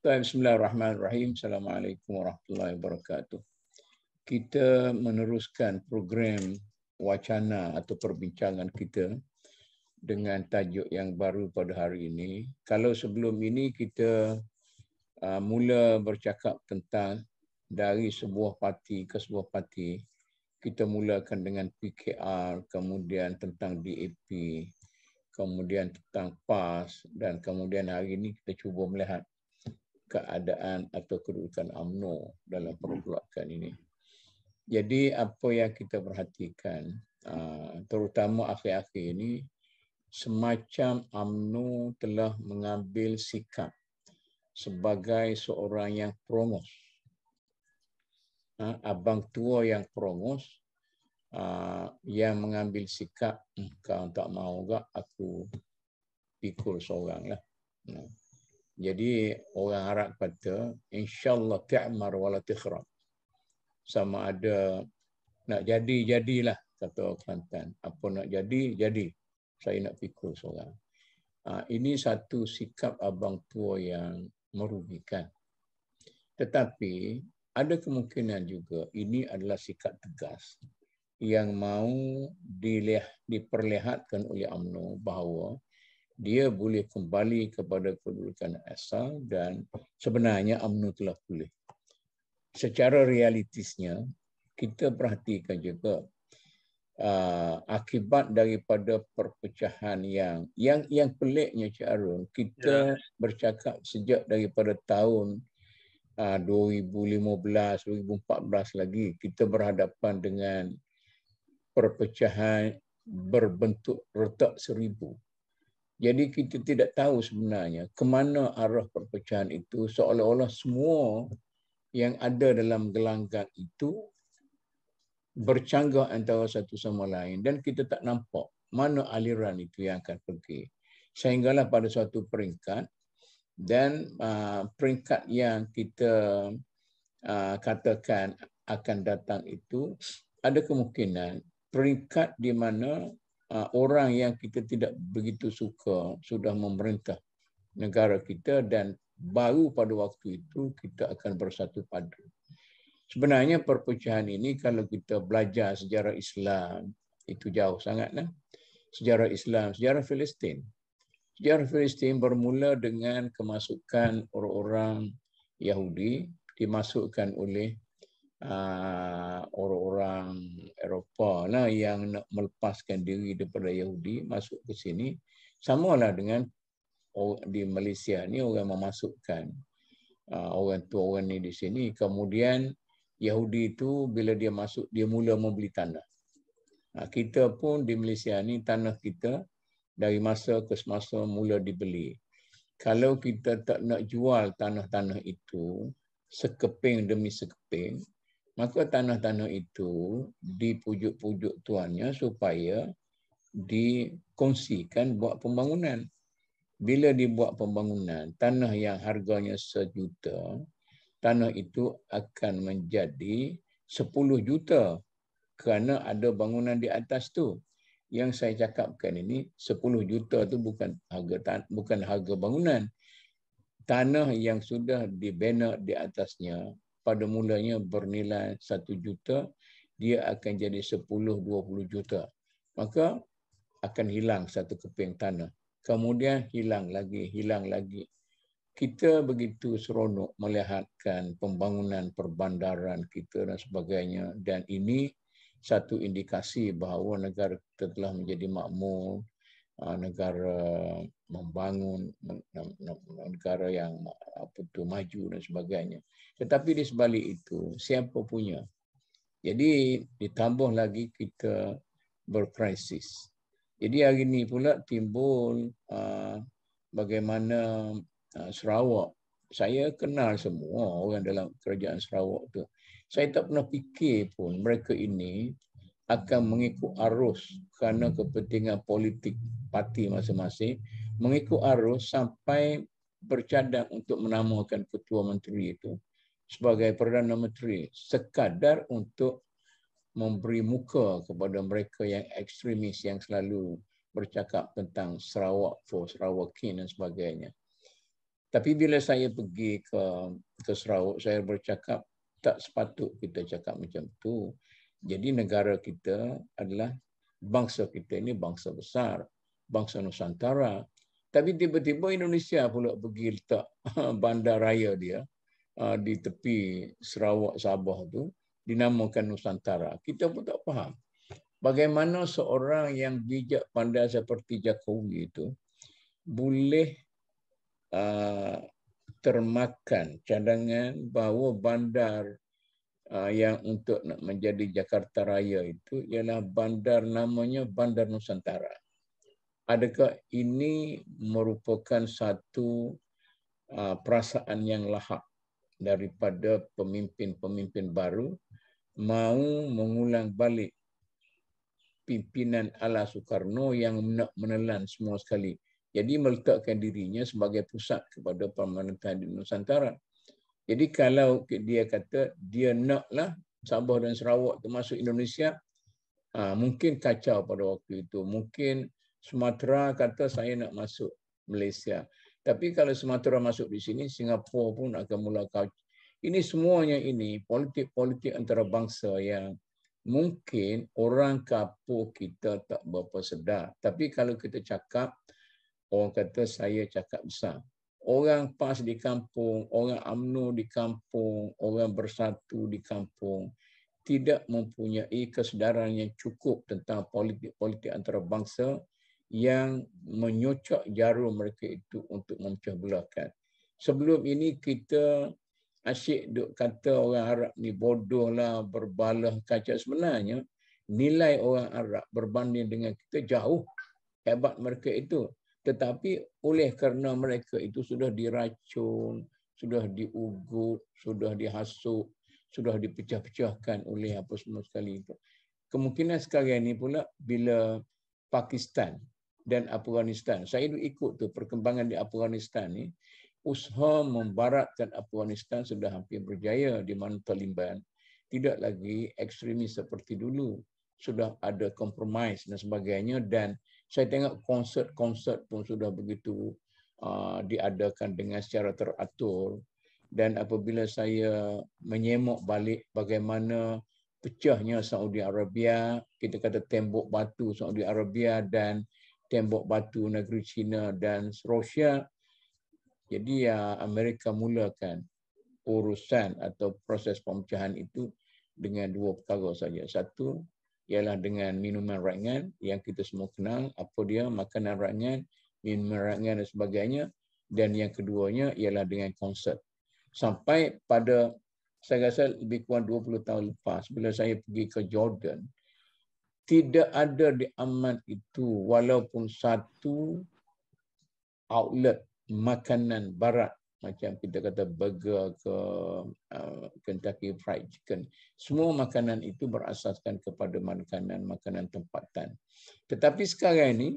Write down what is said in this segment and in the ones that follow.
Bismillahirrahmanirrahim. Assalamualaikum warahmatullahi wabarakatuh. Kita meneruskan program wacana atau perbincangan kita dengan tajuk yang baru pada hari ini. Kalau sebelum ini kita mula bercakap tentang dari sebuah parti ke sebuah parti, kita mulakan dengan PKR, kemudian tentang DAP, kemudian tentang PAS, dan kemudian hari ini kita cuba melihat keadaan atau kedudukan UMNO dalam pergolakan ini. Jadi apa yang kita perhatikan, terutama akhir-akhir ini, semacam UMNO telah mengambil sikap sebagai seorang yang promos. Abang tua yang promos, yang mengambil sikap, kau tak mau gak, aku pikul seorang lah. Jadi orang Arab kata, insyaAllah ta'mar wala tikhrab. Sama ada nak jadi, jadilah, kata orang Kelantan. Apa nak jadi, jadi. Saya nak pikul seorang. Ini satu sikap abang tua yang merugikan. Tetapi ada kemungkinan juga ini adalah sikap tegas yang mau diperlihatkan oleh UMNO bahawa dia boleh kembali kepada kedudukan asal dan sebenarnya UMNO telah pulih. Secara realitisnya, kita perhatikan juga akibat daripada perpecahan yang peliknya Cik Arun, kita bercakap sejak daripada tahun 2015, 2014 lagi, kita berhadapan dengan perpecahan berbentuk retak seribu. Jadi kita tidak tahu sebenarnya ke mana arah perpecahan itu, seolah-olah semua yang ada dalam gelanggang itu bercanggah antara satu sama lain dan kita tak nampak mana aliran itu yang akan pergi. Sehinggalah pada suatu peringkat dan peringkat yang kita katakan akan datang itu ada kemungkinan peringkat di mana orang yang kita tidak begitu suka sudah memerintah negara kita dan baru pada waktu itu kita akan bersatu padu. Sebenarnya perpecahan ini kalau kita belajar sejarah Islam itu jauh sangatlah. Sejarah Islam, sejarah Palestin. Sejarah Palestin bermula dengan kemasukan orang-orang Yahudi, dimasukkan oleh orang-orang Eropah lah yang nak melepaskan diri daripada Yahudi masuk ke sini. Samalah dengan di Malaysia ni orang memasukkan orang tua orang ni di sini. Kemudian Yahudi itu bila dia masuk dia mula membeli tanah. Kita pun di Malaysia ni tanah kita dari masa ke semasa mula dibeli. Kalau kita tak nak jual tanah-tanah itu sekeping demi sekeping, maka tanah-tanah itu dipujuk-pujuk tuannya supaya dikongsikan buat pembangunan. Bila dibuat pembangunan, tanah yang harganya 1 juta, tanah itu akan menjadi 10 juta kerana ada bangunan di atas tu. Yang saya cakapkan ini 10 juta tu bukan harga bangunan. Tanah yang sudah dibina di atasnya pada mulanya bernilai 1 juta, dia akan jadi 10-20 juta. Maka akan hilang satu keping tanah. Kemudian hilang lagi. Kita begitu seronok melihatkan pembangunan perbandaran kita dan sebagainya. Dan ini satu indikasi bahawa negara kita telah menjadi makmur, negara membangun, negara yang maju dan sebagainya. Tetapi di sebalik itu, siapa punya? Jadi ditambah lagi kita berkrisis. Jadi hari ini pula timbul bagaimana Sarawak. Saya kenal semua orang dalam kerajaan Sarawak tu. Saya tak pernah fikir pun mereka ini akan mengikut arus kerana kepentingan politik parti masing-masing, mengikut arus sampai bercadang untuk menamakan ketua menteri itu sebagai Perdana Menteri sekadar untuk memberi muka kepada mereka yang ekstremis yang selalu bercakap tentang Sarawak for Sarawakian dan sebagainya. Tapi bila saya pergi ke Sarawak, saya bercakap tak sepatut kita cakap macam tu. Jadi negara kita adalah bangsa kita ini bangsa besar, bangsa Nusantara. Tapi tiba-tiba Indonesia pula pergi letak bandar raya dia di tepi Sarawak Sabah tu dinamakan Nusantara. Kita pun tak faham bagaimana seorang yang bijak pandai seperti Jokowi itu boleh termakan cadangan bahawa bandar yang untuk nak menjadi Jakarta Raya itu ialah bandar namanya Bandar Nusantara. Adakah ini merupakan satu perasaan yang lahap daripada pemimpin-pemimpin baru mahu mengulang balik pimpinan ala Soekarno yang nak menelan semua sekali. Jadi meletakkan dirinya sebagai pusat kepada pemerintahan di Nusantara. Jadi kalau dia kata dia naklah Sabah dan Sarawak termasuk Indonesia, mungkin kacau pada waktu itu. Mungkin Sumatera kata saya nak masuk Malaysia. Tapi kalau Sumatera masuk di sini, Singapura pun akan mula kacau. Ini semuanya ini politik-politik antarabangsa yang mungkin orang kapur kita tak berapa sedar. Tapi kalau kita cakap, orang kata saya cakap besar. Orang PAS di kampung, orang UMNO di kampung, orang Bersatu di kampung tidak mempunyai kesedaran yang cukup tentang politik-politik antarabangsa yang menyocok jarum mereka itu untuk memecah belahkan. Sebelum ini kita asyik duk kata orang Arab ni bodoh lah, berbalah kacau. Sebenarnya nilai orang Arab berbanding dengan kita jauh hebat mereka itu. Tetapi oleh kerana mereka itu sudah diracun, sudah diugut, sudah dihasut, sudah dipecah-pecahkan oleh apa semua sekali itu. Kemungkinan sekarang ini pula bila Pakistan dan Afghanistan, saya ikut tu perkembangan di Afghanistan ni, usaha membaratkan Afghanistan sudah hampir berjaya di mana Taliban tidak lagi ekstremis seperti dulu. Sudah ada kompromis dan sebagainya dan saya tengok konsert-konsert pun sudah begitu diadakan dengan secara teratur. Dan apabila saya menyemak balik bagaimana pecahnya Saudi Arabia, kita kata tembok batu Saudi Arabia dan tembok batu negeri China dan Rusia, jadi Amerika mulakan urusan atau proses pemecahan itu dengan dua perkara saja. Satu ialah dengan minuman ringan yang kita semua kenal, apa dia, makanan ringan, minuman ringan dan sebagainya. Dan yang keduanya ialah dengan konsert. Sampai pada, saya rasa lebih kurang 20 tahun lepas, bila saya pergi ke Jordan, tidak ada di Amman itu walaupun satu outlet makanan barat macam kita kata burger ke Kentucky Fried Chicken. Semua makanan itu berasaskan kepada makanan tempatan. Tetapi sekarang ini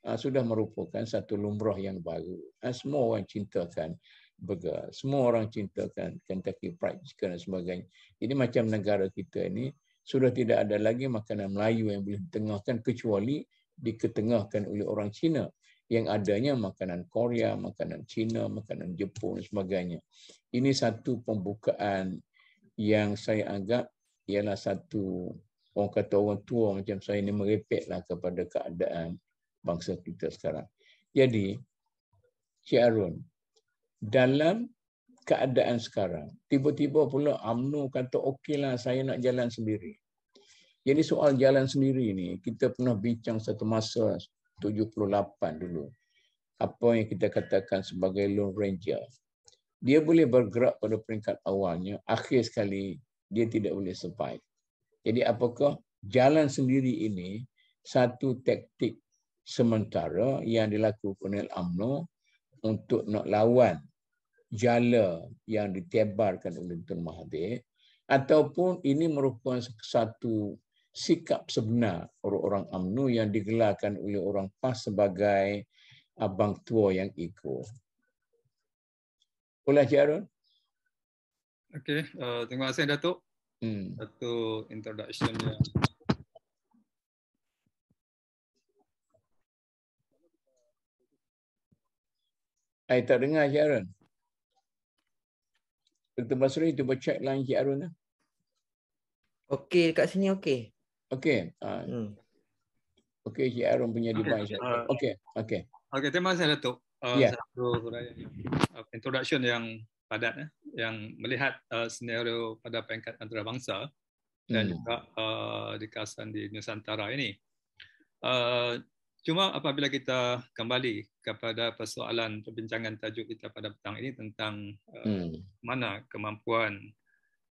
sudah merupakan satu lumrah yang baru. Semua orang cintakan burger. Semua orang cintakan Kentucky Fried Chicken dan sebagainya. Jadi macam negara kita ini sudah tidak ada lagi makanan Melayu yang boleh ditengahkan kecuali diketengahkan oleh orang Cina. Yang adanya makanan Korea, makanan Cina, makanan Jepun dan sebagainya. Ini satu pembukaan yang saya anggap ialah satu, orang kata orang tua macam saya ini merepeklah kepada keadaan bangsa kita sekarang. Jadi, Cik Arun, dalam keadaan sekarang, tiba-tiba pula UMNO kata okeylah saya nak jalan sendiri. Jadi soal jalan sendiri ni, kita pernah bincang satu masa 78 dulu. Apa yang kita katakan sebagai Lone Ranger. Dia boleh bergerak pada peringkat awalnya, akhir sekali dia tidak boleh survive. Jadi apakah jalan sendiri ini satu taktik sementara yang dilakukan oleh UMNO untuk nak lawan jala yang ditebarkan oleh Tun Mahathir, ataupun ini merupakan satu sikap sebenar orang-orang UMNO yang digelarkan oleh orang PAS sebagai abang tua yang ego. Boleh Cik Arun? Okey, terima kasih Datuk. Satu introduction-nya. Saya tak dengar Cik Arun. Dr. Basri, cuba cek line Cik Arun lah. Okey, kat sini okey. Okey. Okey, Cik Arun punya device. Okey. Okey, terima kasih Datuk. Ya. Satu introduction yang padat, yang melihat senario pada peringkat antarabangsa dan juga di kawasan di Nusantara ini. Cuma apabila kita kembali kepada persoalan perbincangan tajuk kita pada petang ini tentang mana kemampuan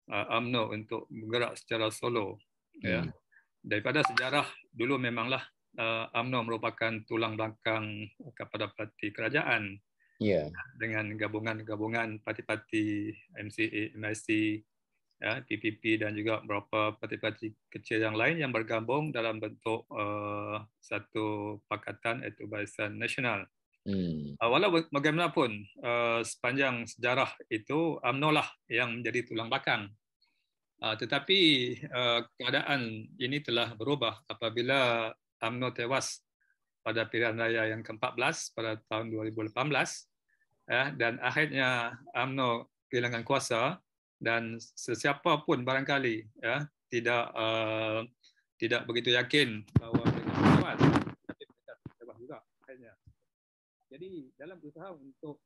UMNO untuk bergerak secara solo, ya. Daripada sejarah dulu memanglah UMNO merupakan tulang belakang kepada parti kerajaan, dengan gabungan-gabungan parti-parti MCA, MIC, ya, PPP dan juga beberapa parti-parti kecil yang lain yang bergabung dalam bentuk satu pakatan iaitu Barisan Nasional. Walau bagaimanapun sepanjang sejarah itu UMNO lah yang menjadi tulang belakang. Tetapi keadaan ini telah berubah apabila UMNO tewas pada pilihan raya yang ke-14 pada tahun 2018, ya, dan akhirnya UMNO kehilangan kuasa dan sesiapa pun barangkali, ya, tidak begitu yakin bahawa mereka tewas, tapi mereka tewas juga akhirnya. Jadi dalam berusaha untuk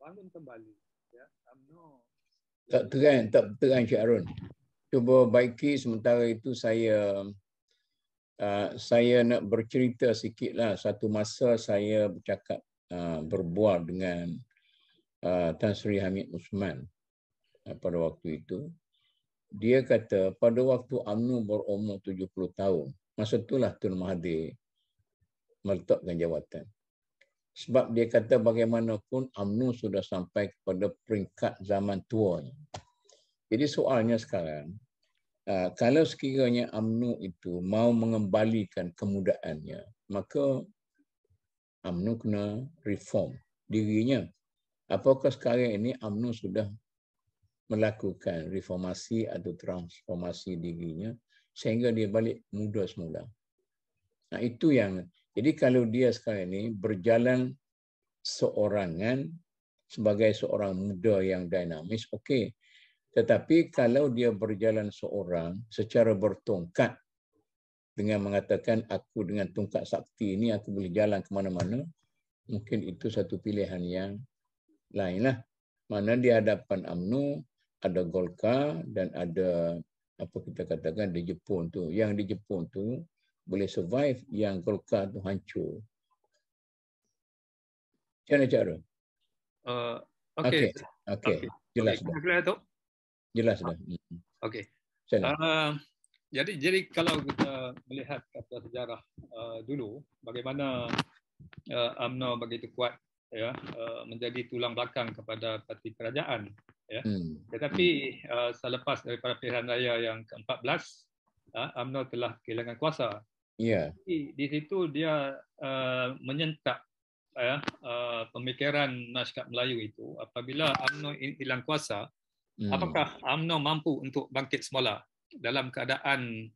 bangun kembali, ya, UMNO tak terang Cik Arun. Cuba baiki sementara itu saya nak bercerita sikitlah. Satu masa saya bercakap berbual dengan Tan Sri Hamid Usman pada waktu itu. Dia kata pada waktu UMNO berumur 70 tahun, masa itulah Tun Mahathir meletakkan jawatan. Sebab dia kata bagaimanapun UMNO sudah sampai kepada peringkat zaman tua. Jadi soalnya sekarang, kalau sekiranya UMNO itu mau mengembalikan kemudaannya, maka UMNO kena reform dirinya. Apakah sekarang ini UMNO sudah melakukan reformasi atau transformasi dirinya sehingga dia balik muda semula? Nah, itu yang, jadi kalau dia sekarang ini berjalan seorangan sebagai seorang muda yang dinamis, okey. Tetapi kalau dia berjalan seorang secara bertongkat dengan mengatakan aku dengan tongkat sakti ini aku boleh jalan ke mana-mana, mungkin itu satu pilihan yang lainlah. Mana di hadapan UMNO ada Golkar dan ada apa kita katakan di Jepun tu. Yang di Jepun tu boleh survive, yang Golkar tu hancur. Macam mana cara? Okey. Jelas dah. Jelas dah. Okey. Jadi kalau kita melihat kepada sejarah dulu, bagaimana UMNO begitu kuat, ya, menjadi tulang belakang kepada parti kerajaan, ya. Tetapi selepas daripada pilihan raya yang ke-14, UMNO telah kehilangan kuasa. Di situ dia menyentak, ya, pemikiran masyarakat Melayu itu. Apabila UMNO hilang kuasa, apakah UMNO mampu untuk bangkit semula dalam keadaan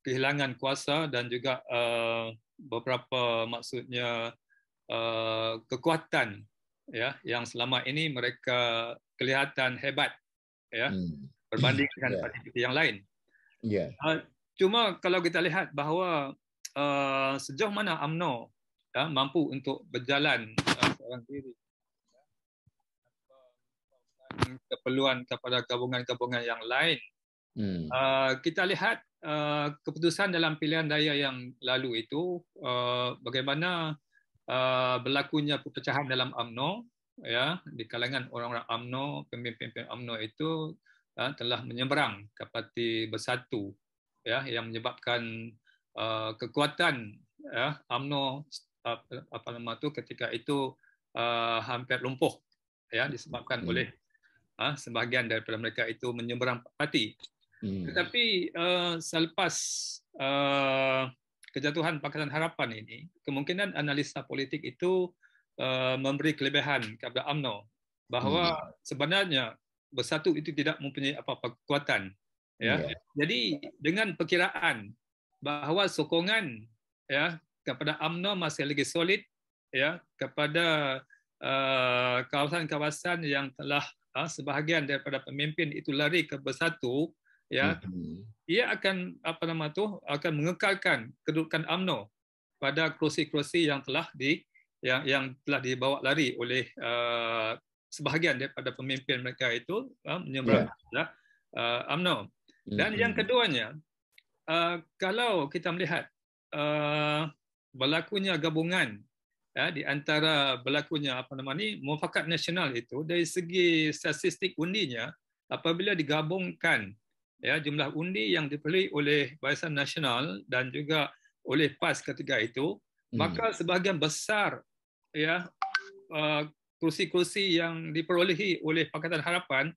kehilangan kuasa dan juga beberapa maksudnya kekuatan, ya, yang selama ini mereka kelihatan hebat, ya, berbanding dengan parti-parti yang lain. Cuma kalau kita lihat bahawa sejauh mana UMNO, ya, mampu untuk berjalan seorang diri, keperluan kepada gabungan-gabungan yang lain. Kita lihat keputusan dalam pilihan raya yang lalu itu, bagaimana berlakunya perpecahan dalam UMNO, ya, di kalangan orang-orang UMNO, pemimpin UMNO itu telah menyeberang ke Parti Bersatu, ya, yang menyebabkan kekuatan, ya, UMNO ketika itu hampir lumpuh, ya, disebabkan oleh sebahagian daripada mereka itu menyeberang parti. Tetapi selepas kejatuhan Pakatan Harapan ini, kemungkinan analisa politik itu memberi kelebihan kepada UMNO bahawa sebenarnya Bersatu itu tidak mempunyai apa-apa kekuatan, ya. Jadi dengan perkiraan bahawa sokongan, ya, kepada UMNO masih lagi solid, ya kepada kawasan-kawasan yang telah sebahagian daripada pemimpin itu lari ke bersatu, ya, ia akan akan mengekalkan kedudukan UMNO pada kerusi-kerusi yang telah dibawa lari oleh sebahagian daripada pemimpin mereka itu menyeberang UMNO. Dan yang keduanya, kalau kita melihat berlakunya gabungan di antara berlakunya mufakat nasional itu, dari segi statistik undinya, apabila digabungkan jumlah undi yang dipilih oleh Barisan Nasional dan juga oleh PAS ketiga itu, maka sebahagian besar kursi-kursi yang diperolehi oleh Pakatan Harapan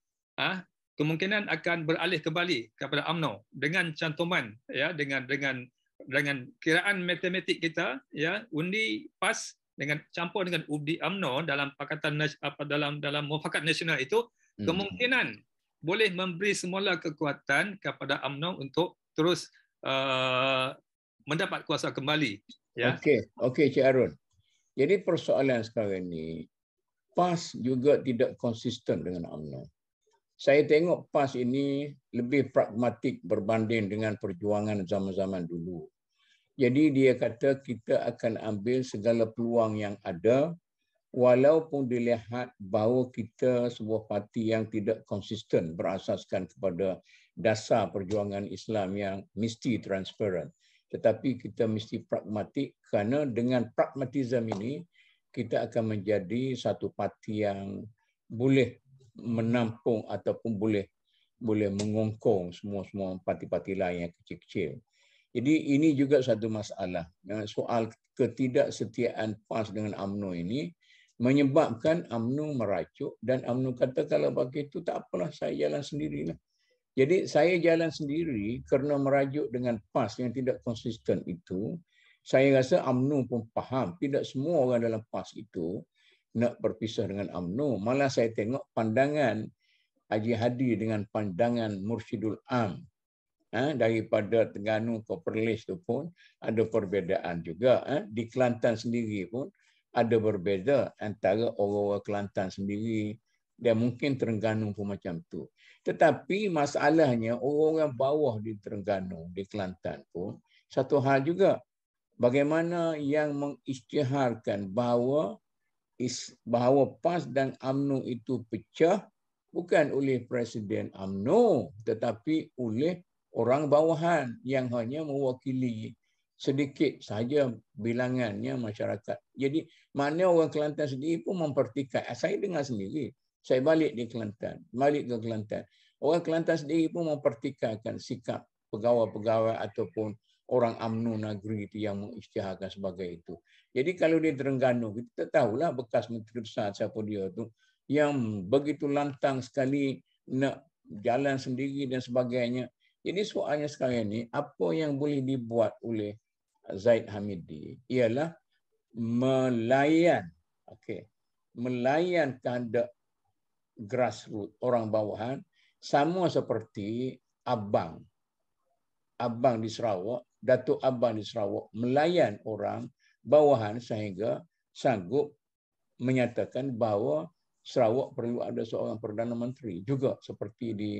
kemungkinan akan beralih kembali kepada UMNO dengan cantuman dengan kiraan matematik kita, undi PAS dengan campur dengan undi UMNO dalam Pakatan dalam mufakat nasional itu kemungkinan boleh memberi semula kekuatan kepada UMNO untuk terus mendapat kuasa kembali. Okey Cik Arun. Jadi persoalan sekarang ini, PAS juga tidak konsisten dengan UMNO. Saya tengok PAS ini lebih pragmatik berbanding dengan perjuangan zaman-zaman dulu. Jadi dia kata kita akan ambil segala peluang yang ada walaupun dilihat bahawa kita sebuah parti yang tidak konsisten berasaskan kepada dasar perjuangan Islam yang mesti transparent. Tetapi kita mesti pragmatik kerana dengan pragmatisme ini kita akan menjadi satu parti yang boleh menampung ataupun boleh mengongkong semua parti-parti lain yang kecil-kecil. Jadi ini juga satu masalah. Soal ketidaksetiaan PAS dengan UMNO ini menyebabkan UMNO merajuk dan UMNO kata kalau begitu tak apalah, saya jalan sendirilah. Jadi saya jalan sendiri kerana merajuk dengan PAS yang tidak konsisten itu. Saya rasa UMNO pun faham tidak semua orang dalam PAS itu nak berpisah dengan UMNO. Malah saya tengok pandangan Haji Hadi dengan pandangan Mursyidul Am daripada Terengganu ke Perlis tu pun ada perbezaan juga. Di Kelantan sendiri pun ada berbeza antara orang-orang Kelantan sendiri dan mungkin Terengganu pun macam tu. Tetapi masalahnya orang-orang bawah di Terengganu, di Kelantan pun satu hal juga, bagaimana yang mengisytiharkan bahawa PAS dan UMNO itu pecah bukan oleh Presiden UMNO tetapi oleh orang bawahan yang hanya mewakili sedikit sahaja bilangannya masyarakat. Jadi mana orang Kelantan sendiri pun mempertikaikan. Saya dengar sendiri. Saya balik ke Kelantan. Orang Kelantan sendiri pun mempertikaikan sikap pegawai-pegawai ataupun orang UMNO negeri itu yang mengisytiharkan sebagai itu. Jadi kalau di Terengganu, kita tahulah bekas Menteri Besar siapa dia tu yang begitu lantang sekali nak jalan sendiri dan sebagainya. Jadi soalnya sekarang ini, apa yang boleh dibuat oleh Zaid Hamidi ialah melayan kehendak grassroots, orang bawahan, sama seperti Abang di Sarawak, Datuk Abang di Sarawak melayan orang bawahan sehingga sanggup menyatakan bahawa Sarawak perlu ada seorang Perdana Menteri. Juga seperti di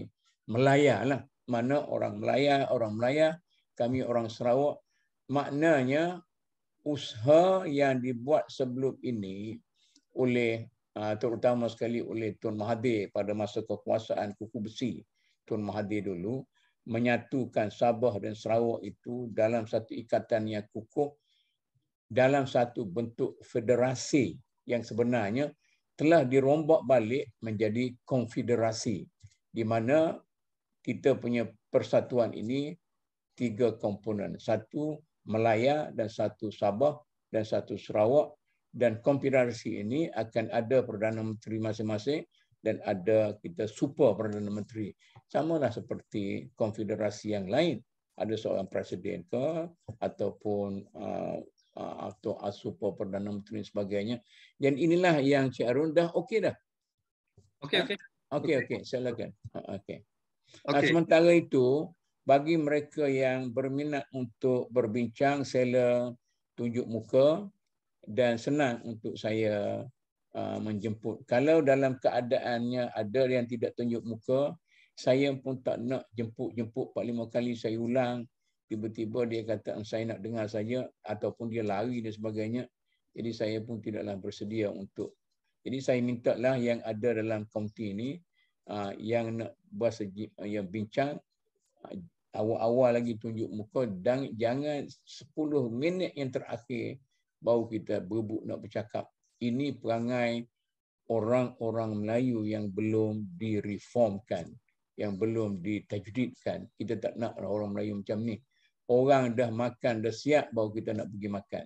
Melaya lah. Mana orang Melaya, kami orang Sarawak. Maknanya usaha yang dibuat sebelum ini oleh terutama sekali oleh Tun Mahathir pada masa kekuasaan Kuku Besi Tun Mahathir dulu, menyatukan Sabah dan Sarawak itu dalam satu ikatan yang kukuh, dalam satu bentuk federasi yang sebenarnya telah dirombak balik menjadi konfederasi, di mana kita punya persatuan ini 3 komponen. Satu Melaya dan satu Sabah dan satu Sarawak, dan konfederasi ini akan ada Perdana Menteri masing-masing dan ada kita super Perdana Menteri. Samalah seperti konfederasi yang lain. Ada seorang presiden ke ataupun atau super Perdana Menteri dan sebagainya. Dan inilah yang Cik Arun dah okey dah. Okey, silakan. Sementara itu, bagi mereka yang berminat untuk berbincang, sila tunjuk muka dan senang untuk saya menjemput. Kalau dalam keadaannya ada yang tidak tunjuk muka, saya pun tak nak jemput 4-5 kali saya ulang. Tiba-tiba dia kata saya nak dengar saja ataupun dia lari dan sebagainya. Jadi saya pun tidaklah bersedia untuk. Jadi saya mintalah yang ada dalam komiti ini yang nak yang bincang awal-awal lagi tunjuk muka dan jangan 10 minit yang terakhir baru kita berebut nak bercakap. Ini perangai orang-orang Melayu yang belum direformkan, yang belum ditajdidkan. Kita tak nak orang Melayu macam ni. Orang dah makan, dah siap, baru kita nak pergi makan.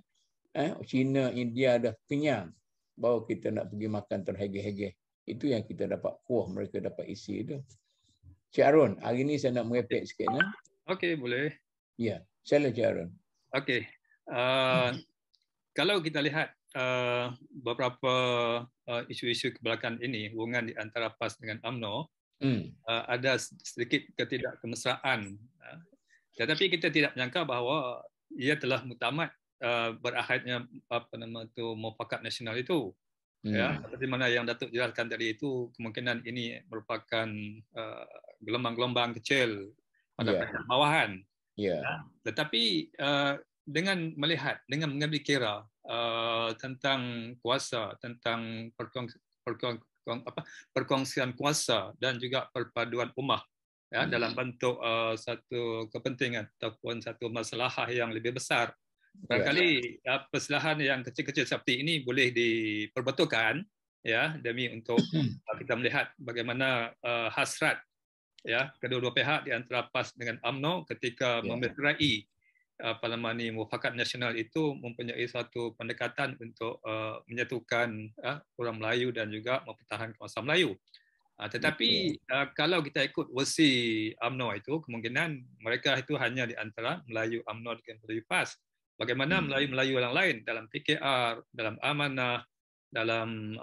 China, India dah kenyang, baru kita nak pergi makan terhegeh-hegeh. Itu yang kita dapat kuah, mereka dapat isi itu. Cik Arun, hari ni saya nak merepek sikit. Okey, boleh. Ya, sila Cik Arun. Okey. Kalau kita lihat beberapa isu-isu kebelakangan ini, hubungan di antara PAS dengan UMNO, ada sedikit ketidakmesraan. Tetapi kita tidak menyangka bahawa ia telah muktamad berakhirnya mufakat nasional itu. Ya, seperti mana yang Datuk jelaskan tadi itu, kemungkinan ini merupakan gelombang-gelombang kecil pada peringkat bawahan. Ya, tetapi dengan melihat, dengan mengambil kira tentang kuasa, tentang perkongsian kuasa dan juga perpaduan ummah, ya, dalam bentuk satu kepentingan ataupun satu masalah yang lebih besar. Barangkali persalahan yang kecil-kecil seperti ini boleh diperbetulkan, ya, demi untuk kita melihat bagaimana hasrat, ya, kedua-dua pihak di antara PAS dengan UMNO ketika memeterai mufakat nasional itu mempunyai suatu pendekatan untuk menyatukan orang Melayu dan juga mempertahankan kuasa Melayu. Tetapi kalau kita ikut versi UMNO itu, kemungkinan mereka itu hanya di antara Melayu UMNO dengan Melayu PAS. Bagaimana Melayu-Melayu yang lain dalam PKR, dalam amanah, dalam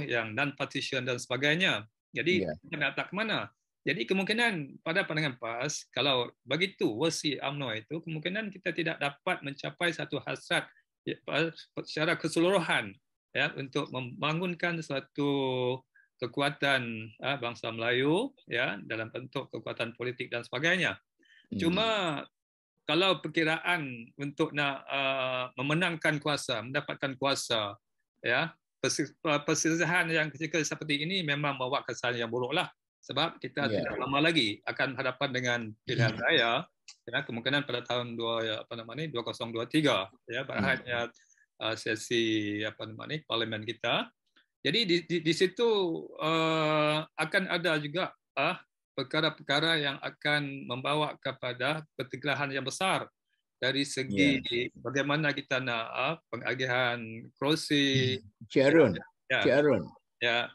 yang non-partition dan sebagainya. Jadi kita nak tak ke mana? Jadi kemungkinan pada pandangan PAS, kalau begitu versi UMNO itu, kemungkinan kita tidak dapat mencapai satu hasrat secara keseluruhan, ya, untuk membangunkan suatu kekuatan bangsa Melayu, ya, dalam bentuk kekuatan politik dan sebagainya. Cuma kalau perkiraan untuk nak memenangkan kuasa, mendapatkan kuasa, ya, perselisihan yang kecil seperti ini memang bawa kesan yang buruklah. Sebab kita tidak lama lagi akan berhadapan dengan pilihan raya, ya, kemungkinan pada tahun 2023, ya, berakhirnya sesi parlimen kita. Jadi di situ akan ada juga perkara-perkara yang akan membawa kepada pertikaian yang besar dari segi bagaimana kita nak pengagihan kerusi. Cik Arun, ya.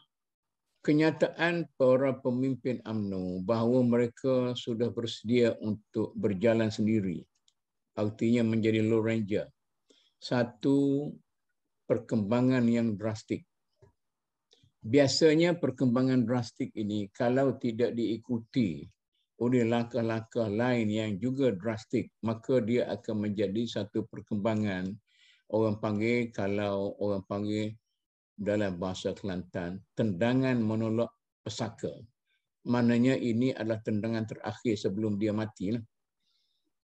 Kenyataan para pemimpin UMNO bahawa mereka sudah bersedia untuk berjalan sendiri, artinya menjadi Lone Ranger, satu perkembangan yang drastik. Biasanya perkembangan drastik ini kalau tidak diikuti oleh langkah-langkah lain yang juga drastik, maka dia akan menjadi satu perkembangan kalau orang panggil dalam bahasa Kelantan, tendangan menolak pesaka. Maknanya ini adalah tendangan terakhir sebelum dia mati.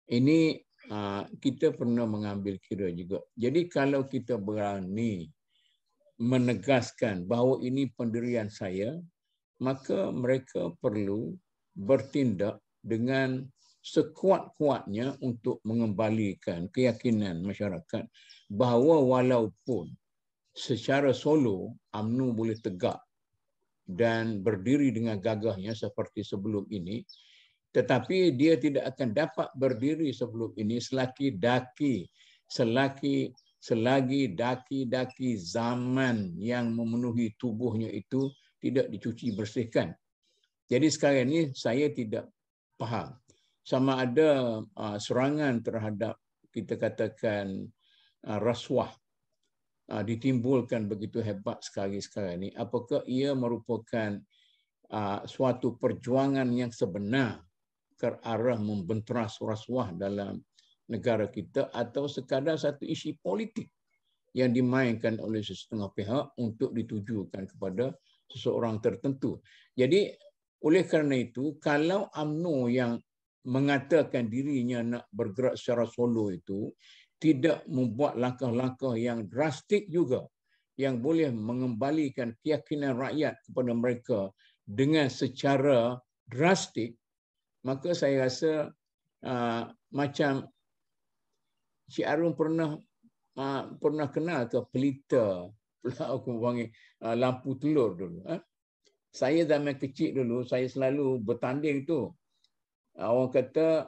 Ini kita pernah mengambil kira juga. Jadi kalau kita berani menegaskan bahawa ini pendirian saya, maka mereka perlu bertindak dengan sekuat-kuatnya untuk mengembalikan keyakinan masyarakat bahawa walaupun secara solo UMNO boleh tegak dan berdiri dengan gagahnya seperti sebelum ini, tetapi dia tidak akan dapat berdiri sebelum ini selagi daki zaman yang memenuhi tubuhnya itu tidak dicuci bersihkan. Jadi sekarang ini saya tidak faham sama ada serangan terhadap, kita katakan, rasuah ditimbulkan begitu hebat sekarang ini. Apakah ia merupakan suatu perjuangan yang sebenar ke arah membenteras rasuah dalam negara kita, atau sekadar satu isu politik yang dimainkan oleh setengah pihak untuk ditujukan kepada seseorang tertentu. Jadi oleh kerana itu, kalau UMNO yang mengatakan dirinya nak bergerak secara solo itu tidak membuat langkah-langkah yang drastik juga yang boleh mengembalikan keyakinan rakyat kepada mereka dengan secara drastik, maka saya rasa macam Cik Arun pernah kenal ke pelita, aku panggil lampu telur dulu. Saya zaman kecil dulu, saya selalu bertanding tu. Orang kata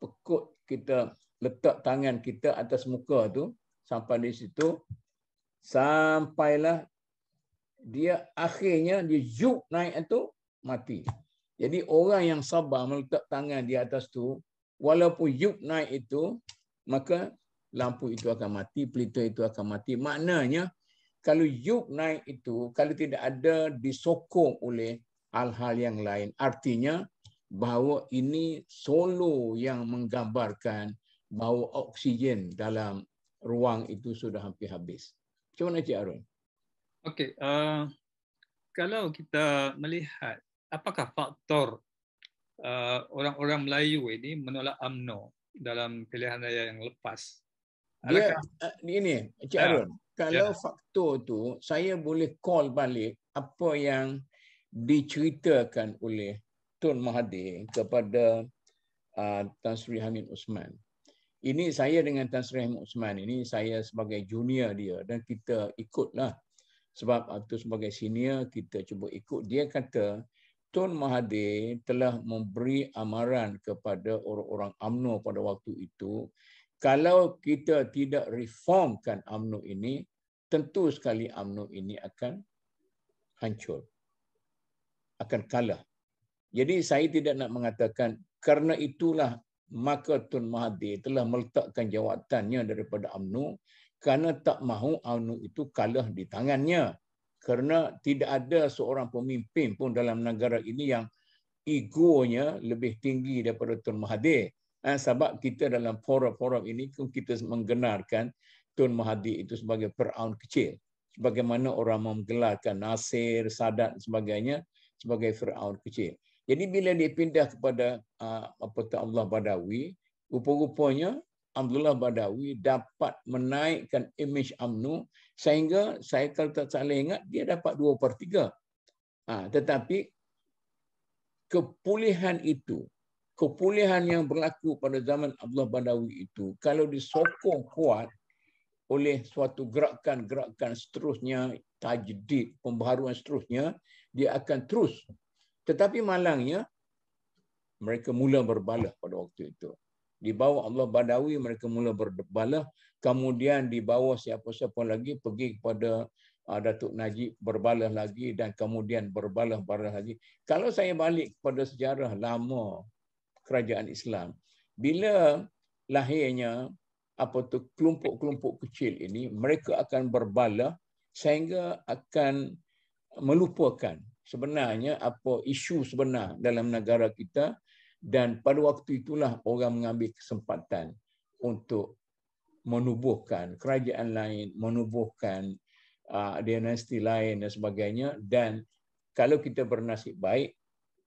pekut kita letak tangan kita atas muka tu sampai di situ, sampailah dia akhirnya dia juk naik itu mati. Jadi orang yang sabar meletak tangan di atas tu, walaupun juk naik itu, maka lampu itu akan mati, pelita itu akan mati. Maknanya kalau juk naik itu, kalau tidak ada disokong oleh hal-hal yang lain, artinya bahawa ini solo yang menggambarkan bahawa oksigen dalam ruang itu sudah hampir habis. Macam mana Cik Arun? Okey, kalau kita melihat apakah faktor orang-orang Melayu ini menolak UMNO dalam pilihan raya yang lepas? Dia ini Cik Arun, kalau faktor tu saya boleh call balik apa yang diceritakan oleh Tun Mahathir kepada Tan Sri Hamid Osman. Ini saya dengan Tan Sri Hamid Osman ini saya sebagai junior dia dan kita ikutlah. Sebab itu sebagai senior kita cuba ikut. Dia kata Tun Mahathir telah memberi amaran kepada orang-orang UMNO pada waktu itu, kalau kita tidak reformkan UMNO ini, tentu sekali UMNO ini akan hancur, akan kalah. Jadi saya tidak nak mengatakan kerana itulah maka Tun Mahathir telah meletakkan jawatannya daripada UMNO kerana tak mahu UMNO itu kalah di tangannya. Kerana tidak ada seorang pemimpin pun dalam negara ini yang egonya lebih tinggi daripada Tun Mahathir. Sebab kita dalam forum-forum ini kita menggenarkan Tun Mahathir itu sebagai Firaun kecil. Sebagaimana orang menggelarkan Nasir, Sadat dan sebagainya sebagai Firaun kecil. Jadi bila dia pindah kepada Allah Badawi, rupa-rupanya Abdullah Badawi dapat menaikkan imej UMNO sehingga saya kalau tak salah ingat dia dapat 2/3. Tetapi kepulihan itu, kepulihan yang berlaku pada zaman Abdullah Badawi itu kalau disokong kuat oleh suatu gerakan-gerakan seterusnya, tajdid, pembaharuan seterusnya, dia akan terus. Tetapi malangnya mereka mula berbalah pada waktu itu. Di bawah Allah Badawi mereka mula berbalah, kemudian di bawah siapa-siapa lagi pergi kepada Datuk Najib berbalah lagi dan kemudian berbalah-balah lagi. Kalau saya balik kepada sejarah lama kerajaan Islam, bila lahirnya kelompok-kelompok kecil ini, mereka akan berbalah sehingga akan melupakan sebenarnya apa isu sebenar dalam negara kita, dan pada waktu itulah orang mengambil kesempatan untuk menubuhkan kerajaan lain, menubuhkan dinasti lain dan sebagainya. Dan kalau kita bernasib baik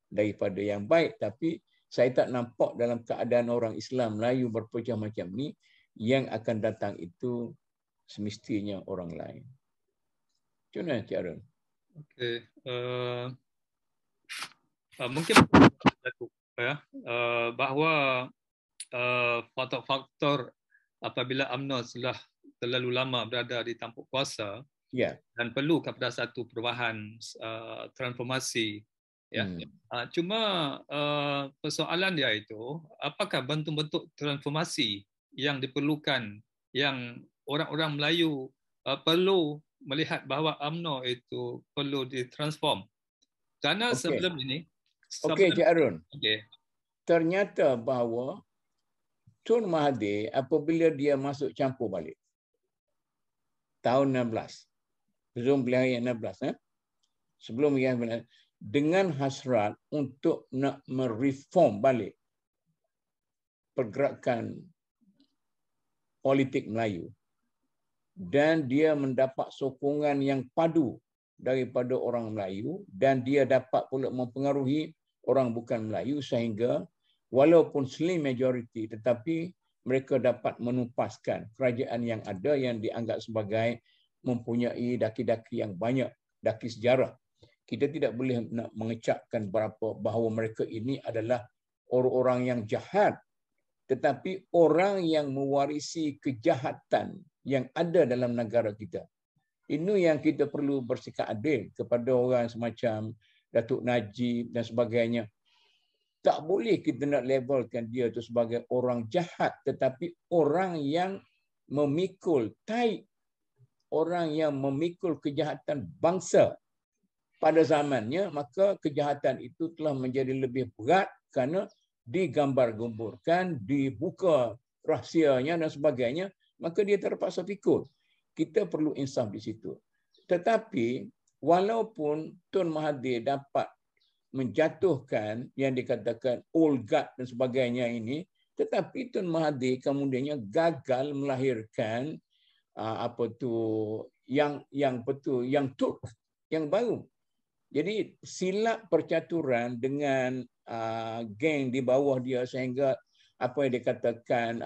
daripada yang baik, tapi saya tak nampak dalam keadaan orang Islam Melayu berpecah macam ni, yang akan datang itu semestinya orang lain. Macam mana Cik Arun? Okey, mungkin bahawa faktor-faktor apabila UMNO telah terlalu lama berada di tampuk kuasa dan perlu kepada satu perubahan transformasi, cuma persoalan dia itu apakah bentuk-bentuk transformasi yang diperlukan, yang orang-orang Melayu perlu melihat bahawa UMNO itu perlu ditransform. Kerana sebelum ini Cik Arun. Ternyata bahawa Tun Mahathir apabila dia masuk campur balik tahun 16, sebelum pilihan 16, sebelum pilihan 16, dengan hasrat untuk nak mereform balik pergerakan politik Melayu, dan dia mendapat sokongan yang padu daripada orang Melayu dan dia dapat pula mempengaruhi orang bukan Melayu sehingga walaupun slim majority tetapi mereka dapat menupaskan kerajaan yang ada yang dianggap sebagai mempunyai daki-daki yang banyak, daki sejarah. Kita tidak boleh nak mengecapkan bahawa mereka ini adalah orang-orang yang jahat, tetapi orang yang mewarisi kejahatan yang ada dalam negara kita. Ini yang kita perlu bersikap adil kepada orang semacam Datuk Najib dan sebagainya. Tak boleh kita nak labelkan dia itu sebagai orang jahat, tetapi orang yang memikul taib, orang yang memikul kejahatan bangsa pada zamannya, maka kejahatan itu telah menjadi lebih berat kerana digambar-gemburkan, dibuka rahsianya dan sebagainya, maka dia terpaksa pikul. Kita perlu insaf di situ. Tetapi walaupun Tun Mahathir dapat menjatuhkan yang dikatakan old guard dan sebagainya ini, tetapi Tun Mahathir kemudiannya gagal melahirkan yang Turk yang baru. Jadi silap percaturan dengan geng di bawah dia sehingga apa yang dikatakan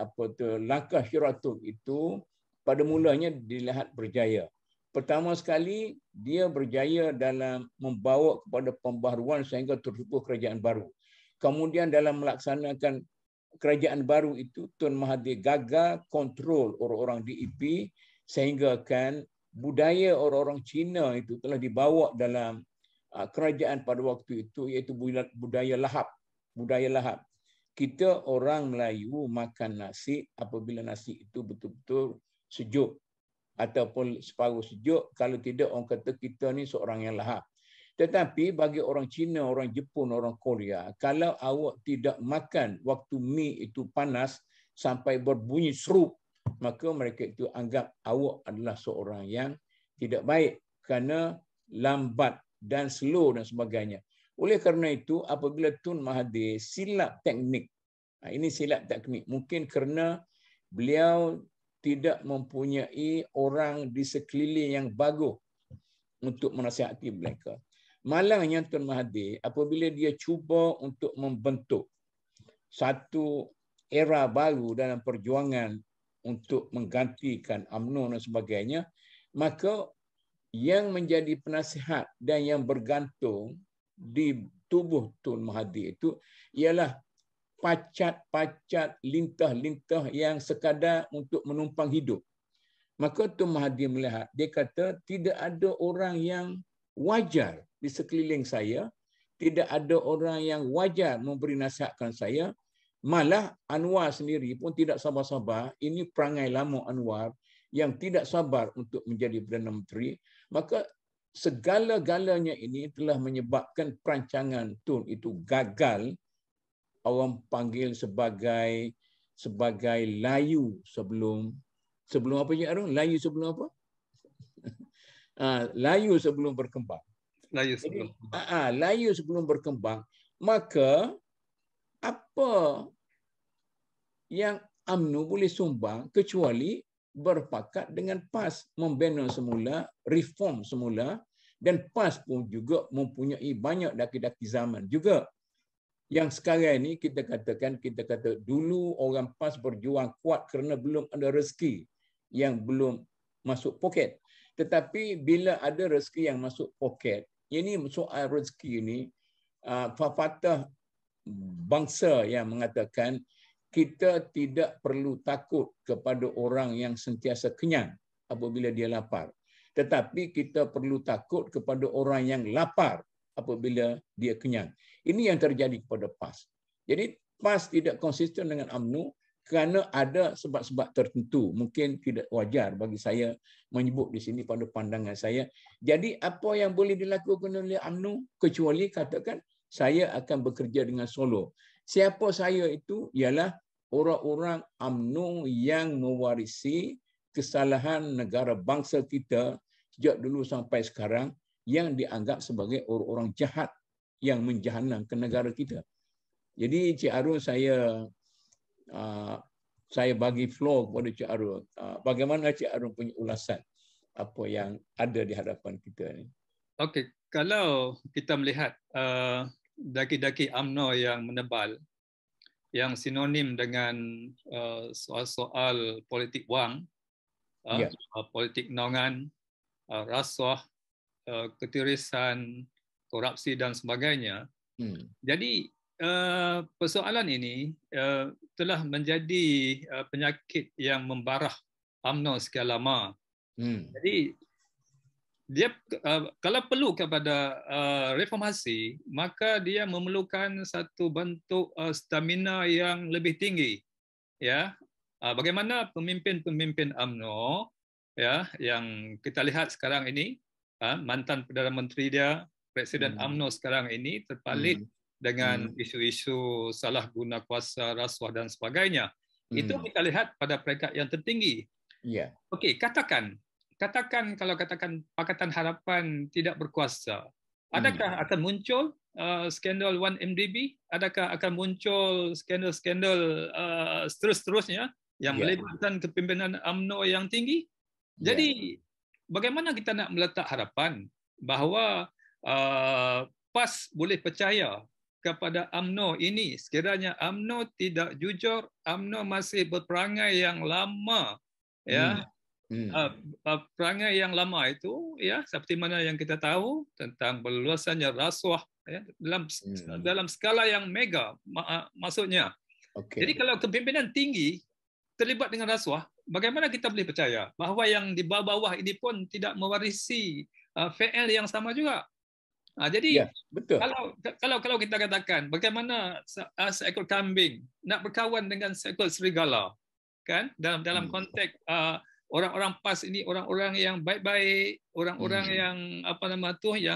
langkah Shiratuk itu pada mulanya dilihat berjaya. Pertama sekali dia berjaya dalam membawa kepada pembaharuan sehingga tertubuh kerajaan baru. Kemudian dalam melaksanakan kerajaan baru itu Tun Mahathir gagal kontrol orang-orang DEP sehingga kan budaya orang-orang Cina itu telah dibawa dalam kerajaan pada waktu itu, iaitu budaya lahap. Budaya lahap. Kita orang Melayu makan nasi apabila nasi itu betul-betul sejuk ataupun separuh sejuk. Kalau tidak, orang kata kita ni seorang yang lahap. Tetapi bagi orang Cina, orang Jepun, orang Korea, kalau awak tidak makan waktu mi itu panas sampai berbunyi serup, maka mereka itu anggap awak adalah seorang yang tidak baik kerana lambat dan slow dan sebagainya. Oleh kerana itu, apabila Tun Mahathir silap teknik, ini silap teknik, mungkin kerana beliau tidak mempunyai orang di sekeliling yang bagus untuk menasihati mereka. Malangnya Tun Mahathir, apabila dia cuba untuk membentuk satu era baru dalam perjuangan untuk menggantikan UMNO dan sebagainya, maka yang menjadi penasihat dan yang bergantung di tubuh Tun Mahathir itu ialah pacat-pacat, lintah-lintah yang sekadar untuk menumpang hidup. Maka Tun Mahathir melihat, dia kata tidak ada orang yang wajar di sekeliling saya, tidak ada orang yang wajar memberi nasihatkan saya, malah Anwar sendiri pun tidak sabar-sabar, ini perangai lama Anwar yang tidak sabar untuk menjadi Perdana Menteri, maka segala-galanya ini telah menyebabkan perancangan Tun itu gagal. Orang panggil sebagai layu sebelum apa je Arun? Layu sebelum apa? Layu sebelum berkembang. Layu sebelum berkembang. Maka apa yang UMNO boleh sumbang kecuali berpakat dengan PAS, membina semula, reform semula, dan PAS pun juga mempunyai banyak daki-daki zaman juga. Yang sekarang ini kita kata dulu orang PAS berjuang kuat kerana belum ada rezeki yang belum masuk poket. Tetapi bila ada rezeki yang masuk poket, ini soal rezeki ini, pepatah bangsa yang mengatakan kita tidak perlu takut kepada orang yang sentiasa kenyang apabila dia lapar. Tetapi kita perlu takut kepada orang yang lapar apabila dia kenyang. Ini yang terjadi kepada PAS. Jadi PAS tidak konsisten dengan UMNO kerana ada sebab-sebab tertentu. Mungkin tidak wajar bagi saya menyebut di sini pada pandangan saya. Jadi apa yang boleh dilakukan oleh UMNO kecuali katakan saya akan bekerja dengan solo. Siapa saya itu ialah orang-orang UMNO yang mewarisi kesalahan negara bangsa kita sejak dulu sampai sekarang yang dianggap sebagai orang-orang jahat yang menjahanamkan negara kita. Jadi Cik Arun, saya saya bagi floor kepada Cik Arun. Bagaimana Cik Arun punya ulasan apa yang ada di hadapan kita ni? Okey, kalau kita melihat daki-daki UMNO yang menebal, yang sinonim dengan soal-soal politik wang, politik naungan, rasuah, ketirisan, korupsi dan sebagainya. Jadi persoalan ini telah menjadi penyakit yang membarah UMNO sekian lama. Jadi dia kalau perlu kepada reformasi, maka dia memerlukan satu bentuk stamina yang lebih tinggi. Ya, bagaimana pemimpin-pemimpin UMNO ya yang kita lihat sekarang ini, mantan Perdana Menteri dia, Presiden UMNO sekarang ini terpalit dengan isu-isu salah guna kuasa, rasuah dan sebagainya. Itu kita lihat pada peringkat yang tertinggi. Okey, katakan kalau katakan Pakatan Harapan tidak berkuasa, adakah akan muncul skandal 1MDB? Adakah akan muncul skandal-skandal seterus-terusnya yang melibatkan kepimpinan UMNO yang tinggi? Jadi bagaimana kita nak meletak harapan bahawa PAS boleh percaya kepada UMNO ini sekiranya UMNO tidak jujur, UMNO masih berperangai yang lama, ya. Perangai yang lama itu, ya, seperti mana yang kita tahu tentang berluasannya rasuah, ya, dalam skala yang mega, maksudnya. Jadi kalau kepimpinan tinggi terlibat dengan rasuah, bagaimana kita boleh percaya bahawa yang di bawah-bawah ini pun tidak mewarisi fail yang sama juga? Jadi betul. Kalau kita katakan bagaimana seekor kambing nak berkawan dengan seekor serigala, kan, dalam konteks orang-orang PAS ini orang-orang yang baik-baik, orang-orang yang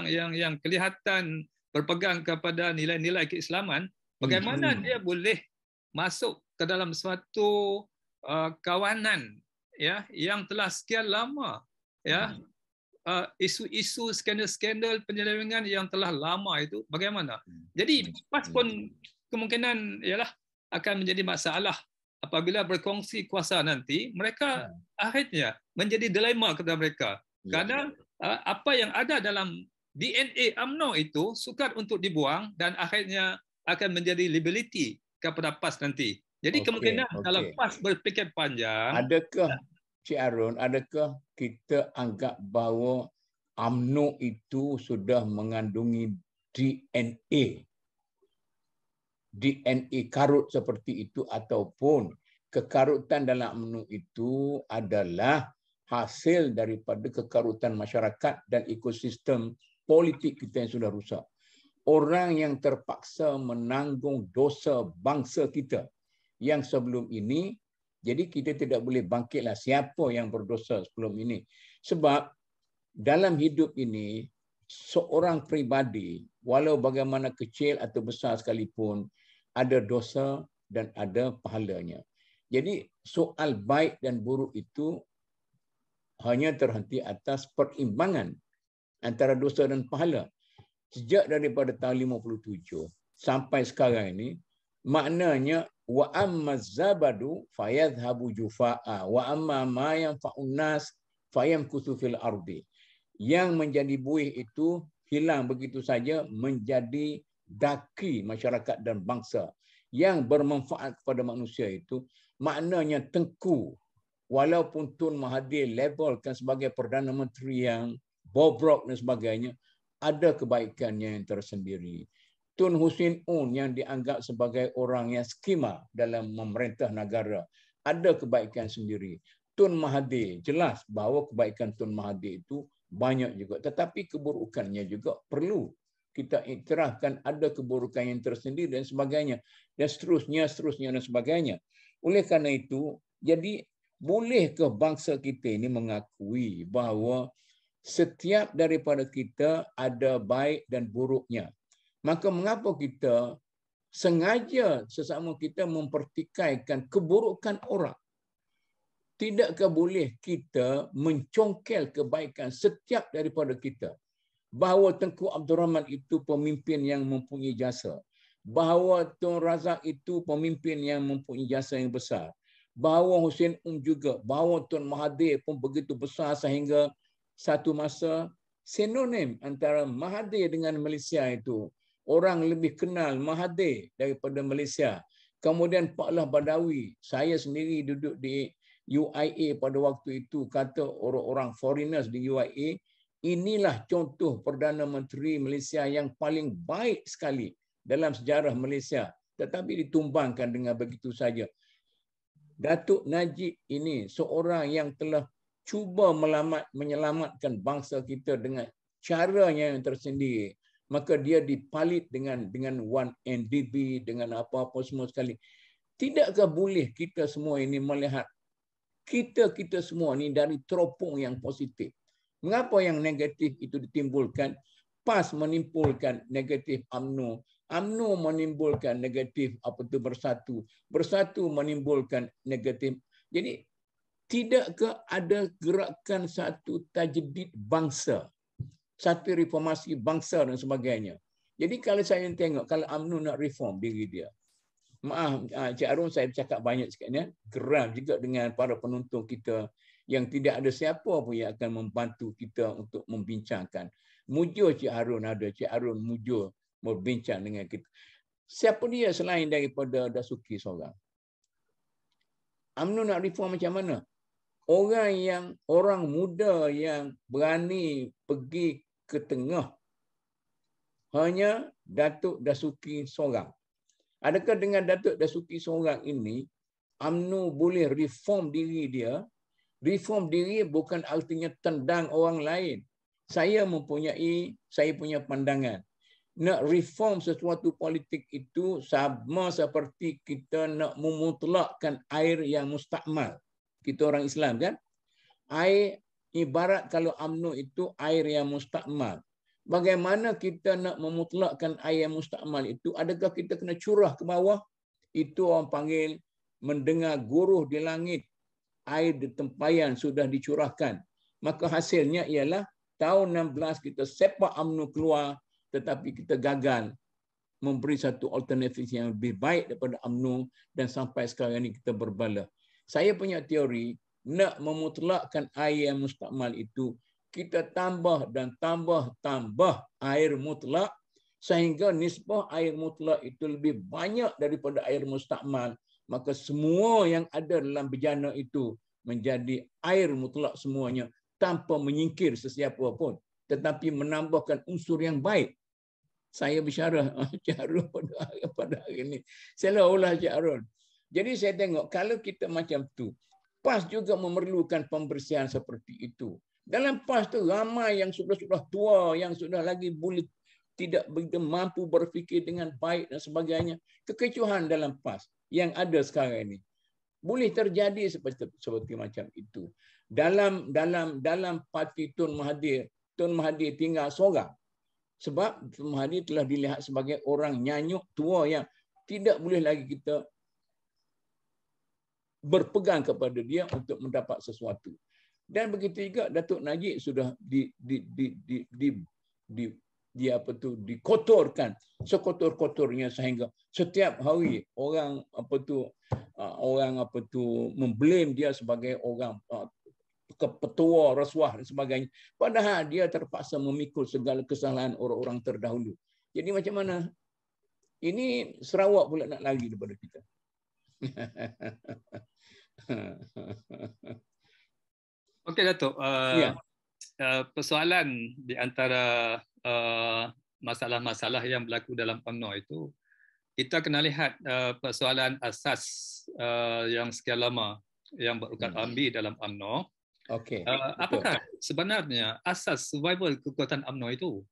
yang kelihatan berpegang kepada nilai-nilai keislaman, bagaimana dia boleh masuk ke dalam suatu kawanan, ya, yang telah sekian lama, ya, isu-isu skandal-skandal penyelewengan yang telah lama itu bagaimana? Jadi PAS pun kemungkinan ialah akan menjadi masalah apabila berkongsi kuasa nanti, mereka akhirnya menjadi dilema kepada mereka. Kerana apa yang ada dalam DNA UMNO itu sukar untuk dibuang dan akhirnya akan menjadi liability kepada PAS nanti. Jadi kemungkinan kalau PAS berfikir panjang, adakah Cik Arun, adakah kita anggap bahawa UMNO itu sudah mengandungi DNA karut seperti itu, ataupun kekarutan dalam UMNO itu adalah hasil daripada kekarutan masyarakat dan ekosistem politik kita yang sudah rusak. Orang yang terpaksa menanggung dosa bangsa kita yang sebelum ini, jadi kita tidak boleh bangkitlah siapa yang berdosa sebelum ini. Sebab dalam hidup ini, seorang pribadi, walau bagaimana kecil atau besar sekalipun, ada dosa dan ada pahalanya. Jadi soal baik dan buruk itu hanya terhenti atas perimbangan antara dosa dan pahala. Sejak daripada tahun 57 sampai sekarang ini, maknanya wa amma zabadu fayadhhabu jufaa wa amma ma yanfa'un nas fayamkuthu fil ardi. Yang menjadi buih itu hilang begitu saja, menjadi daki masyarakat dan bangsa. Yang bermanfaat kepada manusia itu maknanya tengku. Walaupun Tun Mahathir labelkan sebagai Perdana Menteri yang bobrok dan sebagainya, ada kebaikannya yang tersendiri. Tun Hussein Un yang dianggap sebagai orang yang skema dalam memerintah negara, ada kebaikan sendiri. Tun Mahathir, jelas bahawa kebaikan Tun Mahathir itu banyak juga. Tetapi keburukannya juga perlu kita iktirafkan, ada keburukan yang tersendiri dan sebagainya. Dan seterusnya dan sebagainya. Oleh kerana itu, jadi bolehkah bangsa kita ini mengakui bahawa setiap daripada kita ada baik dan buruknya? Maka mengapa kita sengaja sesama kita mempertikaikan keburukan orang? Tidakkah boleh kita mencongkel kebaikan setiap daripada kita? Bahawa Tengku Abdul Rahman itu pemimpin yang mempunyai jasa. Bahawa Tun Razak itu pemimpin yang mempunyai jasa yang besar. bahawa Hussein juga, bahawa Tun Mahathir pun begitu besar sehingga satu masa sinonim antara Mahathir dengan Malaysia itu. Orang lebih kenal Mahathir daripada Malaysia. Kemudian Pak Lah Badawi, saya sendiri duduk di UIA pada waktu itu, kata orang-orang foreigners di UIA, inilah contoh Perdana Menteri Malaysia yang paling baik sekali dalam sejarah Malaysia, tetapi ditumbangkan dengan begitu saja. Datuk Najib ini seorang yang telah cuba menyelamatkan bangsa kita dengan caranya yang tersendiri. Maka dia dipalit dengan 1MDB, dengan apa-apa semua sekali. Tidakkah boleh kita semua ini melihat kita semua ini dari teropong yang positif? Mengapa yang negatif itu ditimbulkan? PAS menimbulkan negatif UMNO. UMNO menimbulkan negatif Bersatu. Bersatu menimbulkan negatif. Jadi tidakkah ada gerakan satu tajdid bangsa, satu reformasi bangsa dan sebagainya? Jadi kalau saya tengok, kalau UMNO nak reform diri dia, maaf Cik Arun, saya bercakap banyak sikit ya, geram juga dengan para penonton kita yang tidak ada siapa pun yang akan membantu kita untuk membincangkan. Mujur Cik Harun ada, Cik Harun mujur berbincang dengan kita. Siapa dia selain daripada Dasuki seorang? UMNO nak reform macam mana? Orang muda yang berani pergi ke tengah hanya Datuk Dasuki seorang. Adakah dengan Datuk Dasuki seorang ini UMNO boleh reform diri dia? Reform diri bukan artinya tendang orang lain. Saya punya pandangan. Nak reform sesuatu politik itu sama seperti kita nak memutlakkan air yang mustakmal. Kita orang Islam kan? Air, ibarat kalau UMNO itu air yang mustakmal. Bagaimana kita nak memutlakkan air yang mustakmal itu? Adakah kita kena curah ke bawah? Itu orang panggil mendengar guruh di langit. Air di tempayan sudah dicurahkan. Maka hasilnya ialah tahun 16 kita sepak UMNO keluar, tetapi kita gagal memberi satu alternatif yang lebih baik daripada UMNO, dan sampai sekarang ini kita berbala. Saya punya teori, nak memutlakkan air yang mustakmal itu, kita tambah dan tambah air mutlak, sehingga nisbah air mutlak itu lebih banyak daripada air mustakmal. Maka semua yang ada dalam bejana itu menjadi air mutlak semuanya, tanpa menyingkir sesiapa pun, tetapi menambahkan unsur yang baik. Saya bicara Cik Harun pada hari ini. Seolah-olah Cik Harun. Jadi saya tengok, kalau kita macam tu, PAS juga memerlukan pembersihan seperti itu. Dalam PAS tu ramai yang sudah tua, yang sudah lagi tidak begitu mampu berfikir dengan baik dan sebagainya. Kekecohan dalam PAS yang ada sekarang ini boleh terjadi seperti macam itu. Dalam parti Tun Mahathir tinggal seorang. Sebab Tun Mahathir telah dilihat sebagai orang nyanyuk tua yang tidak boleh lagi kita berpegang kepada dia untuk mendapat sesuatu. Dan begitu juga Datuk Najib sudah dikotorkan sekotor-kotornya, sehingga setiap hari orang memblame dia sebagai orang ketua rasuah dan sebagainya, padahal dia terpaksa memikul segala kesalahan orang-orang terdahulu. Jadi macam mana? Ini Sarawak pula nak lari daripada kita. Okey Datuk, persoalan di antara masalah-masalah yang berlaku dalam UMNO itu, kita kena lihat persoalan asas yang sekian lama yang berukat-ambi dalam UMNO. Okey. Apakah sebenarnya asas survival kekuatan UMNO itu?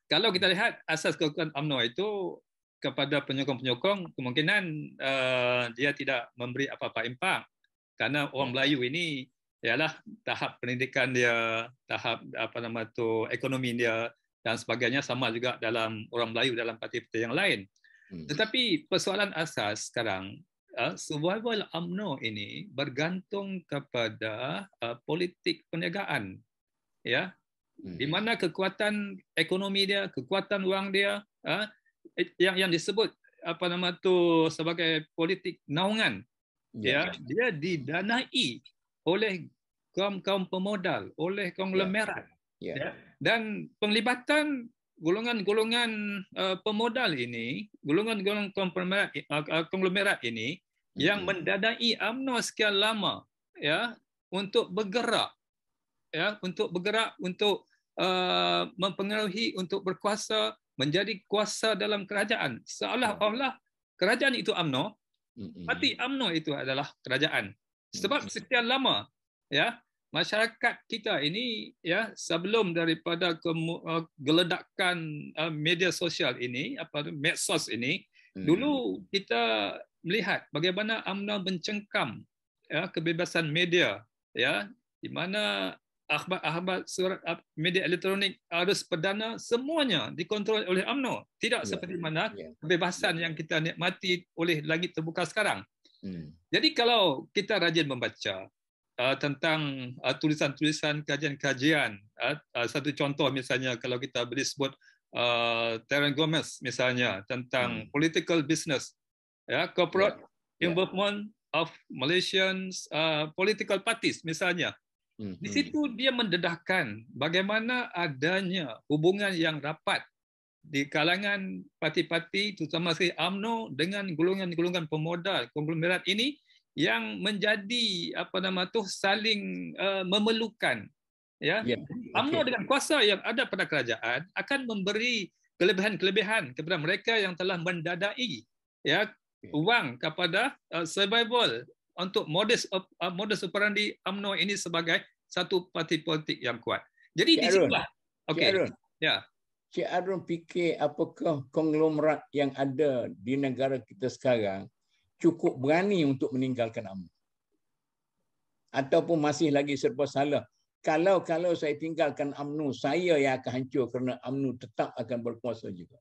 Kalau kita lihat asas kekuatan UMNO itu kepada penyokong-penyokong, kemungkinan dia tidak memberi apa-apa impak, karena orang Melayu ini ialah tahap pendidikan dia, tahap ekonomi dia dan sebagainya sama juga dalam orang Melayu dalam parti-parti yang lain. Tetapi persoalan asas sekarang, survival UMNO ini bergantung kepada politik perniagaan, ya, di mana kekuatan ekonomi dia, kekuatan wang dia, yang disebut sebagai politik naungan, dia didanai oleh kaum pemodal, oleh konglomerat. Dan penglibatan golongan-golongan pemodal ini, golongan-golongan konglomerat ini yang mendanai UMNO sekian lama untuk bergerak untuk mempengaruhi, untuk berkuasa, menjadi kuasa dalam kerajaan, seolah-olah kerajaan itu UMNO, parti UMNO itu adalah kerajaan. Sebab sekian lama masyarakat kita ini sebelum daripada geledakan media sosial ini, medsos ini, dulu kita melihat bagaimana UMNO mencengkam kebebasan media, di mana akhbar surat media elektronik, arus perdana, semuanya dikontrol oleh UMNO. Tidak seperti mana kebebasan yang kita nikmati oleh langit terbuka sekarang. Jadi kalau kita rajin membaca tentang tulisan-tulisan, kajian-kajian, satu contoh misalnya kalau kita boleh sebut Terence Gomez misalnya tentang political business, corporate involvement of Malaysian political parties misalnya. Di situ dia mendedahkan bagaimana adanya hubungan yang rapat di kalangan parti-parti, terutama sekali UMNO dengan golongan-golongan pemodal konglomerat ini yang menjadi saling memerlukan. UMNO dengan kuasa yang ada pada kerajaan akan memberi kelebihan-kelebihan kepada mereka yang telah mendadai wang kepada survival untuk modus operandi UMNO ini sebagai satu parti politik yang kuat. Jadi di situlah. Cik Arun fikir apakah konglomerat yang ada di negara kita sekarang cukup berani untuk meninggalkan UMNO? Ataupun masih lagi serba salah? Kalau saya tinggalkan UMNO, saya yang akan hancur kerana UMNO tetap akan berkuasa juga.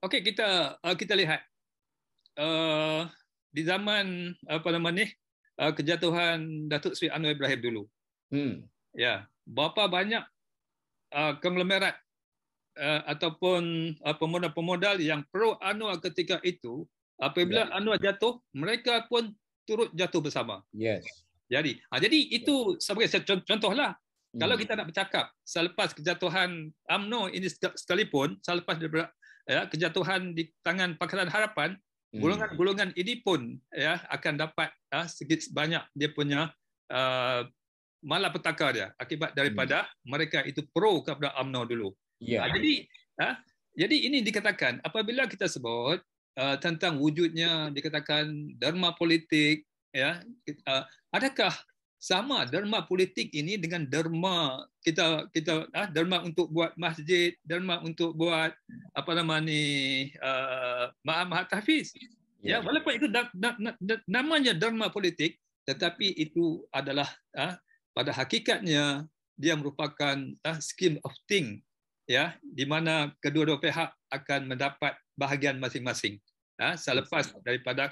Okey, kita lihat di zaman kejatuhan Datuk Seri Anwar Ibrahim dulu. Berapa banyak konglomerat ataupun pemodal-pemodal yang pro Anwar ketika itu, apabila Anwar jatuh, mereka pun turut jatuh bersama. Jadi itu sebagai contohlah. Kalau kita nak bercakap selepas kejatuhan UMNO ini sekalipun, selepas kejatuhan di tangan Pakatan Harapan, golongan-golongan ini pun akan dapat sedikit sebanyak dia punya malapetaka dia akibat daripada mereka itu pro kepada UMNO dulu. Jadi ini dikatakan apabila kita sebut tentang wujudnya dikatakan derma politik, adakah sama derma politik ini dengan derma kita derma untuk buat masjid, derma untuk buat Mahat Hafiz. Walaupun itu namanya derma politik, tetapi itu adalah pada hakikatnya dia merupakan scheme of thing, di mana kedua-dua pihak akan mendapat bahagian masing-masing. Selepas daripada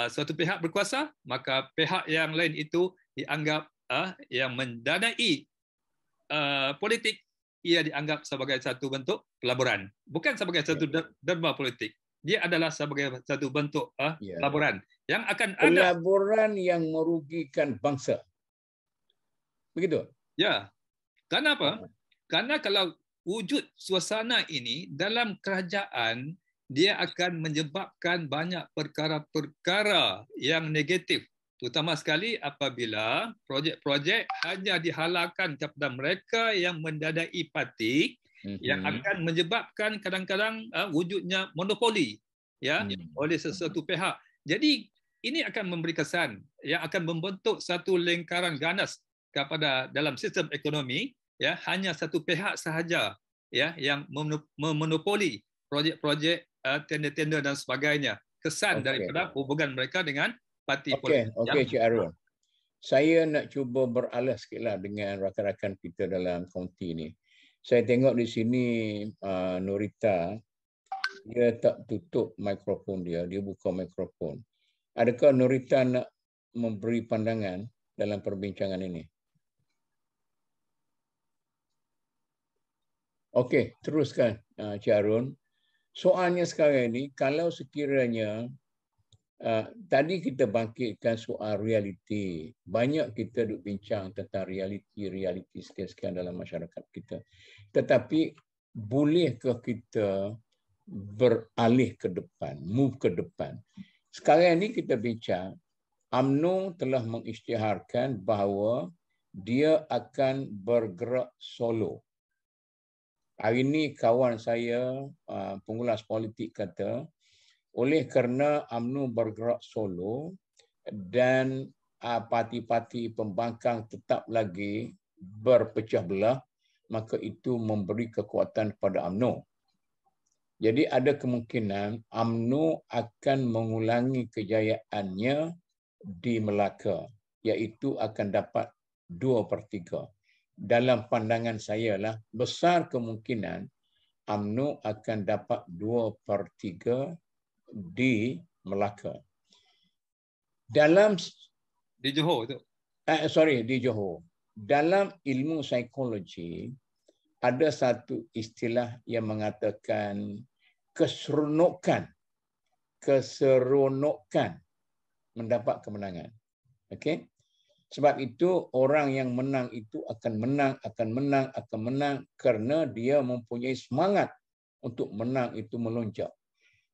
suatu pihak berkuasa, maka pihak yang lain itu dianggap yang mendanai politik, ia dianggap sebagai satu bentuk pelaburan, bukan sebagai satu derma politik. Dia adalah sebagai satu bentuk pelaburan yang akan ada pelaburan yang merugikan bangsa. Begitu? Karena apa? Karena kalau wujud suasana ini dalam kerajaan, dia akan menyebabkan banyak perkara-perkara yang negatif, terutama sekali apabila projek-projek hanya dihalalkan kepada mereka yang mendadai parti, yang akan menyebabkan kadang-kadang wujudnya monopoli oleh sesuatu pihak. Jadi ini akan memberi kesan yang akan membentuk satu lingkaran ganas kepada dalam sistem ekonomi, hanya satu pihak sahaja yang memonopoli projek-projek, tender-tender dan sebagainya. Kesan daripada hubungan mereka dengan parti politik. Okey, Cik Arun. Saya nak cuba beralas sikitlah dengan rakan-rakan kita dalam kaunti ni. Saya tengok di sini Norita, dia tak tutup mikrofon dia buka mikrofon. Adakah Norita nak memberi pandangan dalam perbincangan ini? Okey, teruskan Cik Arun. Soalnya sekarang ini, kalau sekiranya Tadi kita bangkitkan soal realiti. Banyak kita duk bincang tentang realiti sekian-sekian dalam masyarakat kita. Tetapi bolehkah kita beralih ke depan, move ke depan? Sekarang ini kita bincang, UMNO telah mengisytiharkan bahawa dia akan bergerak solo. Hari ini kawan saya, pengulas politik kata, oleh kerana UMNO bergerak solo dan parti-parti pembangkang tetap lagi berpecah belah, maka itu memberi kekuatan kepada UMNO. Jadi ada kemungkinan UMNO akan mengulangi kejayaannya di Melaka, iaitu akan dapat 2/3. Dalam pandangan saya lah, besar kemungkinan UMNO akan dapat 2/3 di Melaka. Dalam di Johor tu. Di Johor. Dalam ilmu psikologi ada satu istilah yang mengatakan keseronokan mendapat kemenangan. Okey? Sebab itu orang yang menang itu akan menang kerana dia mempunyai semangat untuk menang itu melonjak.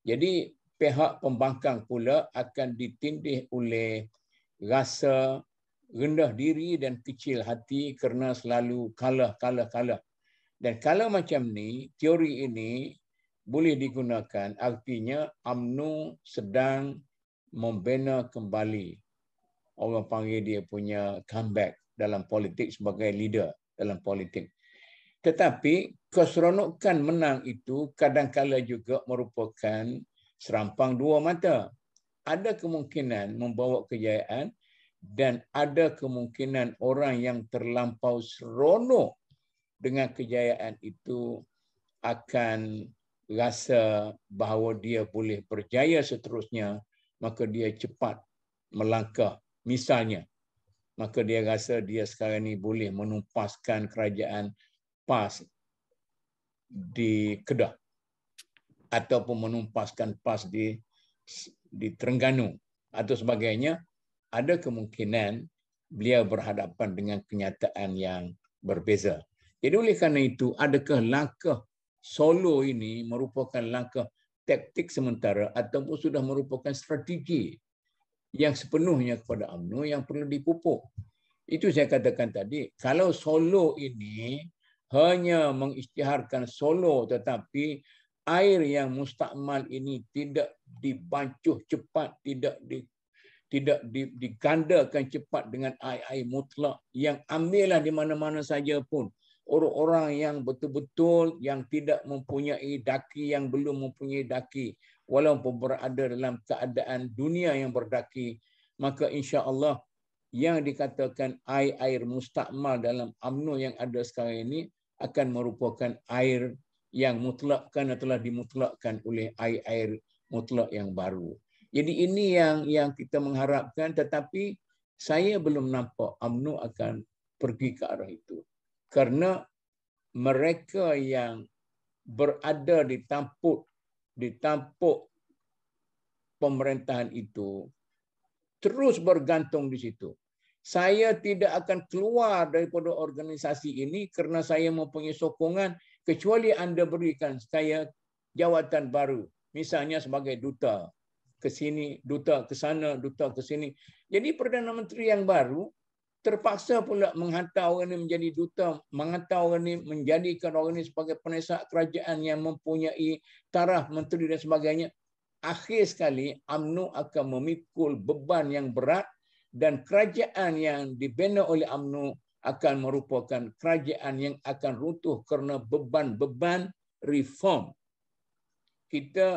Jadi pihak pembangkang pula akan ditindih oleh rasa rendah diri dan kecil hati kerana selalu kalah. Dan kalau macam ni, teori ini boleh digunakan, artinya UMNO sedang membina kembali. Orang panggil dia punya comeback dalam politik sebagai leader dalam politik. Tetapi keseronokan menang itu kadang-kala juga merupakan serampang dua mata. Ada kemungkinan membawa kejayaan dan ada kemungkinan orang yang terlampau seronok dengan kejayaan itu akan rasa bahawa dia boleh berjaya seterusnya, maka dia cepat melangkah. Misalnya, maka dia rasa dia sekarang ni boleh menumpaskan kerajaan PAS di Kedah ataupun menumpaskan PAS di Terengganu atau sebagainya. Ada kemungkinan beliau berhadapan dengan kenyataan yang berbeza. Jadi oleh kerana itu, adakah langkah solo ini merupakan langkah taktik sementara ataupun sudah merupakan strategi yang sepenuhnya kepada UMNO yang perlu dipupuk? Itu saya katakan tadi, kalau solo ini hanya mengisytiharkan solo tetapi air yang mustakmal ini tidak dibancuh cepat, tidak digandakan cepat dengan air mutlak yang ambillah di mana-mana saja pun. Orang-orang yang betul-betul yang tidak mempunyai daki, yang belum mempunyai daki, walaupun berada dalam keadaan dunia yang berdaki, maka insya-Allah yang dikatakan air mustakmal dalam UMNO yang ada sekarang ini akan merupakan air yang mutlak kerana telah dimutlakkan oleh air mutlak yang baru. Jadi ini yang kita mengharapkan, tetapi saya belum nampak UMNO akan pergi ke arah itu. Kerana mereka yang berada di tampuk pemerintahan itu terus bergantung di situ. Saya tidak akan keluar daripada organisasi ini kerana saya mempunyai sokongan kecuali anda berikan saya jawatan baru. Misalnya sebagai duta ke sini, duta ke sana, duta ke sini. Jadi Perdana Menteri yang baru terpaksa pula menghantar orang ini menjadi duta, menghantar orang ini, menjadikan orang ini sebagai penasihat kerajaan yang mempunyai taraf menteri dan sebagainya. Akhir sekali UMNO akan memikul beban yang berat dan kerajaan yang dibina oleh UMNO akan merupakan kerajaan yang akan runtuh kerana beban-beban reform.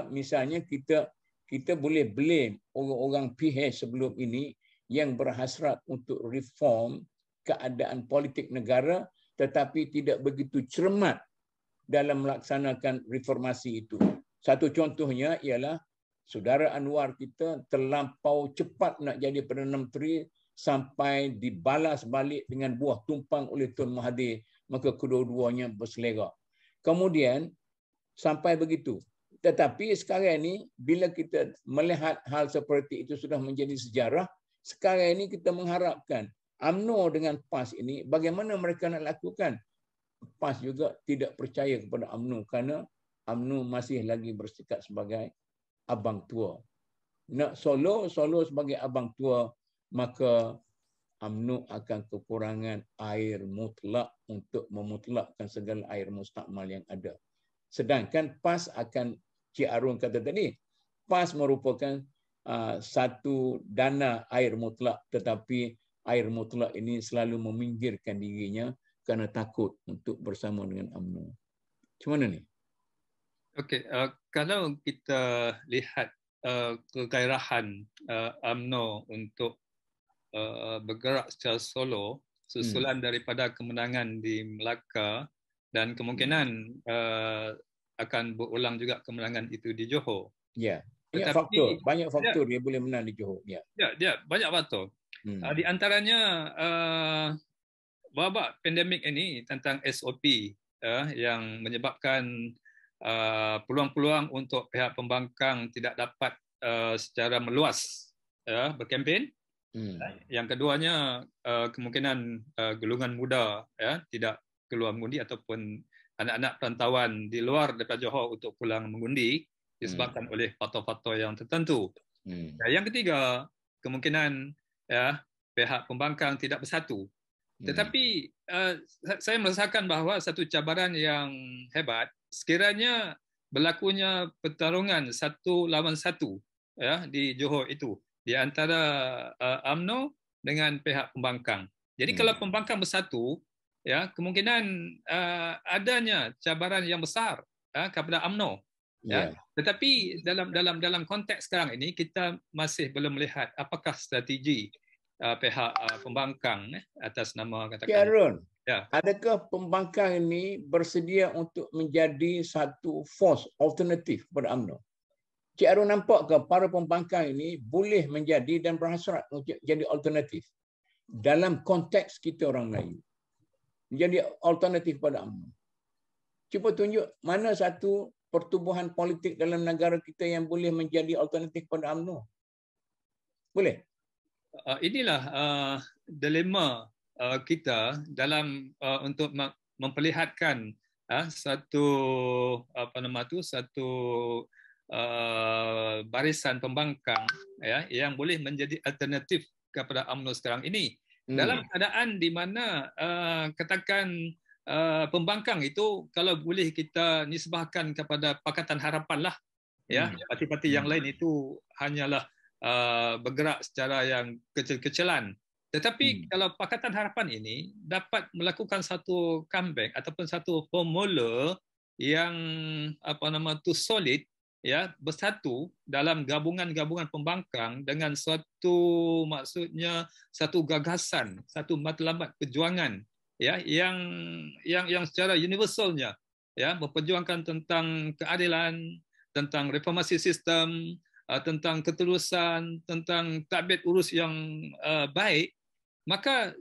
Misalnya kita boleh blame orang-orang PH sebelum ini yang berhasrat untuk reform keadaan politik negara tetapi tidak begitu cermat dalam melaksanakan reformasi itu. Satu contohnya ialah Saudara Anwar kita terlampau cepat nak jadi Perdana Menteri sampai dibalas balik dengan buah tumpang oleh Tun Mahathir, maka kedua-duanya berselera. Kemudian sampai begitu, Tetapi sekarang ini bila kita melihat hal seperti itu sudah menjadi sejarah, sekarang ini kita mengharapkan UMNO dengan PAS ini bagaimana mereka nak lakukan. PAS juga tidak percaya kepada UMNO kerana UMNO masih lagi bersikap sebagai abang tua. Nak solo sebagai abang tua, maka UMNO akan kekurangan air mutlak untuk memutlakkan segala air mustakmal yang ada. Sedangkan PAS akan, Cik Arun kata tadi, PAS merupakan satu dana air mutlak, tetapi air mutlak ini selalu meminggirkan dirinya kerana takut untuk bersama dengan UMNO. Macam mana ni? Okey, kalau kita lihat kegairahan UMNO untuk bergerak secara solo susulan daripada kemenangan di Melaka dan kemungkinan akan berulang juga kemenangan itu di Johor. Ya, banyak faktor dia boleh menang di Johor. Ya, banyak faktor. Di antaranya wabak pandemik ini tentang SOP yang menyebabkan peluang-peluang untuk pihak pembangkang tidak dapat secara meluas berkempen. Yang keduanya kemungkinan golongan muda tidak keluar mengundi ataupun anak-anak perantauan di luar daripada Johor untuk pulang mengundi disebabkan oleh faktor-faktor yang tertentu. Yang ketiga, kemungkinan pihak pembangkang tidak bersatu. Tetapi saya merasakan bahawa satu cabaran yang hebat sekiranya berlakunya pertarungan 1 lawan 1 di Johor itu di antara UMNO dengan pihak pembangkang. Jadi kalau pembangkang bersatu, kemungkinan adanya cabaran yang besar kepada UMNO. Tetapi dalam konteks sekarang ini kita masih belum melihat apakah strategi pihak pembangkang atas nama katakan. Cik Arun, adakah pembangkang ini bersedia untuk menjadi satu force alternatif kepada UMNO? Cik Arun nampak ke para pembangkang ini boleh menjadi dan berhasrat untuk jadi alternatif dalam konteks kita orang Melayu? Menjadi alternatif pada UMNO. Cuba tunjuk mana satu pertubuhan politik dalam negara kita yang boleh menjadi alternatif pada UMNO. Boleh? Inilah dilema kita dalam untuk memperlihatkan satu barisan pembangkang yang boleh menjadi alternatif kepada UMNO sekarang ini. Dalam keadaan di mana katakan pembangkang itu kalau boleh kita nisbahkan kepada Pakatan Harapan lah, parti-parti yang lain itu hanyalah bergerak secara yang kecil-kecilan. Tetapi kalau Pakatan Harapan ini dapat melakukan satu comeback ataupun satu formula yang solid, bersatu dalam gabungan-gabungan pembangkang dengan satu gagasan, satu matlamat perjuangan yang secara universalnya memperjuangkan tentang keadilan, tentang reformasi sistem, tentang ketulusan, tentang tadbir urus yang baik, maka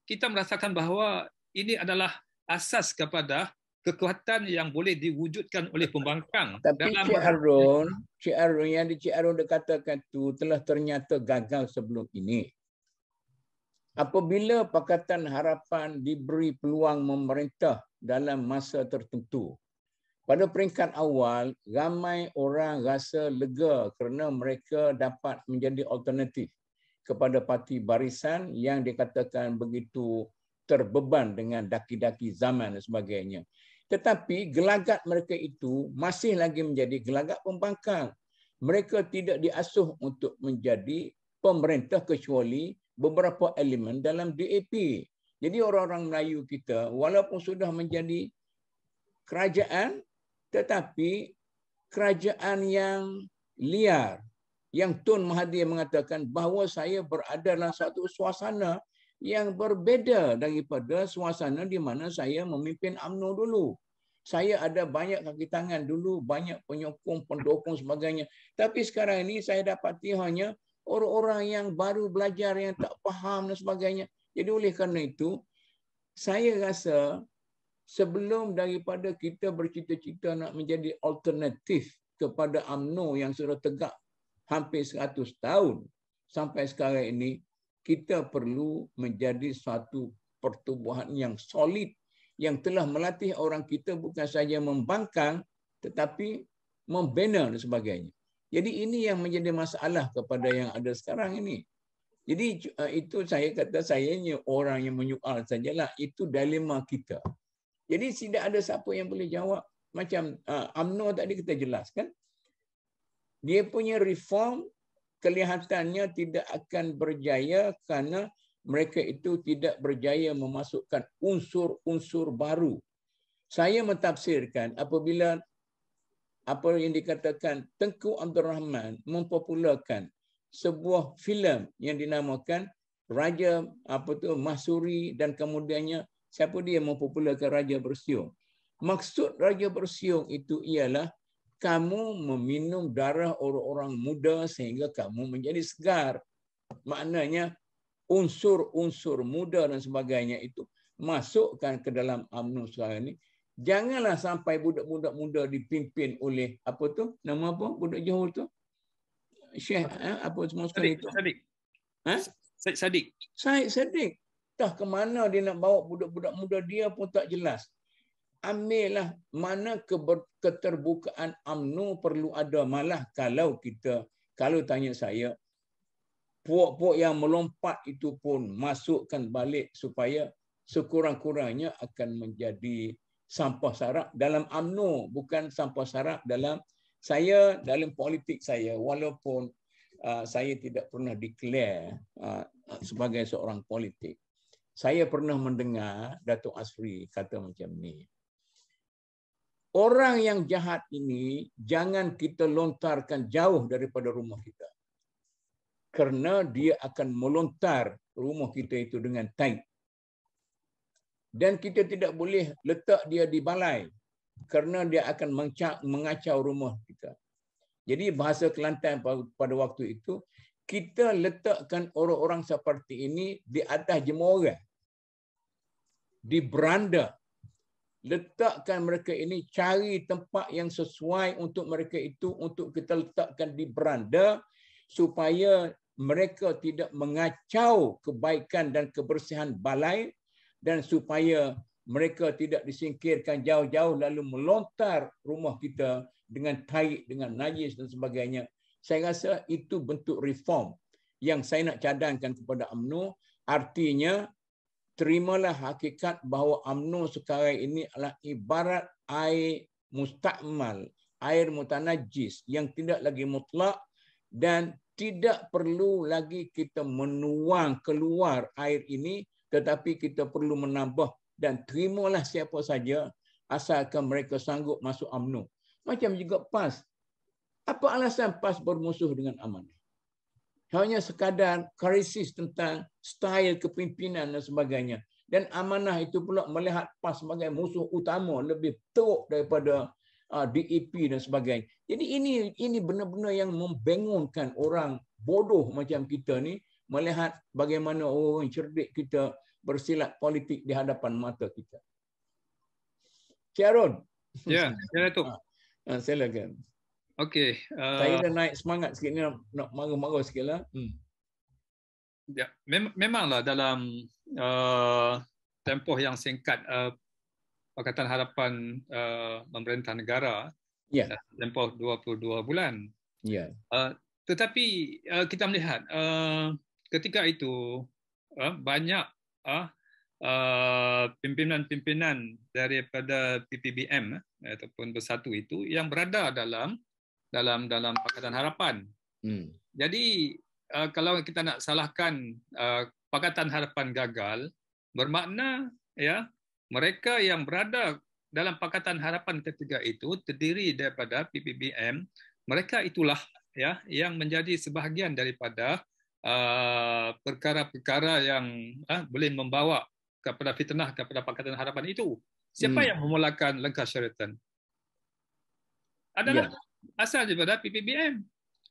kita merasakan bahawa ini adalah asas kepada kekuatan yang boleh diwujudkan oleh pembangkang. Tapi Cik Arun yang Cik Arun dikatakan itu telah ternyata gagal sebelum ini. Apabila Pakatan Harapan diberi peluang memerintah dalam masa tertentu, pada peringkat awal, ramai orang rasa lega kerana mereka dapat menjadi alternatif kepada parti barisan yang dikatakan begitu terbeban dengan daki-daki zaman dan sebagainya. Tetapi gelagat mereka itu masih lagi menjadi gelagat pembangkang. Mereka tidak diasuh untuk menjadi pemerintah kecuali beberapa elemen dalam DAP. Jadi orang-orang Melayu kita walaupun sudah menjadi kerajaan, tetapi kerajaan yang liar, yang Tun Mahathir mengatakan bahawa saya berada dalam satu suasana yang berbeza daripada suasana di mana saya memimpin UMNO dulu. Saya ada banyak kaki tangan dulu, banyak penyokong, pendukung sebagainya. Tapi sekarang ini saya dapati hanya orang-orang yang baru belajar, yang tak faham dan sebagainya. Jadi oleh kerana itu, saya rasa sebelum daripada kita bercita-cita nak menjadi alternatif kepada UMNO yang sudah tegak hampir 100 tahun sampai sekarang ini, kita perlu menjadi suatu pertubuhan yang solid yang telah melatih orang kita bukan saja membangkang tetapi membina dan sebagainya. Jadi ini yang menjadi masalah kepada yang ada sekarang ini. Jadi itu saya kata sayanya orang yang menyoal sajalah, itu dilema kita. Jadi tidak ada siapa yang boleh jawab. Macam UMNO tadi kita jelaskan, dia punya reform kelihatannya tidak akan berjaya kerana mereka itu tidak berjaya memasukkan unsur-unsur baru. Saya mentafsirkan apabila apa yang dikatakan Tengku Abdul Rahman mempopularkan sebuah filem yang dinamakan Raja Mahsuri, dan kemudiannya siapa dia mempopularkan Raja Bersiung. Maksud Raja Bersiung itu ialah kamu meminum darah orang-orang muda sehingga kamu menjadi segar. Maknanya unsur-unsur muda dan sebagainya itu masukkan ke dalam UMNO sekarang ini. Janganlah sampai budak-budak muda dipimpin oleh nama apa budak Johor tu? Syekh apa semua sekali itu? Syed Saddiq. Tah ke mana dia nak bawa budak-budak muda, dia pun tak jelas. Ambillah mana keterbukaan UMNO perlu ada. Malah kalau tanya saya, puak-puak yang melompat itu pun masukkan balik supaya sekurang-kurangnya akan menjadi sampah sarap dalam UMNO, bukan sampah sarap dalam politik saya. Walaupun saya tidak pernah declare sebagai seorang politik, saya pernah mendengar Datuk Asri kata macam ni. Orang yang jahat ini jangan kita lontarkan jauh daripada rumah kita. Kerana dia akan melontar rumah kita itu dengan taib. Dan kita tidak boleh letak dia di balai kerana dia akan mengacau rumah kita. Jadi bahasa Kelantan pada waktu itu, kita letakkan orang-orang seperti ini di atas jemuran, di beranda. Letakkan mereka ini, cari tempat yang sesuai untuk mereka itu, untuk kita letakkan di beranda supaya mereka tidak mengacau kebaikan dan kebersihan balai, dan supaya mereka tidak disingkirkan jauh-jauh lalu melontar rumah kita dengan taik, dengan najis dan sebagainya. Saya rasa itu bentuk reform yang saya nak cadangkan kepada UMNO. Artinya, terimalah hakikat bahawa UMNO sekarang ini adalah ibarat air mustakmal, air mutanajis yang tidak lagi mutlak, dan tidak perlu lagi kita menuang keluar air ini, tetapi kita perlu menambah, dan terimalah siapa saja asalkan mereka sanggup masuk UMNO. Macam juga PAS. Apa alasan PAS bermusuh dengan Amanah? Hanya sekadar krisis tentang style kepimpinan dan sebagainya. Dan Amanah itu pula melihat PAS sebagai musuh utama, lebih teruk daripada DAP dan sebagainya. Jadi ini benar-benar yang membangunkan orang bodoh macam kita ni, melihat bagaimana orang cerdik kita bersilat politik di hadapan mata kita. Syarul. Ya, Datuk. Silakan. Okey. Saya dah naik semangat sikit ni, nak marah-marah sikit lah. Ya, memanglah dalam tempoh yang singkat Pakatan Harapan memerintah negara, tempoh 22 bulan. Ya. Tetapi kita melihat ketika itu banyak pimpinan-pimpinan daripada PPBM ataupun Bersatu itu yang berada dalam Pakatan Harapan. Jadi kalau kita nak salahkan Pakatan Harapan gagal, bermakna ya mereka yang berada dalam Pakatan Harapan ketiga itu terdiri daripada PPBM, mereka itulah ya yang menjadi sebahagian daripada perkara-perkara yang boleh membawa kepada fitnah kepada Pakatan Harapan itu. Siapa yang memulakan Langkah Sheraton? Adalah asal daripada PPBM.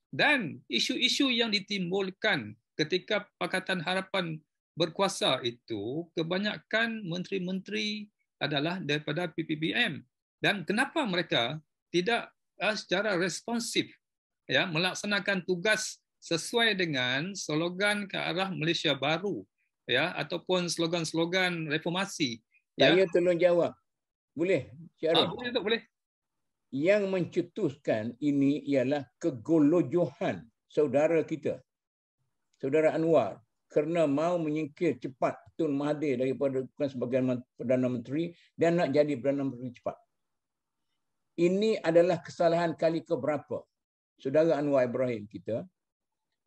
Dan isu-isu yang ditimbulkan ketika Pakatan Harapan berkuasa itu, kebanyakan menteri-menteri adalah daripada PPBM. Dan kenapa mereka tidak secara responsif, ya, melaksanakan tugas sesuai dengan slogan ke arah Malaysia baru, ya, ataupun slogan-slogan reformasi. Saya tolong jawab. Boleh, Cik Harun? Boleh, Tok, boleh. Yang mencetuskan ini ialah kegolojohan saudara kita, Saudara Anwar, kerana mau menyingkir cepat Tun Mahathir daripada sebagai Perdana Menteri dan nak jadi Perdana Menteri cepat. Ini adalah kesalahan kali keberapa Saudara Anwar Ibrahim kita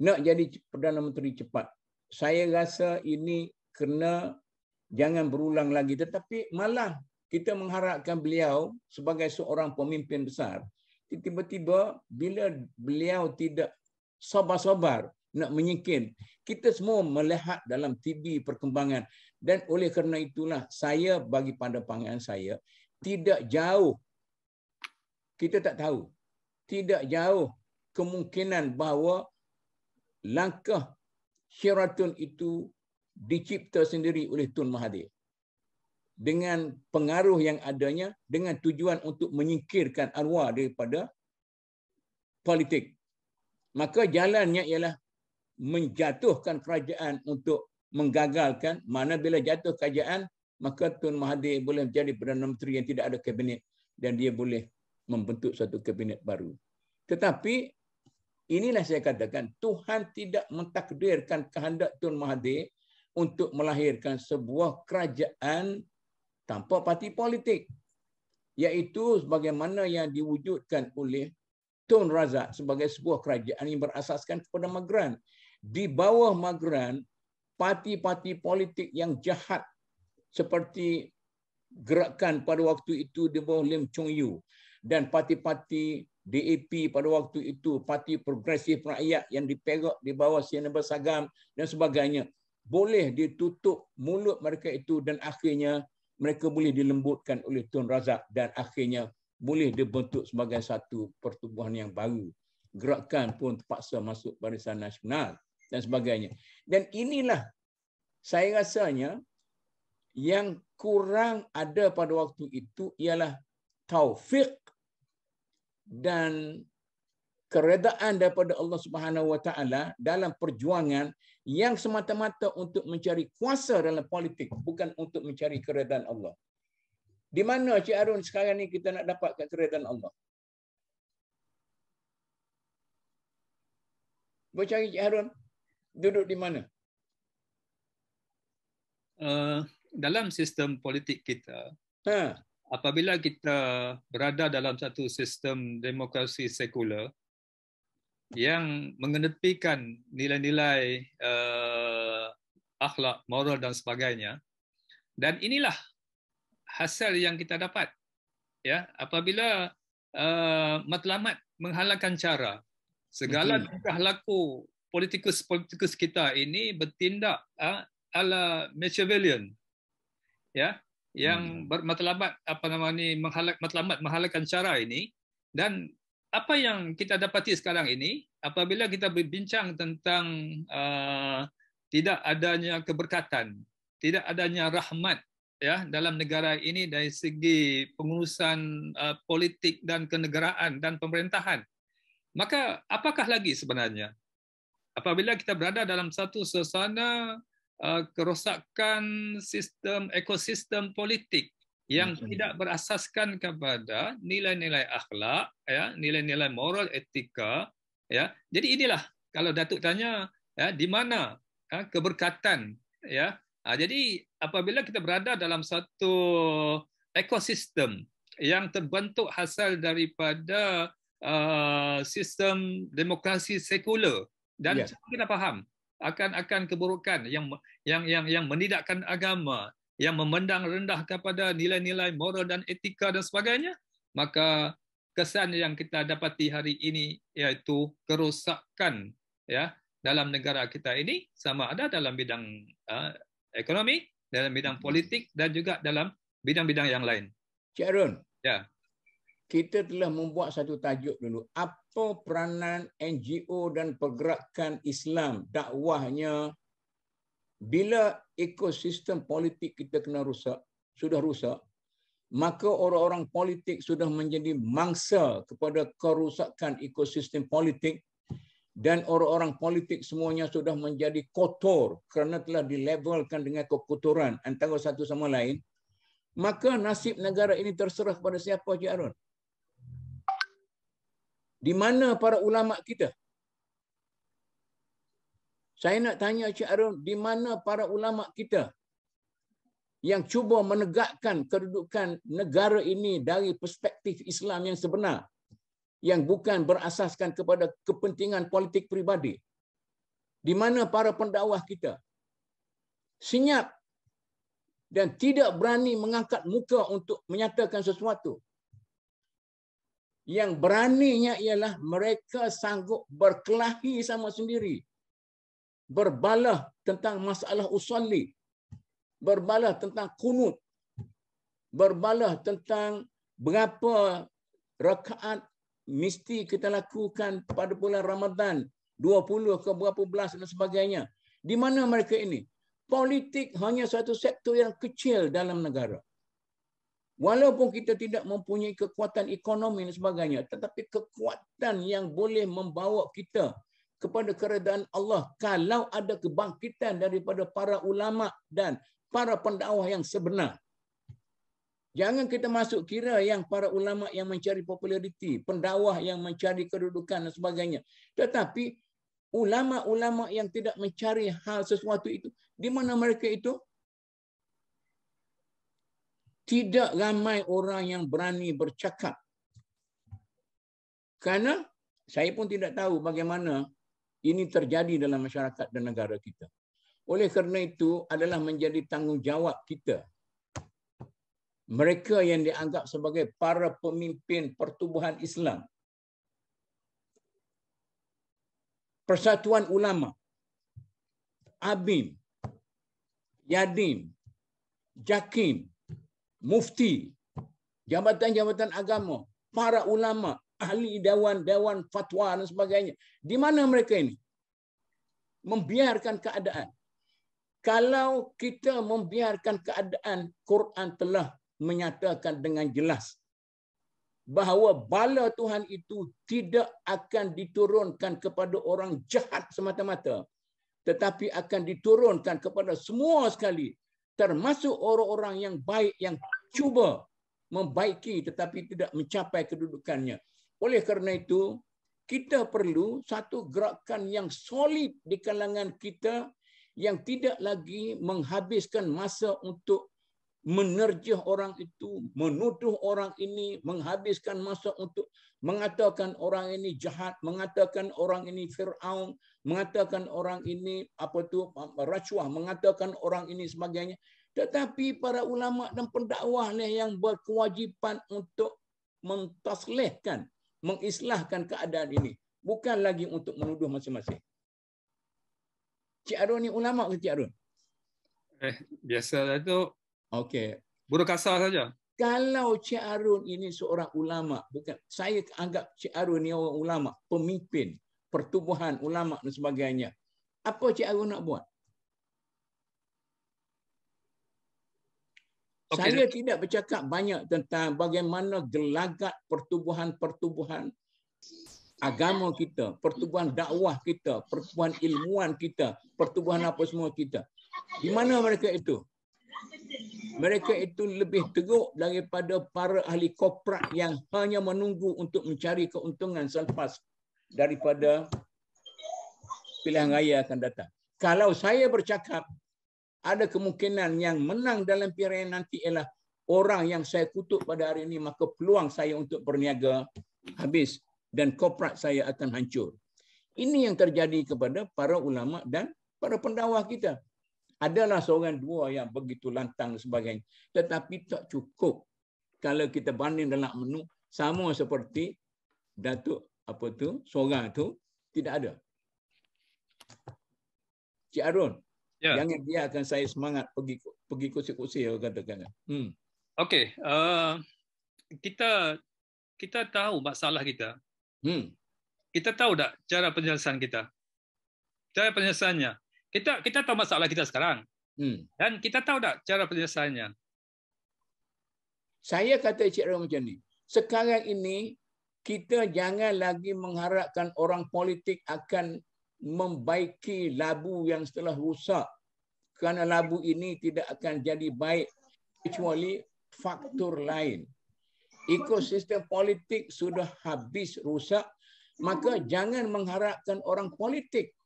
nak jadi Perdana Menteri cepat. Saya rasa ini kena jangan berulang lagi, tetapi malah kita mengharapkan beliau sebagai seorang pemimpin besar. Tiba-tiba bila beliau tidak sabar-sabar nak menyingkir, kita semua melihat dalam TV perkembangan, dan oleh kerana itulah saya bagi pada pandangan saya tidak jauh, kita tak tahu, tidak jauh kemungkinan bahawa langkah Sheraton itu dicipta sendiri oleh Tun Mahathir dengan pengaruh yang adanya, dengan tujuan untuk menyingkirkan Anwar daripada politik. Maka jalannya ialah menjatuhkan kerajaan untuk menggagalkan. Mana bila jatuh kerajaan, maka Tun Mahathir boleh menjadi Perdana Menteri yang tidak ada kabinet dan dia boleh membentuk satu kabinet baru. Tetapi inilah saya katakan, Tuhan tidak mentakdirkan kehendak Tun Mahathir untuk melahirkan sebuah kerajaan tanpa parti politik, iaitu sebagaimana yang diwujudkan oleh Tun Razak sebagai sebuah kerajaan yang berasaskan kepada Magran. Di bawah Magran, parti-parti politik yang jahat seperti gerakan pada waktu itu di bawah Lim Chong Yu dan parti-parti DAP pada waktu itu, Parti Progresif Rakyat yang diperak di bawah Sien Bersagam dan sebagainya, boleh ditutup mulut mereka itu dan akhirnya mereka boleh dilembutkan oleh Tun Razak dan akhirnya boleh dibentuk sebagai satu pertubuhan yang baru. Gerakan pun terpaksa masuk Barisan Nasional dan sebagainya. Dan inilah saya rasanya yang kurang ada pada waktu itu ialah taufik dan keredaan daripada Allah Subhanahu Wa Taala dalam perjuangan yang semata-mata untuk mencari kuasa dalam politik, bukan untuk mencari keredaan Allah. Di mana Cik Harun sekarang ni kita nak dapatkan keredaan Allah? Bercari Cik Harun, duduk di mana? Dalam sistem politik kita, apabila kita berada dalam satu sistem demokrasi sekular yang mengenepikan nilai-nilai akhlak, moral dan sebagainya, dan inilah hasil yang kita dapat, ya, apabila matlamat menghalalkan cara, segala tingkah laku politikus kita ini bertindak ala Machiavellian, ya, yang bermatlamat matlamat menghalalkan cara ini. Dan apa yang kita dapati sekarang ini, apabila kita berbincang tentang tidak adanya keberkatan, tidak adanya rahmat, ya, dalam negara ini dari segi pengurusan politik dan kenegaraan dan pemerintahan, maka apakah lagi sebenarnya? Apabila kita berada dalam satu suasana kerosakan sistem ekosistem politik yang tidak berasaskan kepada nilai-nilai akhlak, ya, nilai-nilai moral, etika, ya. Jadi inilah kalau Datuk tanya, ya, di mana keberkatan, ya. Jadi apabila kita berada dalam satu ekosistem yang terbentuk hasil daripada sistem demokrasi sekular, dan kita faham akan keburukan yang menidakkan agama, yang memandang rendah kepada nilai-nilai moral dan etika dan sebagainya, maka kesan yang kita dapati hari ini iaitu kerosakan, ya, dalam negara kita ini, sama ada dalam bidang ekonomi, dalam bidang politik dan juga dalam bidang-bidang yang lain. Cik Harun, ya, kita telah membuat satu tajuk dulu. Apa peranan NGO dan pergerakan Islam, dakwahnya bila ekosistem politik kita kena rusak, sudah rusak, maka orang-orang politik sudah menjadi mangsa kepada kerusakan ekosistem politik, dan orang-orang politik semuanya sudah menjadi kotor kerana telah dilabelkan dengan kekotoran antara satu sama lain, maka nasib negara ini terserah kepada siapa, Cik Arun? Di mana para ulama kita? Saya nak tanya Cik Arun, di mana para ulama kita yang cuba menegakkan kedudukan negara ini dari perspektif Islam yang sebenar, yang bukan berasaskan kepada kepentingan politik pribadi? Di mana para pendakwah kita? Senyap dan tidak berani mengangkat muka untuk menyatakan sesuatu. Yang beraninya ialah mereka sanggup berkelahi sama sendiri, berbalah tentang masalah usolli, berbalah tentang kunut, berbalah tentang berapa rakaat mesti kita lakukan pada bulan Ramadan, 20 ke berapa belas dan sebagainya. Di mana mereka ini? Politik hanya satu sektor yang kecil dalam negara. Walaupun kita tidak mempunyai kekuatan ekonomi dan sebagainya, tetapi kekuatan yang boleh membawa kita kepada keredaan Allah kalau ada kebangkitan daripada para ulama dan para pendakwah yang sebenar. Jangan kita masuk kira yang para ulama yang mencari populariti, pendakwah yang mencari kedudukan dan sebagainya. Tetapi ulama-ulama yang tidak mencari hal sesuatu itu, di mana mereka itu? Tidak ramai orang yang berani bercakap. Kerana saya pun tidak tahu bagaimana ini terjadi dalam masyarakat dan negara kita. Oleh kerana itu adalah menjadi tanggungjawab kita, mereka yang dianggap sebagai para pemimpin pertubuhan Islam, Persatuan Ulama, ABIM, Yadim, JAKIM, Mufti, jabatan-jabatan agama, para ulama, ahli dewan fatwa dan sebagainya. Di mana mereka ini? Membiarkan keadaan. Kalau kita membiarkan keadaan, Quran telah menyatakan dengan jelas bahawa bala Tuhan itu tidak akan diturunkan kepada orang jahat semata-mata, tetapi akan diturunkan kepada semua sekali, termasuk orang-orang yang baik yang cuba membaiki tetapi tidak mencapai kedudukannya. Oleh kerana itu, kita perlu satu gerakan yang solid di kalangan kita yang tidak lagi menghabiskan masa untuk menerjah orang itu, menuduh orang ini, menghabiskan masa untuk mengatakan orang ini jahat, mengatakan orang ini Fir'aun, mengatakan orang ini rasuah, mengatakan orang ini sebagainya. Tetapi para ulama dan pendakwah yang berkewajipan untuk mentaslihkan, mengislahkan keadaan ini, bukan lagi untuk menuduh masing-masing. Cik Arun ni ulama ke Cik Arun? Biasa itu. Okey. Buruh kasar saja. Kalau Cik Arun ini seorang ulama, bukan saya anggap Cik Arun ni orang ulama, pemimpin pertubuhan ulama dan sebagainya, apa Cik Arun nak buat? Okay. Saya tidak bercakap banyak tentang bagaimana gelagat pertubuhan-pertubuhan agama kita, pertubuhan dakwah kita, pertubuhan ilmuwan kita, pertubuhan apa semua kita. Di mana mereka itu? Mereka itu lebih teruk daripada para ahli korporat yang hanya menunggu untuk mencari keuntungan selepas daripada pilihan raya akan datang. Kalau saya bercakap, ada kemungkinan yang menang dalam pilihan raya nanti ialah orang yang saya kutuk pada hari ini, maka peluang saya untuk berniaga habis dan korporat saya akan hancur. Ini yang terjadi kepada para ulama dan para pendakwah kita. Adalah seorang dua yang begitu lantang dan sebagainya. Tetapi tak cukup kalau kita banding dalam menu sama seperti Datuk seorang tu tidak ada. Cik Arun, jangan biarkan saya semangat pergi kursi-kursi katakan. Okey, kita tahu masalah kita. Kita tahu tak cara penyelesaian kita? Cara penyelesaiannya. Kita tahu masalah kita sekarang. Dan kita tahu tak cara penyelesaiannya? Saya kata Encik Aaron macam ni. Sekarang ini kita jangan lagi mengharapkan orang politik akan membaiki labu yang telah rusak. Kerana labu ini tidak akan jadi baik kecuali faktor lain. Ekosistem politik sudah habis rusak, maka jangan mengharapkan orang politik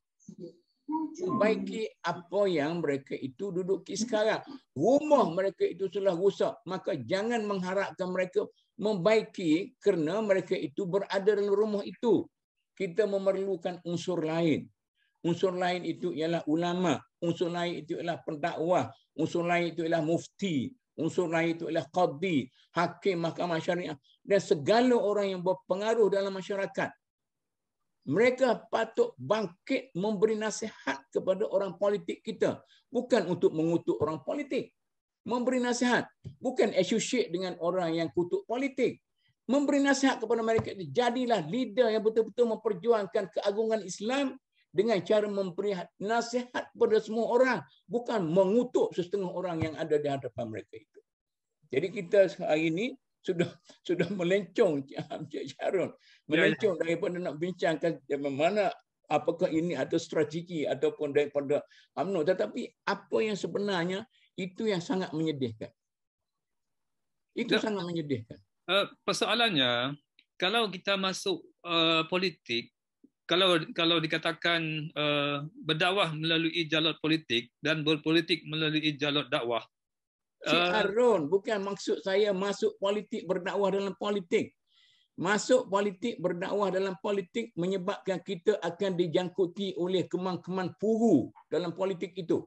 membaiki apa yang mereka itu duduki sekarang. Rumah mereka itu telah rusak, maka jangan mengharapkan mereka membaiki kerana mereka itu berada dalam rumah itu. Kita memerlukan unsur lain. Unsur lain itu ialah ulama, unsur lain itu ialah pendakwah, unsur lain itu ialah mufti, unsur lain itu ialah qadi, hakim mahkamah syariah dan segala orang yang berpengaruh dalam masyarakat. Mereka patut bangkit memberi nasihat kepada orang politik kita. Bukan untuk mengutuk orang politik. Memberi nasihat. Bukan associate dengan orang yang kutuk politik. Memberi nasihat kepada mereka. Jadilah leader yang betul-betul memperjuangkan keagungan Islam dengan cara memberi nasihat kepada semua orang. Bukan mengutuk setengah orang yang ada di hadapan mereka itu. Jadi kita hari ini sudah melencong Encik Sharon, melencong daripada nak bincangkan mana apakah ini ada strategi ataupun daripada UMNO, tetapi apa yang sebenarnya itu yang sangat menyedihkan. Itu sangat menyedihkan. Persoalannya kalau kita masuk politik, kalau dikatakan berdakwah melalui jalur politik dan berpolitik melalui jalur dakwah. Cik Aaron, bukan maksud saya masuk politik berdakwah dalam politik. Masuk politik berdakwah dalam politik menyebabkan kita akan dijangkuti oleh kemang-kemang puru dalam politik itu.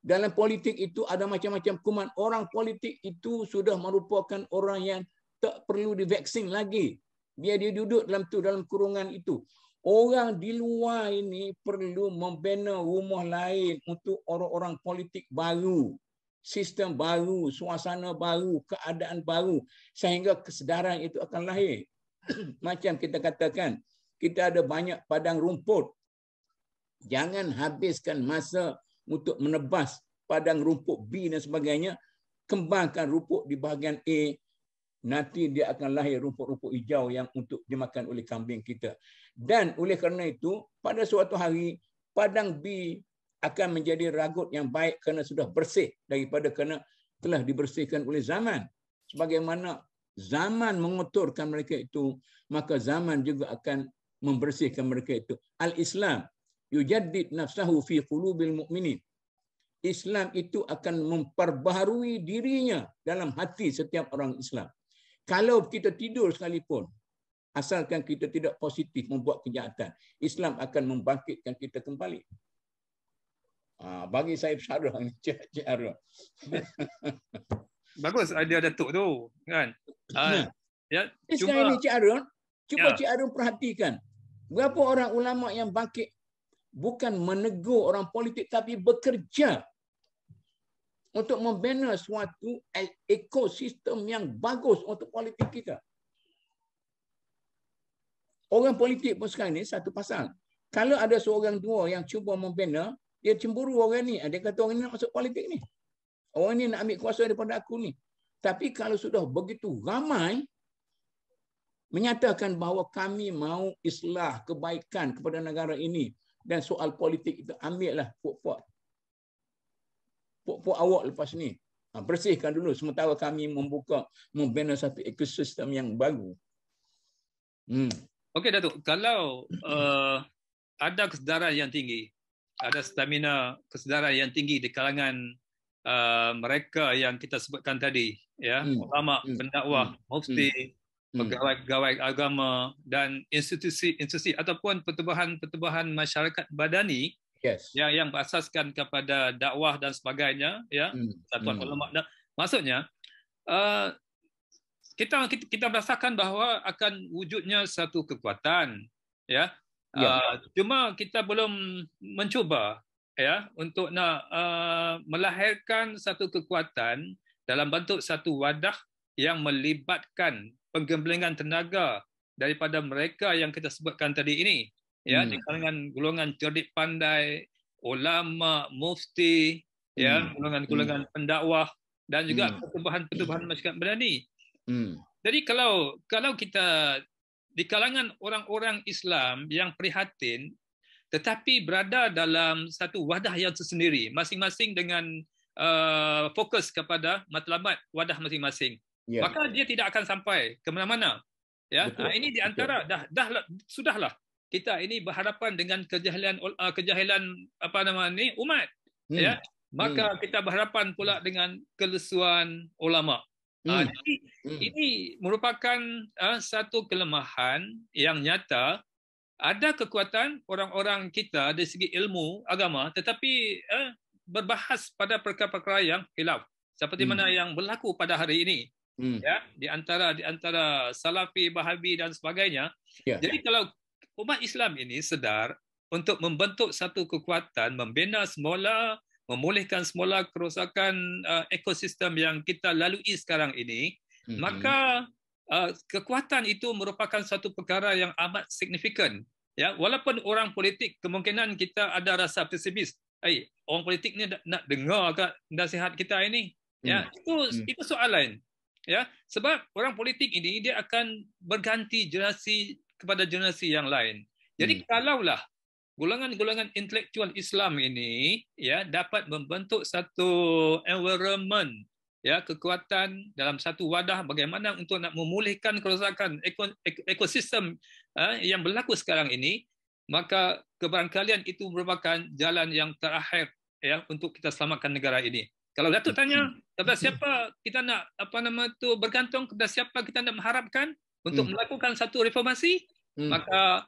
Dalam politik itu ada macam-macam kuman. Orang politik itu sudah merupakan orang yang tak perlu divaksin lagi. Dia duduk dalam kurungan itu. Orang di luar ini perlu membina rumah lain untuk orang-orang politik baru. Sistem baru, suasana baru, keadaan baru sehingga kesedaran itu akan lahir. Macam kita katakan, kita ada banyak padang rumput. Jangan habiskan masa untuk menebas padang rumput B dan sebagainya. Kembangkan rumput di bahagian A, nanti dia akan lahir rumput-rumput hijau yang untuk dimakan oleh kambing kita. Dan oleh kerana itu, pada suatu hari padang B akan menjadi ragut yang baik kerana sudah bersih daripada kerana telah dibersihkan oleh zaman. Sebagaimana zaman mengotorkan mereka itu, maka zaman juga akan membersihkan mereka itu. Al-Islam yujaddid nafsahu fi qulubil mu'minin. Islam itu akan memperbaharui dirinya dalam hati setiap orang Islam. Kalau kita tidur sekalipun, asalkan kita tidak positif membuat kejahatan, Islam akan membangkitkan kita kembali. Bagi saya syarah ni Cik Aaron. Bagus idea Datuk tu, kan? Ya, sekarang ini Cik Aaron, cuba Cik Aaron perhatikan. Berapa orang ulama yang bangkit bukan menegur orang politik tapi bekerja untuk membina suatu ekosistem yang bagus untuk politik kita. Orang politik pun sekarang ni satu pasal. Kalau ada seorang dua yang cuba membina, dia cemburu orang ni. Dia kata orang ni nak masuk politik ni. Orang ni nak ambil kuasa daripada aku ni. Tapi kalau sudah begitu ramai menyatakan bahawa kami mahu islah kebaikan kepada negara ini dan soal politik itu, ambillah puak-puak awak lepas ni. Bersihkan dulu sementara kami membina satu ekosistem yang baru. Okey Datuk, kalau ada kesedaran yang tinggi, ada stamina kesedaran yang tinggi di kalangan mereka yang kita sebutkan tadi, ya, ulama, pendakwah, mufti, pegawai-pegawai agama dan institusi ataupun pertubuhan masyarakat badani, yang berasaskan kepada dakwah dan sebagainya, ya, satuan ulama. Maksudnya kita merasakan bahawa akan wujudnya satu kekuatan, ya. Cuma kita belum mencuba, ya, untuk nak melahirkan satu kekuatan dalam bentuk satu wadah yang melibatkan penggemblengan tenaga daripada mereka yang kita sebutkan tadi ini, ya, di kalangan golongan cerdik pandai, ulama, mufti, ya, golongan-golongan pendakwah, dan juga pertubuhan masyarakat Madani. Jadi kalau kita di kalangan orang-orang Islam yang prihatin tetapi berada dalam satu wadah yang tersendiri, masing-masing dengan fokus kepada matlamat wadah masing-masing, maka dia tidak akan sampai ke mana-mana. Ya, ini di antara sudahlah kita ini berhadapan dengan kejahilan umat. Ya, maka kita berhadapan pula dengan kelesuan ulama. Jadi ini merupakan satu kelemahan yang nyata. Ada kekuatan orang-orang kita dari segi ilmu agama, tetapi berbahas pada perkara-perkara yang khilaf, seperti mana yang berlaku pada hari ini. Ya, di antara Salafi, Wahabi dan sebagainya. Jadi kalau umat Islam ini sedar untuk membentuk satu kekuatan, membina semula, memulihkan semula kerosakan ekosistem yang kita lalui sekarang ini, maka kekuatan itu merupakan satu perkara yang amat signifikan. Ya, walaupun orang politik kemungkinan kita ada rasa pesimis, orang politik ni nak dengar ke nasihat kita ini? Ya, itu soalan. Ya, sebab orang politik ini dia akan berganti generasi kepada generasi yang lain. Jadi kalaulah golongan-golongan intelektual Islam ini ya dapat membentuk satu environment, ya, kekuatan dalam satu wadah bagaimana untuk nak memulihkan kerosakan ekosistem yang berlaku sekarang ini, maka kebarangkalian itu merupakan jalan yang terakhir ya untuk kita selamatkan negara ini. Kalau Datuk tanya kepada siapa kita nak bergantung, kepada siapa kita nak mengharapkan untuk melakukan satu reformasi, maka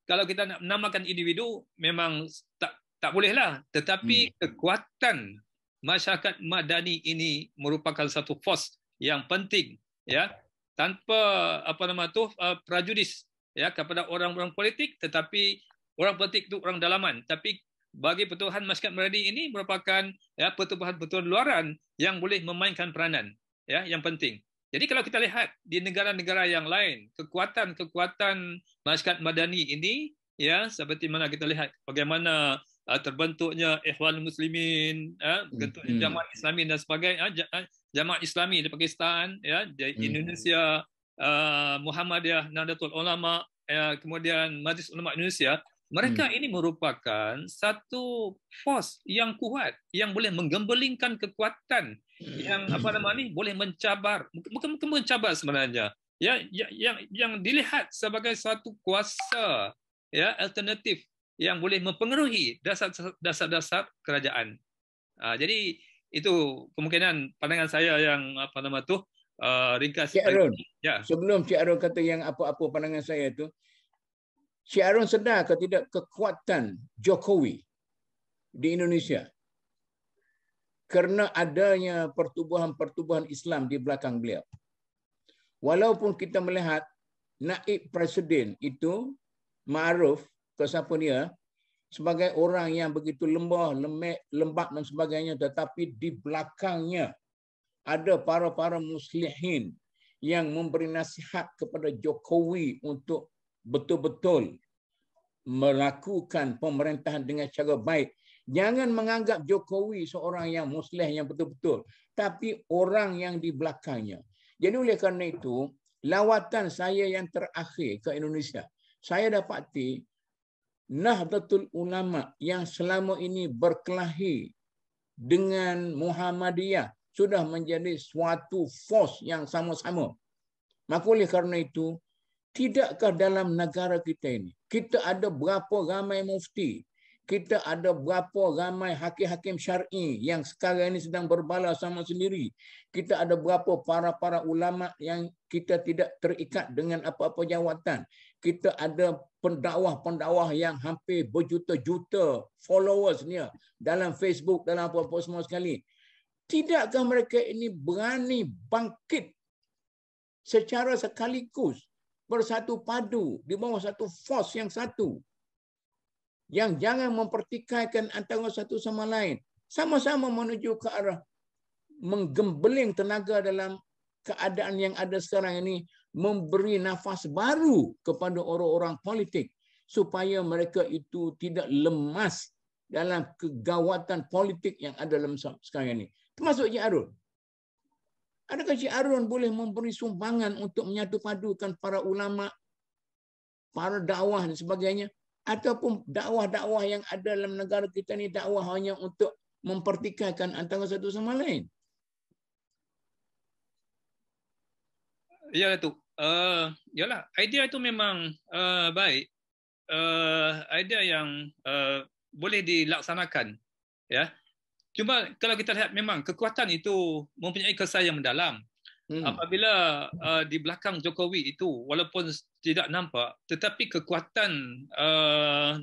kalau kita nak menamakan individu memang tak bolehlah, tetapi kekuatan masyarakat Madani ini merupakan satu force yang penting, ya, tanpa prejudis ya kepada orang-orang politik, tetapi orang politik itu orang dalaman, tapi bagi pertubuhan masyarakat Madani ini merupakan ya pertubuhan-pertubuhan luaran yang boleh memainkan peranan ya yang penting. Jadi kalau kita lihat di negara-negara yang lain, kekuatan masyarakat Madani ini ya seperti mana kita lihat bagaimana terbentuknya Ikhwanul Muslimin, bentuknya Jamaah Islami dan sebagainya, Jamaah Islami di Pakistan, ya, di Indonesia, Muhammadiyah, Nahdlatul Ulama, kemudian Majlis Ulama Indonesia. Mereka ini merupakan satu force yang kuat yang boleh menggembelingkan kekuatan yang boleh mencabar, bukan mencabar sebenarnya, ya, yang dilihat sebagai satu kuasa ya alternatif yang boleh mempengaruhi dasar-dasar kerajaan. Jadi itu kemungkinan pandangan saya yang ringkas. Cik Arun, sebelum Cik Arun kata yang apa-apa pandangan saya itu, Cik Arun sedar ke tidak kekuatan Jokowi di Indonesia kerana adanya pertubuhan-pertubuhan Islam di belakang beliau. Walaupun kita melihat naib presiden itu Ma'ruf ke siapa dia sebagai orang yang begitu lembab dan sebagainya, tetapi di belakangnya ada para muslihin yang memberi nasihat kepada Jokowi untuk betul-betul melakukan pemerintahan dengan cara baik. Jangan menganggap Jokowi seorang yang muslih yang betul-betul, tapi orang yang di belakangnya. Jadi oleh kerana itu, lawatan saya yang terakhir ke Indonesia, saya dapati Nahdlatul Ulama yang selama ini berkelahi dengan Muhammadiyah sudah menjadi suatu force yang sama-sama. Maka oleh kerana itu, tidakkah dalam negara kita ini, kita ada berapa ramai mufti, kita ada berapa ramai hakim-hakim syar'i yang sekarang ini sedang berbala sama sendiri, kita ada berapa para ulama yang kita tidak terikat dengan apa-apa jawatan, kita ada pendakwah-pendakwah yang hampir berjuta-juta followersnya dalam Facebook, dalam apa-apa semua sekali. Tidakkah mereka ini berani bangkit secara sekaligus, bersatu padu di bawah satu force yang satu, yang jangan mempertikaikan antara satu sama lain, sama-sama menuju ke arah menggembeling tenaga dalam keadaan yang ada sekarang ini, memberi nafas baru kepada orang-orang politik supaya mereka itu tidak lemas dalam kegawatan politik yang ada dalam sekarang ini. Termasuk Cik Arun. Adakah Cik Arun boleh memberi sumbangan untuk menyatu padukan para ulama, para dakwah dan sebagainya? Ataupun dakwah-dakwah yang ada dalam negara kita ni dakwah hanya untuk mempertikaikan antara satu sama lain? Ya, Datuk. Yalah, idea itu memang baik. Idea yang boleh dilaksanakan. Ya. Cuma kalau kita lihat memang kekuatan itu mempunyai kesan yang mendalam. Apabila di belakang Jokowi itu walaupun tidak nampak, tetapi kekuatan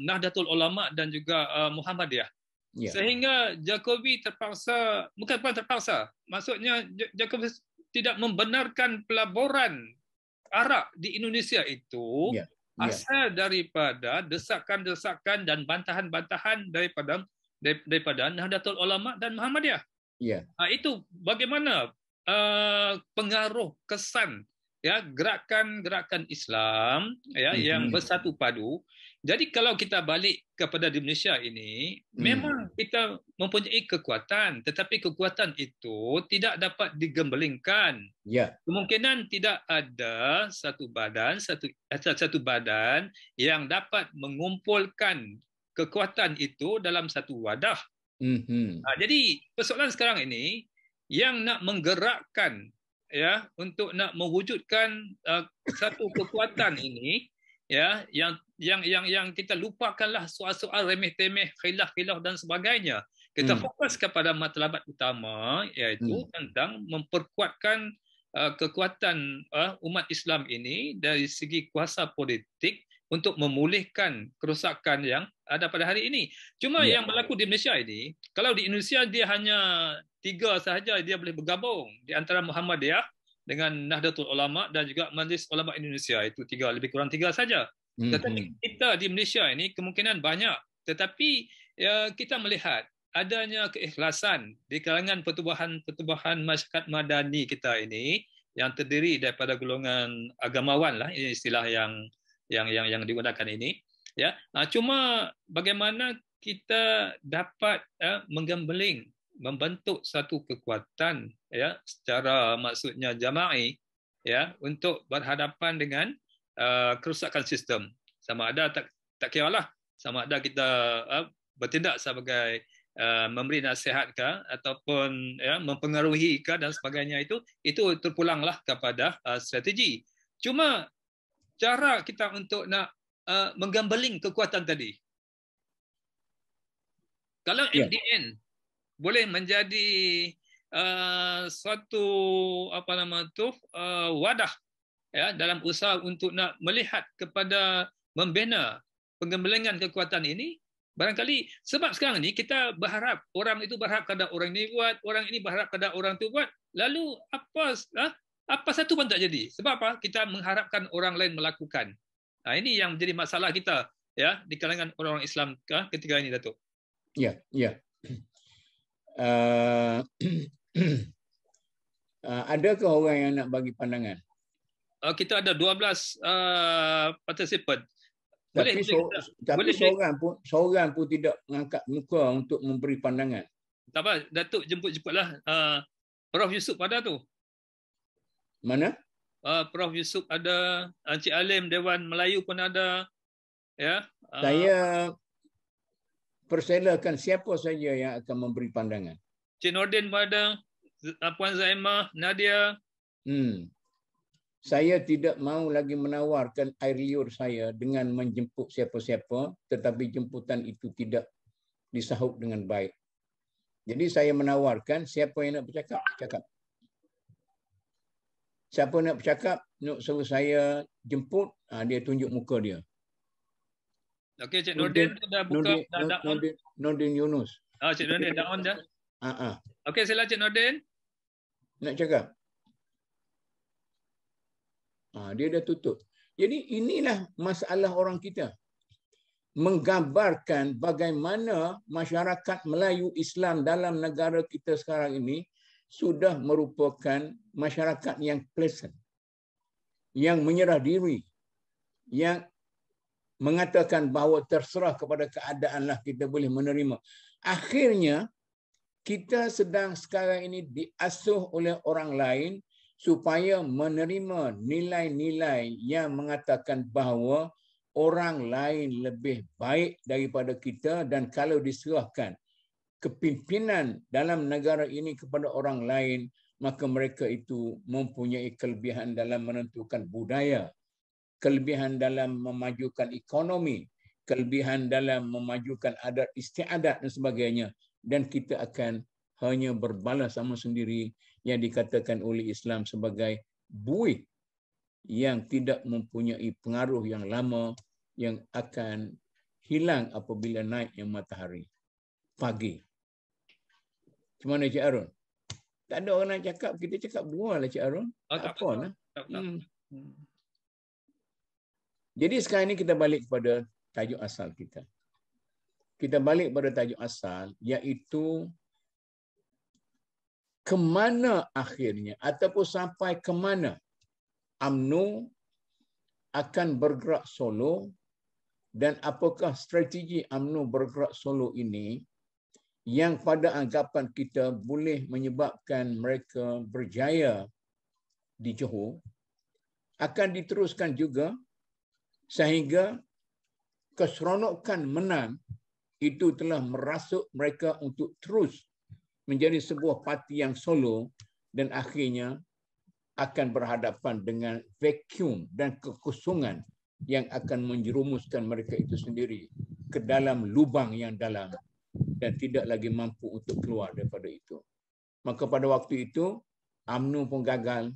Nahdlatul Ulama dan juga Muhammadiyah. Yeah. Sehingga Jokowi terpaksa, bukan terpaksa, maksudnya Jokowi tidak membenarkan pelaburan arak di Indonesia itu asal daripada desakan-desakan dan bantahan-bantahan daripada Nahdlatul Ulama dan Muhammadiyah. Itu bagaimana pengaruh kesan ya gerakan-gerakan Islam ya yang bersatu padu. Jadi kalau kita balik kepada di Malaysia ini, memang kita mempunyai kekuatan, tetapi kekuatan itu tidak dapat digembelingkan. Kemungkinan tidak ada satu badan yang dapat mengumpulkan kekuatan itu dalam satu wadah. Jadi persoalan sekarang ini yang nak menggerakkan ya untuk nak mewujudkan satu kekuatan ini ya yang kita lupakanlah soal-soal remeh-temeh, khilaf-khilaf dan sebagainya. Kita fokus kepada matlabat utama iaitu tentang memperkuatkan kekuatan umat Islam ini dari segi kuasa politik untuk memulihkan kerosakan yang ada pada hari ini. Cuma yang berlaku di Malaysia ini, kalau di Indonesia dia hanya 3 sahaja dia boleh bergabung di antara Muhammadiyah dengan Nahdlatul Ulama dan juga Majlis Ulama Indonesia, itu 3, lebih kurang 3 saja. Tetapi kita di Malaysia ini kemungkinan banyak, tetapi kita melihat adanya keikhlasan di kalangan pertubuhan masyarakat madani kita ini yang terdiri daripada golongan agamawan lah, ini istilah yang digunakan ini ya. Cuma bagaimana kita dapat menggembeling, membentuk satu kekuatan ya secara maksudnya jama'i ya untuk berhadapan dengan kerosakan sistem. Sama ada tak kiralah sama ada kita bertindak sebagai memberi nasihat ke ataupun ya mempengaruhi ke dan sebagainya, itu terpulanglah kepada strategi. Cuma cara kita untuk nak menggambeling kekuatan tadi, kalau MDN boleh menjadi suatu wadah ya dalam usaha untuk nak melihat kepada membina penggembelingan kekuatan ini, barangkali sebab sekarang ni kita berharap orang itu berharap kepada orang ini buat, orang ini berharap kepada orang itu buat, lalu apa satu pun tak jadi. Sebab apa? Kita mengharapkan orang lain melakukan. Ini yang menjadi masalah kita ya di kalangan orang Islam ketika ini, Datuk. Adakah orang yang nak bagi pandangan? Kita ada 12 participant. Tapi seorang pun tidak mengangkat muka untuk memberi pandangan. Tak apa, Datuk jemputlah Prof Yusuf ada tu. Mana? Prof Yusuf ada, Encik Alim Dewan Melayu pun ada. Ya. Saya persilakan siapa saja yang akan memberi pandangan. Cik Nordin pun ada, Puan Zaimah, Nadia. Saya tidak mahu lagi menawarkan air liur saya dengan menjemput siapa-siapa, tetapi jemputan itu tidak disahut dengan baik. Jadi saya menawarkan siapa yang nak bercakap, cakap. Siapa nak bercakap, nak suruh saya jemput, dia tunjuk muka dia. Okey, Cik Nordin dah buka dah on. Nordin Yunus. Cik Nordin dah on dah. Okey, sila Cik Nordin. Nak cakap. Dia dah tutup. Jadi inilah masalah orang kita. Menggambarkan bagaimana masyarakat Melayu Islam dalam negara kita sekarang ini sudah merupakan masyarakat yang pleasant, yang menyerah diri, yang mengatakan bahawa terserah kepada keadaanlah kita boleh menerima. Akhirnya kita sedang sekarang ini diasuh oleh orang lain supaya menerima nilai-nilai yang mengatakan bahawa orang lain lebih baik daripada kita, dan kalau diserahkan kepimpinan dalam negara ini kepada orang lain, maka mereka itu mempunyai kelebihan dalam menentukan budaya, kelebihan dalam memajukan ekonomi, kelebihan dalam memajukan adat istiadat dan sebagainya, dan kita akan hanya berbalas sama sendiri yang dikatakan oleh Islam sebagai buih yang tidak mempunyai pengaruh yang lama, yang akan hilang apabila naiknya matahari pagi. Macam mana Cik Arun? Tak ada orang nak cakap, kita cakap dua lah Cik Arun. Tak apa lah. Jadi sekarang ini kita balik kepada tajuk asal kita. Kita balik pada tajuk asal, iaitu ke mana akhirnya ataupun sampai ke mana UMNO akan bergerak solo, dan apakah strategi UMNO bergerak solo ini yang pada anggapan kita boleh menyebabkan mereka berjaya di Johor, akan diteruskan juga sehingga keseronokan menang itu telah merasuk mereka untuk terus menjadi sebuah parti yang solo, dan akhirnya akan berhadapan dengan vacuum dan kekosongan yang akan menjerumuskan mereka itu sendiri ke dalam lubang yang dalam dan tidak lagi mampu untuk keluar daripada itu. Maka pada waktu itu UMNO pun gagal,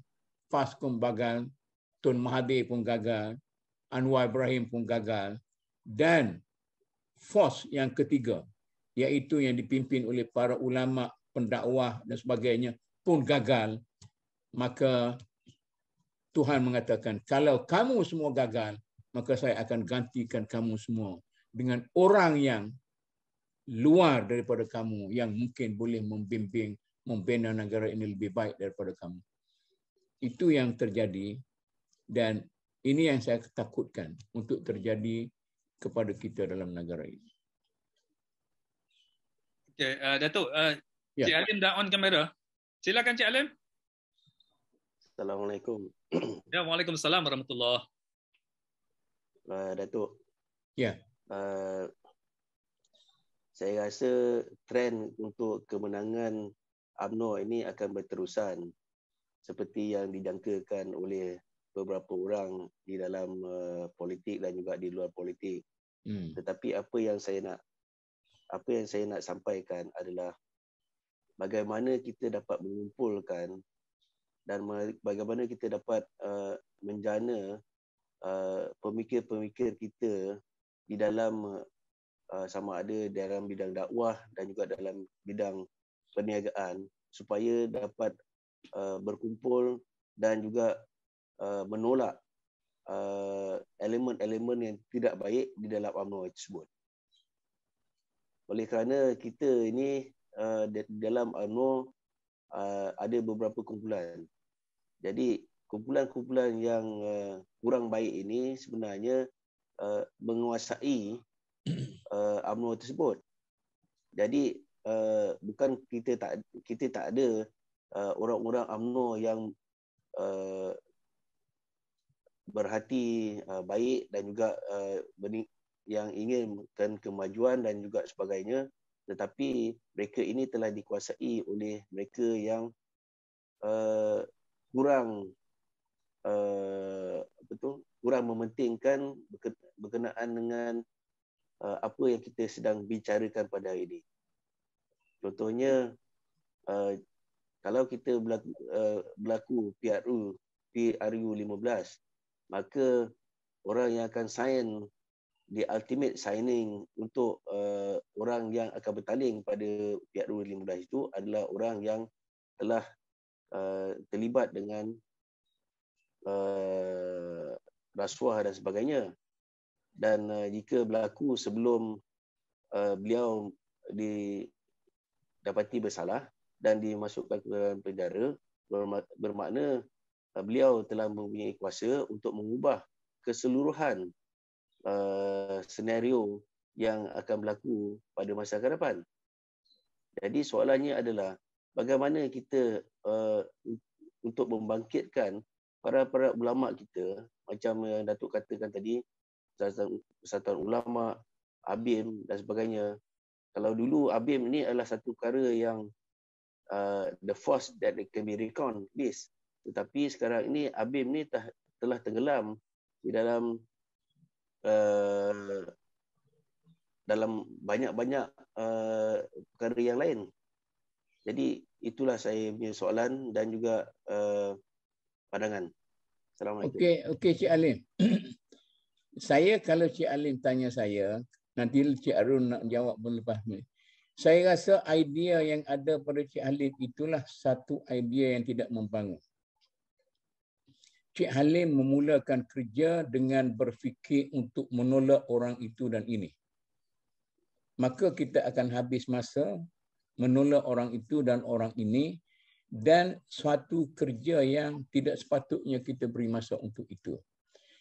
PAS pun gagal, Tun Mahathir pun gagal, Anwar Ibrahim pun gagal, dan force yang ketiga, iaitu yang dipimpin oleh para ulama, pendakwah dan sebagainya pun gagal. Maka Tuhan mengatakan, kalau kamu semua gagal, maka saya akan gantikan kamu semua dengan orang yang luar daripada kamu, yang mungkin boleh membimbing, membina negara ini lebih baik daripada kamu. Itu yang terjadi, dan ini yang saya takutkan untuk terjadi kepada kita dalam negara ini. Okey, Datuk, Cik Alim dah on kamera. Silakan Cik Alim. Assalamualaikum. Ya, Waalaikumsalam warahmatullahi. Datuk. Ya. Saya rasa trend untuk kemenangan UMNO ini akan berterusan seperti yang dijangkakan oleh beberapa orang di dalam politik dan juga di luar politik. Tetapi apa yang saya nak sampaikan adalah bagaimana kita dapat mengumpulkan dan bagaimana kita dapat menjana pemikir-pemikir kita di dalam sama ada dalam bidang dakwah dan juga dalam bidang perniagaan, supaya dapat berkumpul dan juga menolak elemen-elemen yang tidak baik di dalam UMNO tersebut. Oleh kerana kita ini dalam UMNO ada beberapa kumpulan. Jadi kumpulan-kumpulan yang kurang baik ini sebenarnya menguasai UMNO tersebut. Jadi bukan kita tak ada orang-orang UMNO yang berhati baik dan juga yang inginkan kemajuan dan juga sebagainya, tetapi mereka ini telah dikuasai oleh mereka yang kurang mementingkan berkenaan dengan apa yang kita sedang bicarakan pada hari ini. Contohnya, kalau kita berlaku PRU 15, maka orang yang akan sign the ultimate signing untuk orang yang akan bertanding pada PRU 15 itu adalah orang yang telah terlibat dengan rasuah dan sebagainya. Dan jika berlaku sebelum beliau didapati bersalah dan dimasukkan ke dalam penjara, bermakna beliau telah mempunyai kuasa untuk mengubah keseluruhan senario yang akan berlaku pada masa akan depan. Jadi soalannya adalah bagaimana kita untuk membangkitkan para ulama kita, macam yang Datuk katakan tadi, Persatuan Ulama, ABIM dan sebagainya. Kalau dulu ABIM ni adalah satu perkara yang the force that can be reckoned with. Tetapi sekarang ini ABIM ni telah tenggelam di dalam dalam banyak-banyak perkara yang lain. Jadi itulah saya punya soalan dan juga pandangan. Assalamualaikum. Okey Cik Alim. Saya kalau Cik Alim tanya saya, nanti Cik Arun nak jawab pun lepas ni. Saya rasa idea yang ada pada Cik Halim itulah satu idea yang tidak membangun. Cik Halim memulakan kerja dengan berfikir untuk menolak orang itu dan ini. Maka kita akan habis masa menolak orang itu dan orang ini, dan suatu kerja yang tidak sepatutnya kita beri masa untuk itu.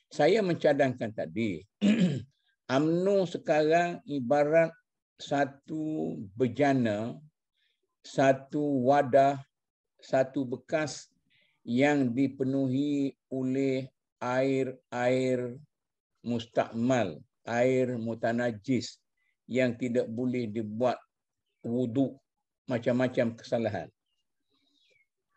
Saya mencadangkan tadi, UMNO sekarang ibarat satu bejana, satu wadah, satu bekas yang dipenuhi oleh air mustakmal, air mutanajis yang tidak boleh dibuat wuduk, macam-macam kesalahan.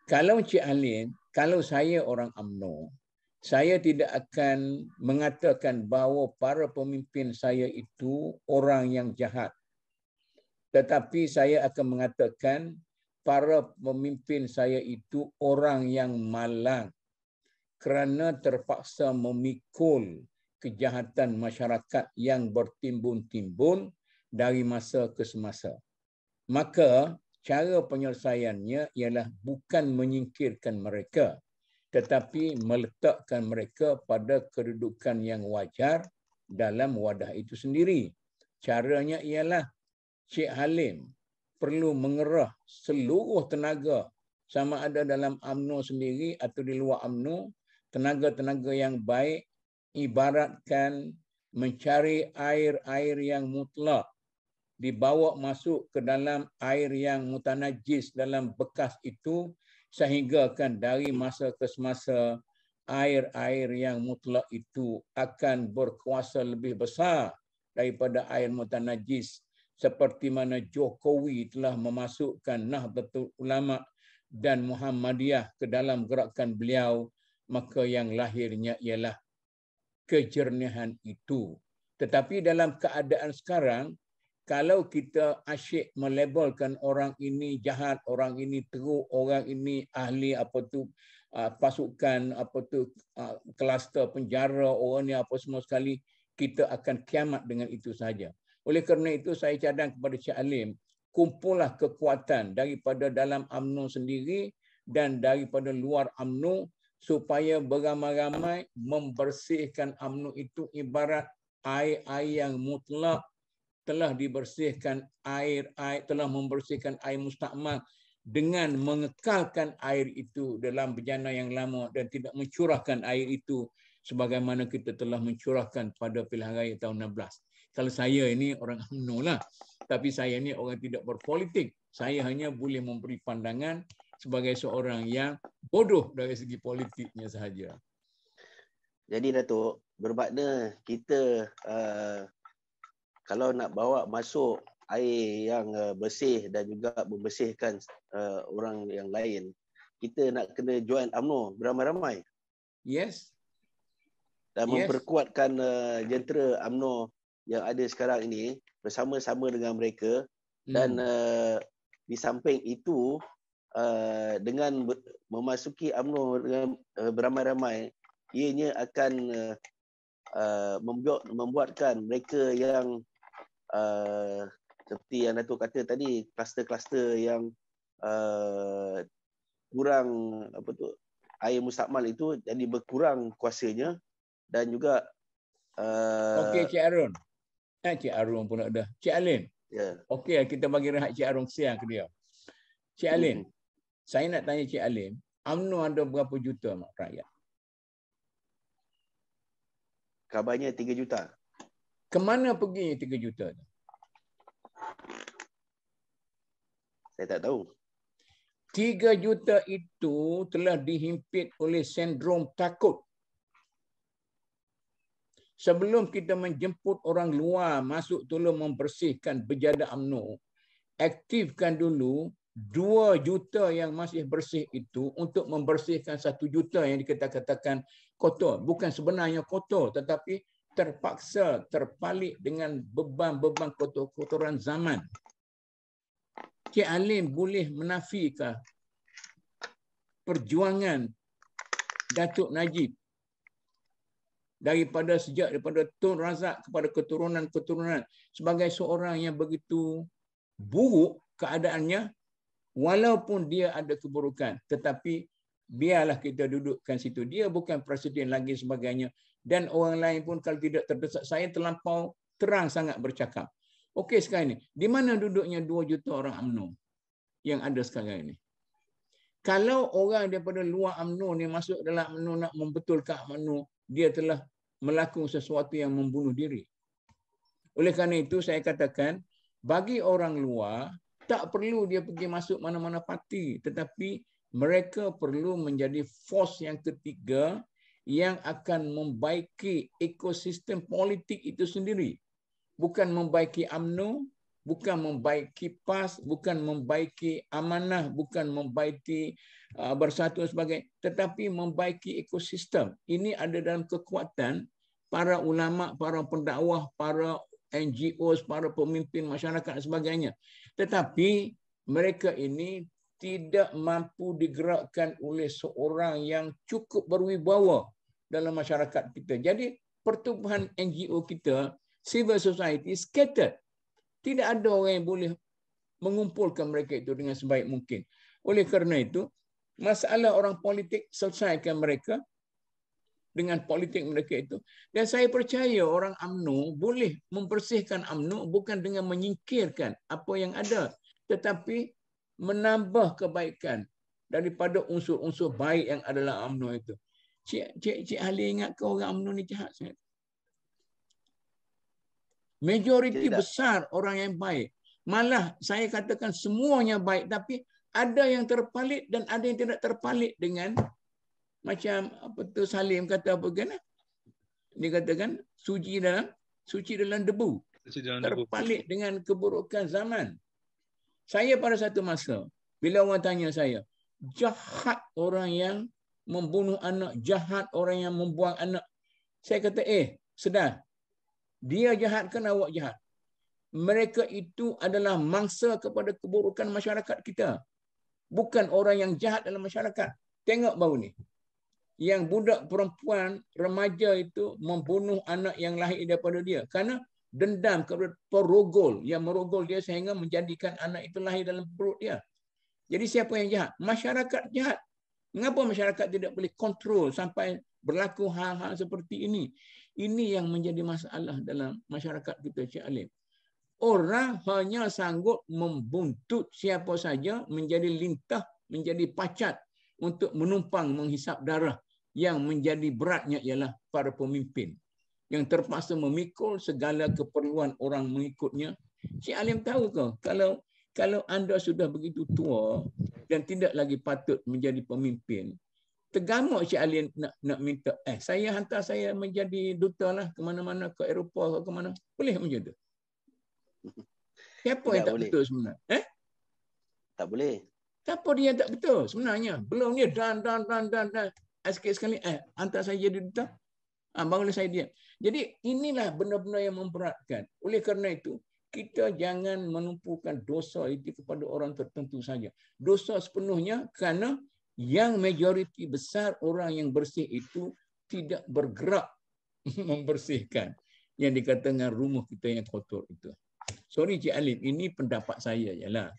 Kalau Cik Alim, kalau saya orang UMNO, saya tidak akan mengatakan bahawa para pemimpin saya itu orang yang jahat. Tetapi saya akan mengatakan para pemimpin saya itu orang yang malang kerana terpaksa memikul kejahatan masyarakat yang bertimbun-timbun dari masa ke semasa. Maka cara penyelesaiannya ialah bukan menyingkirkan mereka, tetapi meletakkan mereka pada kedudukan yang wajar dalam wadah itu sendiri. Caranya ialah Cik Halim perlu mengerah seluruh tenaga, sama ada dalam UMNO sendiri atau di luar UMNO, tenaga-tenaga yang baik, ibaratkan mencari air-air yang mutlak, dibawa masuk ke dalam air yang mutanajis dalam bekas itu, sehingga kan dari masa ke semasa air-air yang mutlak itu akan berkuasa lebih besar daripada air mutanajis, seperti mana Jokowi telah memasukkan Nahdlatul Ulama dan Muhammadiyah ke dalam gerakan beliau, maka yang lahirnya ialah kejernihan itu. Tetapi dalam keadaan sekarang, kalau kita asyik melabelkan orang ini jahat, orang ini teruk, orang ini ahli pasukan kluster penjara, orang ni apa semua sekali, kita akan kiamat dengan itu saja. Oleh kerana itu saya cadang kepada Cik Alim, kumpullah kekuatan daripada dalam UMNO sendiri dan daripada luar UMNO supaya beramai-ramai membersihkan UMNO itu ibarat air-air yang mutlak telah dibersihkan telah membersihkan air mustakmal dengan mengekalkan air itu dalam bejana yang lama dan tidak mencurahkan air itu sebagaimana kita telah mencurahkan pada pilihan raya tahun 16. Kalau saya ini orang UMNO lah, tapi saya ini orang tidak berpolitik. Saya hanya boleh memberi pandangan sebagai seorang yang bodoh dari segi politiknya sahaja. Jadi Datuk, bermakna kita kalau nak bawa masuk air yang bersih dan juga membersihkan orang yang lain, kita nak kena join UMNO beramai-ramai. Yes. Dan memperkuatkan jentera UMNO yang ada sekarang ini bersama-sama dengan mereka. Dan di samping itu, dengan memasuki UMNO dengan beramai-ramai, ianya akan membuatkan mereka yang seperti yang Datuk kata tadi, kluster-kluster yang kurang air mustakmal itu jadi berkurang kuasanya. Dan juga okey Cik Arun. Cik Arun pun dah. Cik Alim. Ya. Okey, kita bagi rehat Cik Arun siang ke dia. Cik Alim, saya nak tanya Cik Alim, UMNO ada berapa juta rakyat? Kabarnya 3 juta. Kemana pergi 3 juta tu? Saya tak tahu. 3 juta itu telah dihimpit oleh sindrom takut. Sebelum kita menjemput orang luar masuk tolong membersihkan berjada UMNO, aktifkan dulu 2 juta yang masih bersih itu untuk membersihkan 1 juta yang dikatakan kotor. Bukan sebenarnya kotor, tetapi terpaksa terpalit dengan beban-beban kotoran zaman. Cik Alim boleh menafikan perjuangan Datuk Najib daripada Tun Razak kepada keturunan-keturunan sebagai seorang yang begitu buruk keadaannya, walaupun dia ada keburukan, tetapi biarlah kita dudukkan situ. Dia bukan presiden lagi sebagainya, dan orang lain pun kalau tidak terdesak. Saya terlampau terang sangat bercakap. Okey, sekarang ini di mana duduknya 2 juta orang UMNO yang ada sekarang ini? Kalau orang daripada luar UMNO ni masuk dalam UMNO nak membetulkan UMNO, dia telah melakukan sesuatu yang membunuh diri. Oleh kerana itu saya katakan, bagi orang luar tak perlu dia pergi masuk mana-mana parti, tetapi mereka perlu menjadi force yang ketiga yang akan membaiki ekosistem politik itu sendiri. Bukan membaiki UMNO, bukan membaiki PAS, bukan membaiki amanah, bukan membaiki bersatu dan sebagainya, tetapi membaiki ekosistem. Ini ada dalam kekuatan para ulama, para pendakwah, para NGOs, para pemimpin masyarakat dan sebagainya. Tetapi mereka ini tidak mampu digerakkan oleh seorang yang cukup berwibawa dalam masyarakat kita. Jadi pertubuhan NGO kita, civil society, scattered. Tidak ada orang yang boleh mengumpulkan mereka itu dengan sebaik mungkin. Oleh kerana itu, masalah orang politik, selesaikan mereka dengan politik mereka itu. Dan saya percaya orang UMNO boleh membersihkan UMNO bukan dengan menyingkirkan apa yang ada, tetapi menambah kebaikan daripada unsur-unsur baik yang ada dalam UMNO itu. Cik Ali ingat ke orang UMNO ni jahat sangat? Majoriti besar orang yang baik. Malah saya katakan semuanya baik, tapi ada yang terpalit dan ada yang tidak terpalit dengan macam apa tu Salim kata apa kan? Dia katakan suci dalam debu. Terpalit dengan keburukan zaman. Saya pada satu masa bila orang tanya saya, jahat orang yang membunuh anak, jahat orang yang membuang anak. Saya kata, sedar. Dia jahat kan awak jahat. Mereka itu adalah mangsa kepada keburukan masyarakat kita. Bukan orang yang jahat dalam masyarakat. Tengok baru ni. Yang budak perempuan remaja itu membunuh anak yang lahir daripada dia. Kerana dendam kepada perogol yang merogol dia sehingga menjadikan anak itu lahir dalam perut dia. Jadi siapa yang jahat? Masyarakat jahat. Mengapa masyarakat tidak boleh kontrol sampai berlaku hal-hal seperti ini? Ini yang menjadi masalah dalam masyarakat kita, Cik Alim. Orang hanya sanggup membuntut siapa saja menjadi lintah, menjadi pacat untuk menumpang menghisap darah. Yang menjadi beratnya ialah para pemimpin yang terpaksa memikul segala keperluan orang mengikutnya. Cik Alim tahu ke kalau anda sudah begitu tua dan tidak lagi patut menjadi pemimpin, tergamuk Cik Ali nak minta, saya hantar saya menjadi duta lah ke mana-mana, ke Eropah ke mana. Boleh macam tu? Siapa yang tak betul sebenarnya? Tak boleh. Siapa dia yang tak betul sebenarnya? Belum dia dan. Sikit sekali, hantar saya jadi duta. Barulah saya diam. Jadi inilah benar-benar yang memberatkan. Oleh kerana itu, kita jangan menumpukan dosa itu kepada orang tertentu saja. Dosa sepenuhnya kerana yang majoriti besar orang yang bersih itu tidak bergerak membersihkan yang dikatakan rumah kita yang kotor itu. Sorry Cik Alim, ini pendapat saya jelah.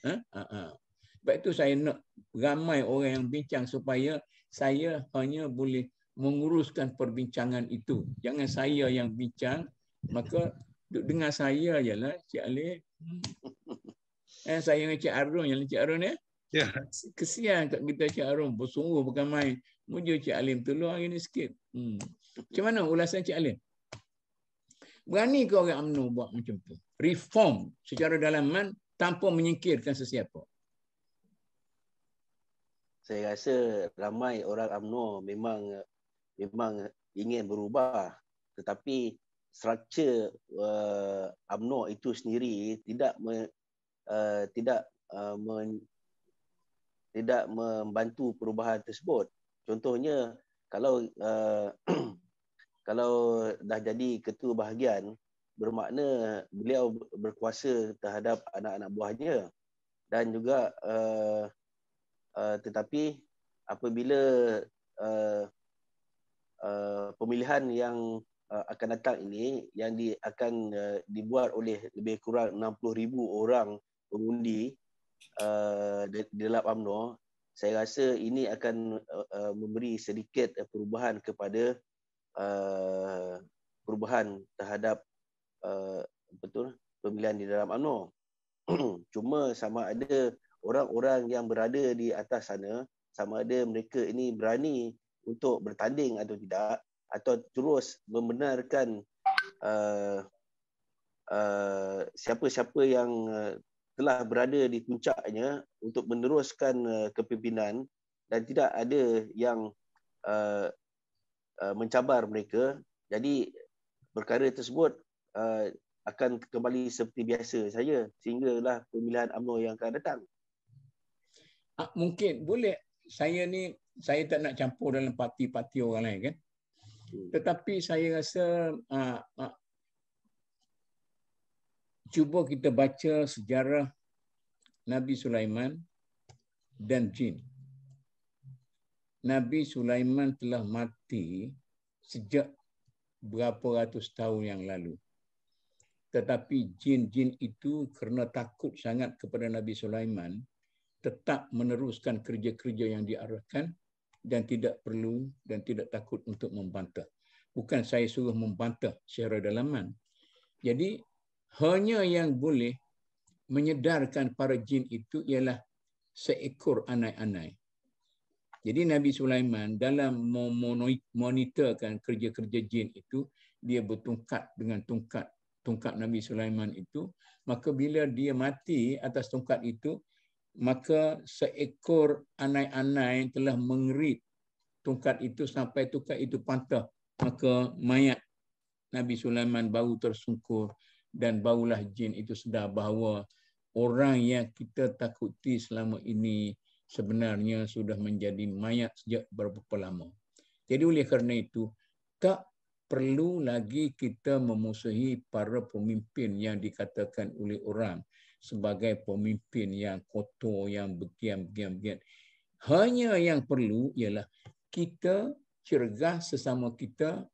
Sebab itu saya nak ramai orang yang bincang supaya saya hanya boleh menguruskan perbincangan itu. Jangan saya yang bincang, maka dengar saya jelah Cik Alim. Saya dengan Cik Arun, yang Cik Arun ya. Ya. Kesian kat kita Cik Arum, bersungguh bukan main. Muja Cik Alim tolong hari ni sikit. Macam mana ulasan Cik Alim? Berani ke orang UMNO buat macam tu? Reform secara dalaman tanpa menyingkirkan sesiapa. saya rasa ramai orang UMNO memang ingin berubah, tetapi struktur UMNO itu sendiri tidak membantu perubahan tersebut. Contohnya, kalau kalau dah jadi ketua bahagian, bermakna beliau berkuasa terhadap anak-anak buahnya, dan juga tetapi apabila pemilihan yang akan datang ini yang akan dibuat oleh lebih kurang 60,000 orang pengundi di dalam UMNO, saya rasa ini akan memberi sedikit perubahan kepada perubahan terhadap pemilihan di dalam UMNO. Cuma sama ada orang-orang yang berada di atas sana, sama ada mereka ini berani untuk bertanding atau tidak, atau terus membenarkan siapa-siapa yang telah berada di puncaknya untuk meneruskan kepimpinan, dan tidak ada yang mencabar mereka. Jadi perkara tersebut akan kembali seperti biasa saja sehinggalah pemilihan UMNO yang akan datang. Mungkin boleh, saya tak nak campur dalam parti-parti orang lain kan. Tetapi saya rasa cuba kita baca sejarah Nabi Sulaiman dan jin. Nabi Sulaiman telah mati sejak berapa ratus tahun yang lalu. Tetapi jin-jin itu kerana takut sangat kepada Nabi Sulaiman, tetap meneruskan kerja-kerja yang diarahkan dan tidak perlu dan tidak takut untuk membantah. Bukan saya suruh membantah secara dalaman. Jadi hanya yang boleh menyedarkan para jin itu ialah seekor anai-anai. Jadi Nabi Sulaiman dalam memonitorkan kerja-kerja jin itu, dia bertungkat dengan tungkat Nabi Sulaiman itu. Maka bila dia mati atas tungkat itu, maka seekor anai-anai telah mengerit tungkat itu sampai tungkat itu patah. Maka mayat Nabi Sulaiman baru tersungkur, dan barulah jin itu sedar bahawa orang yang kita takuti selama ini sebenarnya sudah menjadi mayat sejak berapa lama. Jadi oleh kerana itu, tak perlu lagi kita memusuhi para pemimpin yang dikatakan oleh orang sebagai pemimpin yang kotor, yang begian. Hanya yang perlu ialah kita cergah sesama kita,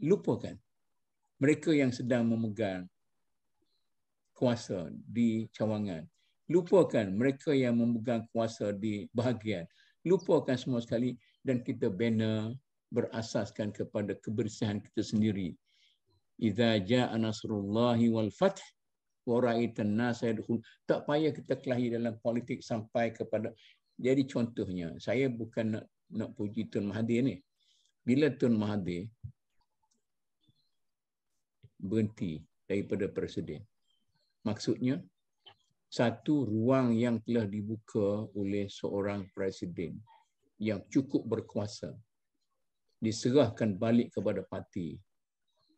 lupakan mereka yang sedang memegang kuasa di cawangan. Lupakan mereka yang memegang kuasa di bahagian. Lupakan semua sekali, dan kita bina berasaskan kepada kebersihan kita sendiri. Idza jaa nasrullahi wal fath wa ra'aitan nas yadkhul. Tak payah kita kelahi dalam politik sampai kepada. Jadi contohnya, saya bukan nak puji Tun Mahathir ni. Bila Tun Mahathir berhenti daripada presiden, maksudnya satu ruang yang telah dibuka oleh seorang presiden yang cukup berkuasa diserahkan balik kepada parti.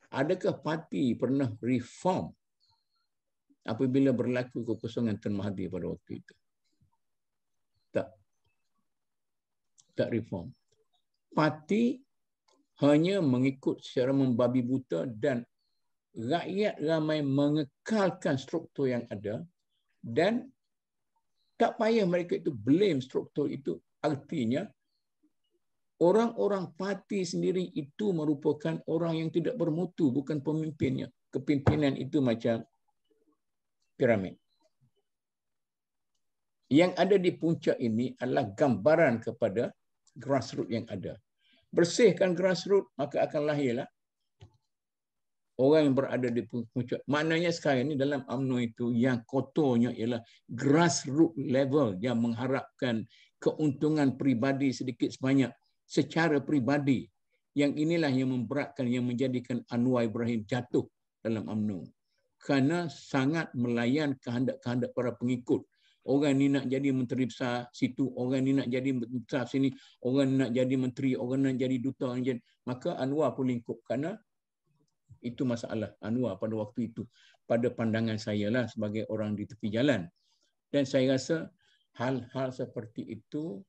Adakah parti pernah reform apabila berlaku kekosongan Tun Mahathir pada waktu itu? Tak reform. Parti hanya mengikut secara membabi buta, dan rakyat ramai mengekalkan struktur yang ada, dan tak payah mereka itu blame struktur itu. Artinya orang-orang parti sendiri itu merupakan orang yang tidak bermutu, bukan pemimpinnya. Kepimpinan itu macam piramid. Yang ada di puncak ini adalah gambaran kepada grassroots yang ada. Bersihkan grassroots, maka akan lahirlah orang yang berada di puncak. Maknanya sekarang ini dalam UMNO itu yang kotornya ialah grassroots level yang mengharapkan keuntungan peribadi sedikit sebanyak secara peribadi. Yang inilah yang memberatkan, yang menjadikan Anwar Ibrahim jatuh dalam UMNO. Kerana sangat melayan kehendak-kehendak para pengikut. Orang ni nak jadi menteri besar situ, orang ni nak jadi menteri besar sini, orang ni nak jadi menteri, orang nak jadi duta, maka Anwar pun lingkup. Kerana itu masalah Anwar pada waktu itu, pada pandangan saya lah sebagai orang di tepi jalan. Dan saya rasa hal-hal seperti itu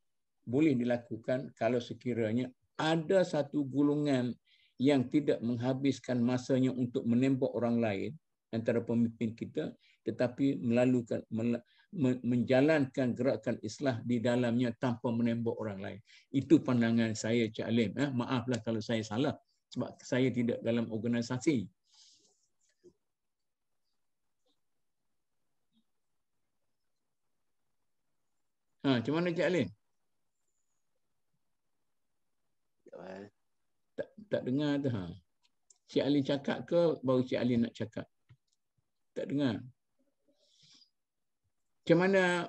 boleh dilakukan kalau sekiranya ada satu golongan yang tidak menghabiskan masanya untuk menembak orang lain antara pemimpin kita, tetapi menjalankan gerakan islah di dalamnya tanpa menembak orang lain. Itu pandangan saya, Cik Alim. Maaflah kalau saya salah sebab saya tidak dalam organisasi. Macam mana Cik Alim? Tak dengar tu. Cik Alim cakap ke baru Cik Alim nak cakap? Tak dengar. Macam mana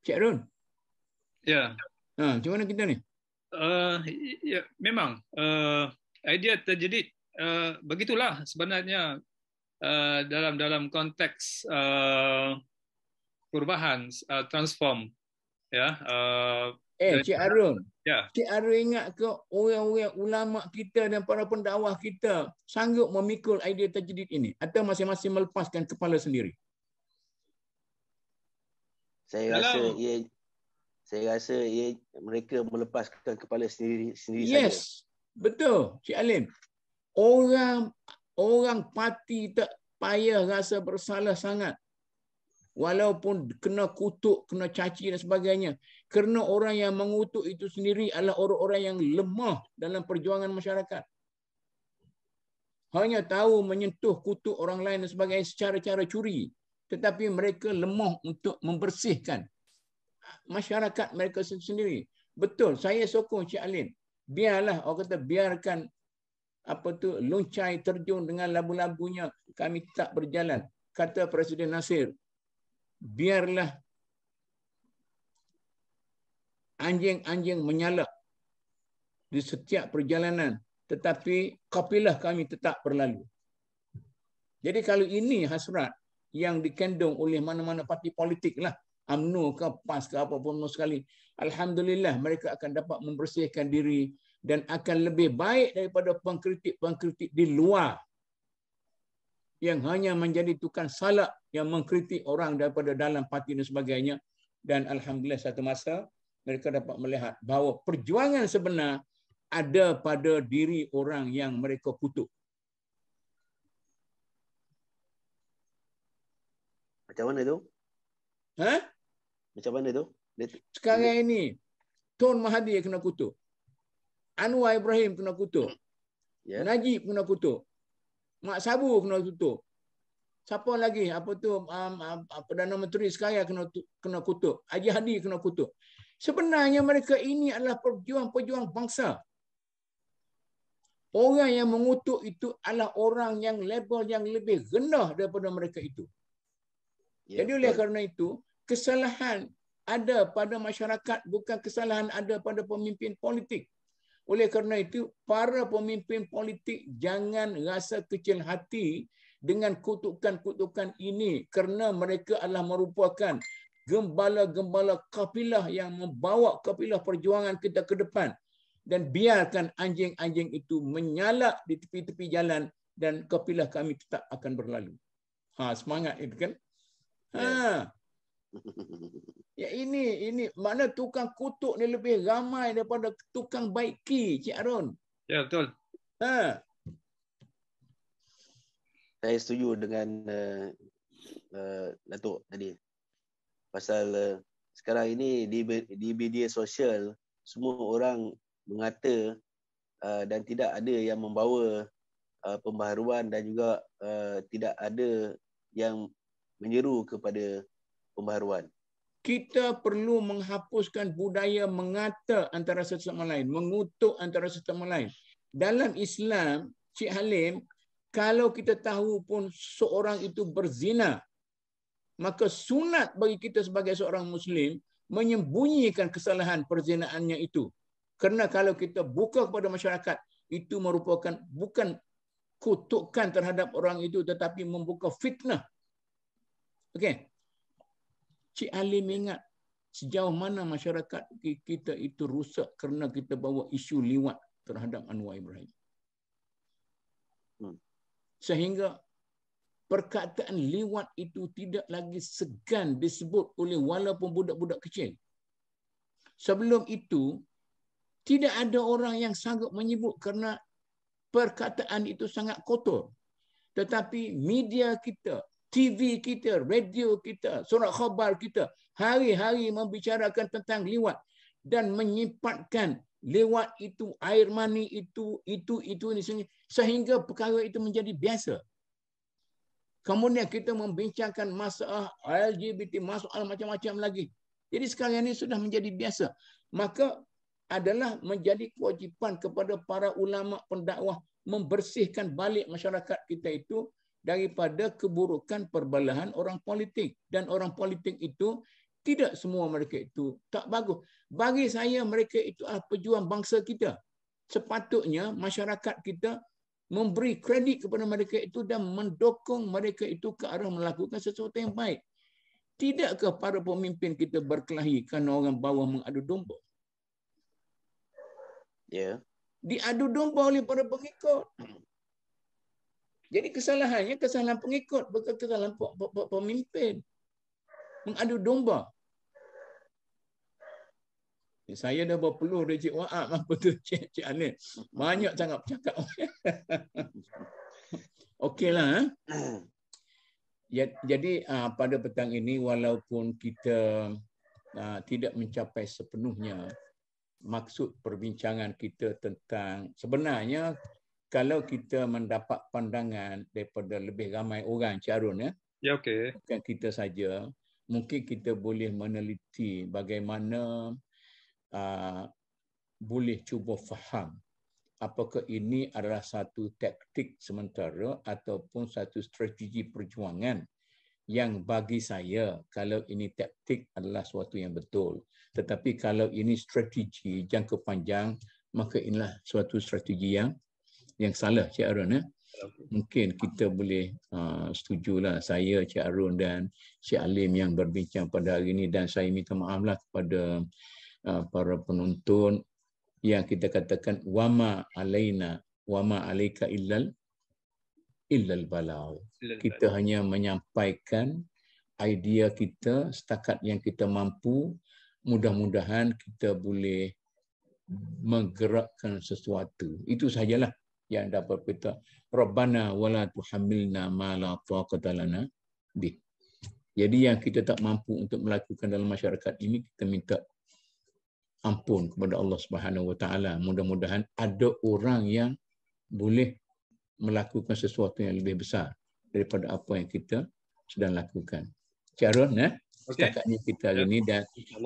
Cik Arun? Ya. Macam mana kita ni? Ya, memang idea terjadi begitulah sebenarnya dalam konteks perubahan, transform. Ya. Cik Arun. Ya. Cik Arun ingat ke orang-orang ulama kita dan para pendakwah kita sanggup memikul idea tajdid ini atau masing-masing melepaskan kepala sendiri? Saya rasa mereka melepaskan kepala sendiri yes, saja. Betul, Cik Alim. Orang parti tak payah rasa bersalah sangat. Walaupun kena kutuk, kena caci dan sebagainya. Kerana orang yang mengutuk itu sendiri adalah orang-orang yang lemah dalam perjuangan masyarakat. Hanya tahu menyentuh kutuk orang lain dan sebagainya secara cara curi. Tetapi mereka lemah untuk membersihkan masyarakat mereka sendiri. Betul, saya sokong Cik Alim. Biarlah, orang kata biarkan loncai terjun dengan labu-labunya, kami tak berjalan. Kata Presiden Nasir, biarlah anjing-anjing menyalak di setiap perjalanan, tetapi kafilah kami tetap berlalu. Jadi kalau ini hasrat yang dikandung oleh mana-mana parti politik lah, UMNO ke PAS ke apapun sekali, alhamdulillah mereka akan dapat membersihkan diri dan akan lebih baik daripada pengkritik-pengkritik di luar yang hanya menjadi tukang salak yang mengkritik orang daripada dalam parti dan sebagainya. Dan alhamdulillah satu masa mereka dapat melihat bahawa perjuangan sebenar ada pada diri orang yang mereka kutuk. Macam mana tu? Macam mana tu? Sekarang ini Tun Mahathir kena kutuk. Anwar Ibrahim kena kutuk. Najib kena kutuk. Mak Sabu kena tutup. Siapa lagi? Perdana Menteri sekarang kena kutuk. Haji Hadi kena kutuk. Sebenarnya mereka ini adalah pejuang-pejuang bangsa. Orang yang mengutuk itu adalah orang yang level yang lebih rendah daripada mereka itu. Jadi oleh kerana itu, kesalahan ada pada masyarakat, bukan kesalahan ada pada pemimpin politik. Oleh kerana itu, para pemimpin politik jangan rasa kecil hati dengan kutukan-kutukan ini kerana mereka adalah merupakan gembala-gembala kafilah yang membawa kafilah perjuangan kita ke depan. Dan biarkan anjing-anjing itu menyalak di tepi-tepi jalan dan kafilah kami tetap akan berlalu. Semangat itu kan? Ya ini mana tukang kutuk ni lebih ramai daripada tukang baiki, Cik Arun. Ya, betul. Saya setuju dengan Datuk tadi. Pasal sekarang ini di media sosial semua orang mengata dan tidak ada yang membawa pembaharuan dan juga tidak ada yang menyeru kepada pembaharuan. Kita perlu menghapuskan budaya mengata antara sesama lain, mengutuk antara sesama lain. Dalam Islam, Cik Halim, kalau kita tahu pun seorang itu berzina, maka sunat bagi kita sebagai seorang Muslim menyembunyikan kesalahan perzinaannya itu. Kerana kalau kita buka kepada masyarakat, itu merupakan bukan kutukan terhadap orang itu tetapi membuka fitnah. Okey. Cik Alim ingat sejauh mana masyarakat kita itu rusak kerana kita bawa isu liwat terhadap Anwar Ibrahim. Sehingga perkataan liwat itu tidak lagi segan disebut oleh walaupun budak-budak kecil. Sebelum itu, tidak ada orang yang sanggup menyebut kerana perkataan itu sangat kotor. Tetapi media kita, TV kita, radio kita, surat khabar kita, hari-hari membicarakan tentang liwat dan menyifatkan liwat itu, air mani itu, sehingga perkara itu menjadi biasa. Kemudian kita membincangkan masalah LGBT, masalah macam-macam lagi. Jadi sekarang ini sudah menjadi biasa. Maka adalah menjadi kewajipan kepada para ulama pendakwah membersihkan balik masyarakat kita itu daripada keburukan perbelahan orang politik. Dan orang politik itu, tidak semua mereka itu tak bagus. Bagi saya, mereka itu adalah pejuang bangsa kita. Sepatutnya masyarakat kita memberi kredit kepada mereka itu dan mendukung mereka itu ke arah melakukan sesuatu yang baik. Tidakkah para pemimpin kita berkelahi kerana orang bawah mengadu domba? Ya. Diadu domba oleh para pengikut. Jadi kesalahannya kesalahan pengikut, bukan kesalahan pemimpin. Mengadu domba. Saya dah berpeluh dari Cik Wa'ab, apa tu Cik Anil. Banyak sangat bercakap. Okeylah. Jadi pada petang ini, walaupun kita tidak mencapai sepenuhnya maksud perbincangan kita tentang, sebenarnya kalau kita mendapat pandangan daripada lebih ramai orang, Cik Arun, ya, okey. Bukan kita saja, mungkin kita boleh meneliti bagaimana boleh cuba faham apakah ini adalah satu taktik sementara ataupun satu strategi perjuangan yang bagi saya, kalau ini taktik adalah sesuatu yang betul. Tetapi kalau ini strategi jangka panjang, maka inilah suatu strategi yang salah, Cik Arun. Mungkin kita boleh setujulah, saya, Cik Arun dan Cik Alim yang berbincang pada hari ini, dan saya minta maaflah kepada para penonton yang kita katakan wama alaina wama alaika illal balau. Kita hanya menyampaikan idea kita setakat yang kita mampu. Mudah-mudahan kita boleh menggerakkan sesuatu. Itu sajalah yang dapat kita. Rabbana wala tuhammilna ma la taqata lana bih. Jadi yang kita tak mampu untuk melakukan dalam masyarakat ini, kita minta ampun kepada Allah Subhanahu Wa Taala. Mudah-mudahan ada orang yang boleh melakukan sesuatu yang lebih besar daripada apa yang kita sedang lakukan. Cik Arun, setakat ini kita hari ini, dan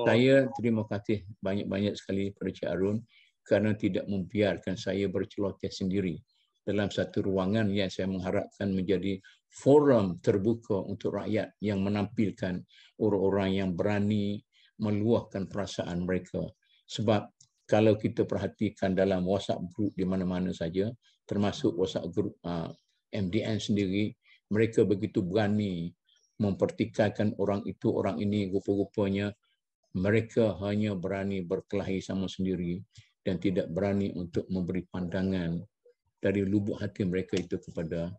saya terima kasih banyak-banyak sekali kepada Cik Arun kerana tidak membiarkan saya berceloteh sendiri dalam satu ruangan yang saya mengharapkan menjadi forum terbuka untuk rakyat yang menampilkan orang-orang yang berani meluahkan perasaan mereka. Sebab kalau kita perhatikan dalam WhatsApp group di mana-mana saja, termasuk WhatsApp group MDN sendiri, mereka begitu berani mempertikaikan orang itu, orang ini, rupa-rupanya mereka hanya berani berkelahi sama sendiri dan tidak berani untuk memberi pandangan dari lubuk hati mereka itu kepada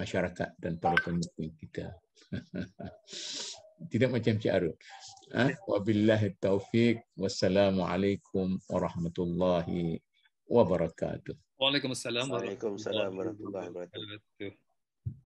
masyarakat dan para pemimpin kita. Tidak macam Cik Arun. Wabillahi taufiq. Wassalamualaikum warahmatullahi wabarakatuh. Waalaikumsalam warahmatullahi wabarakatuh.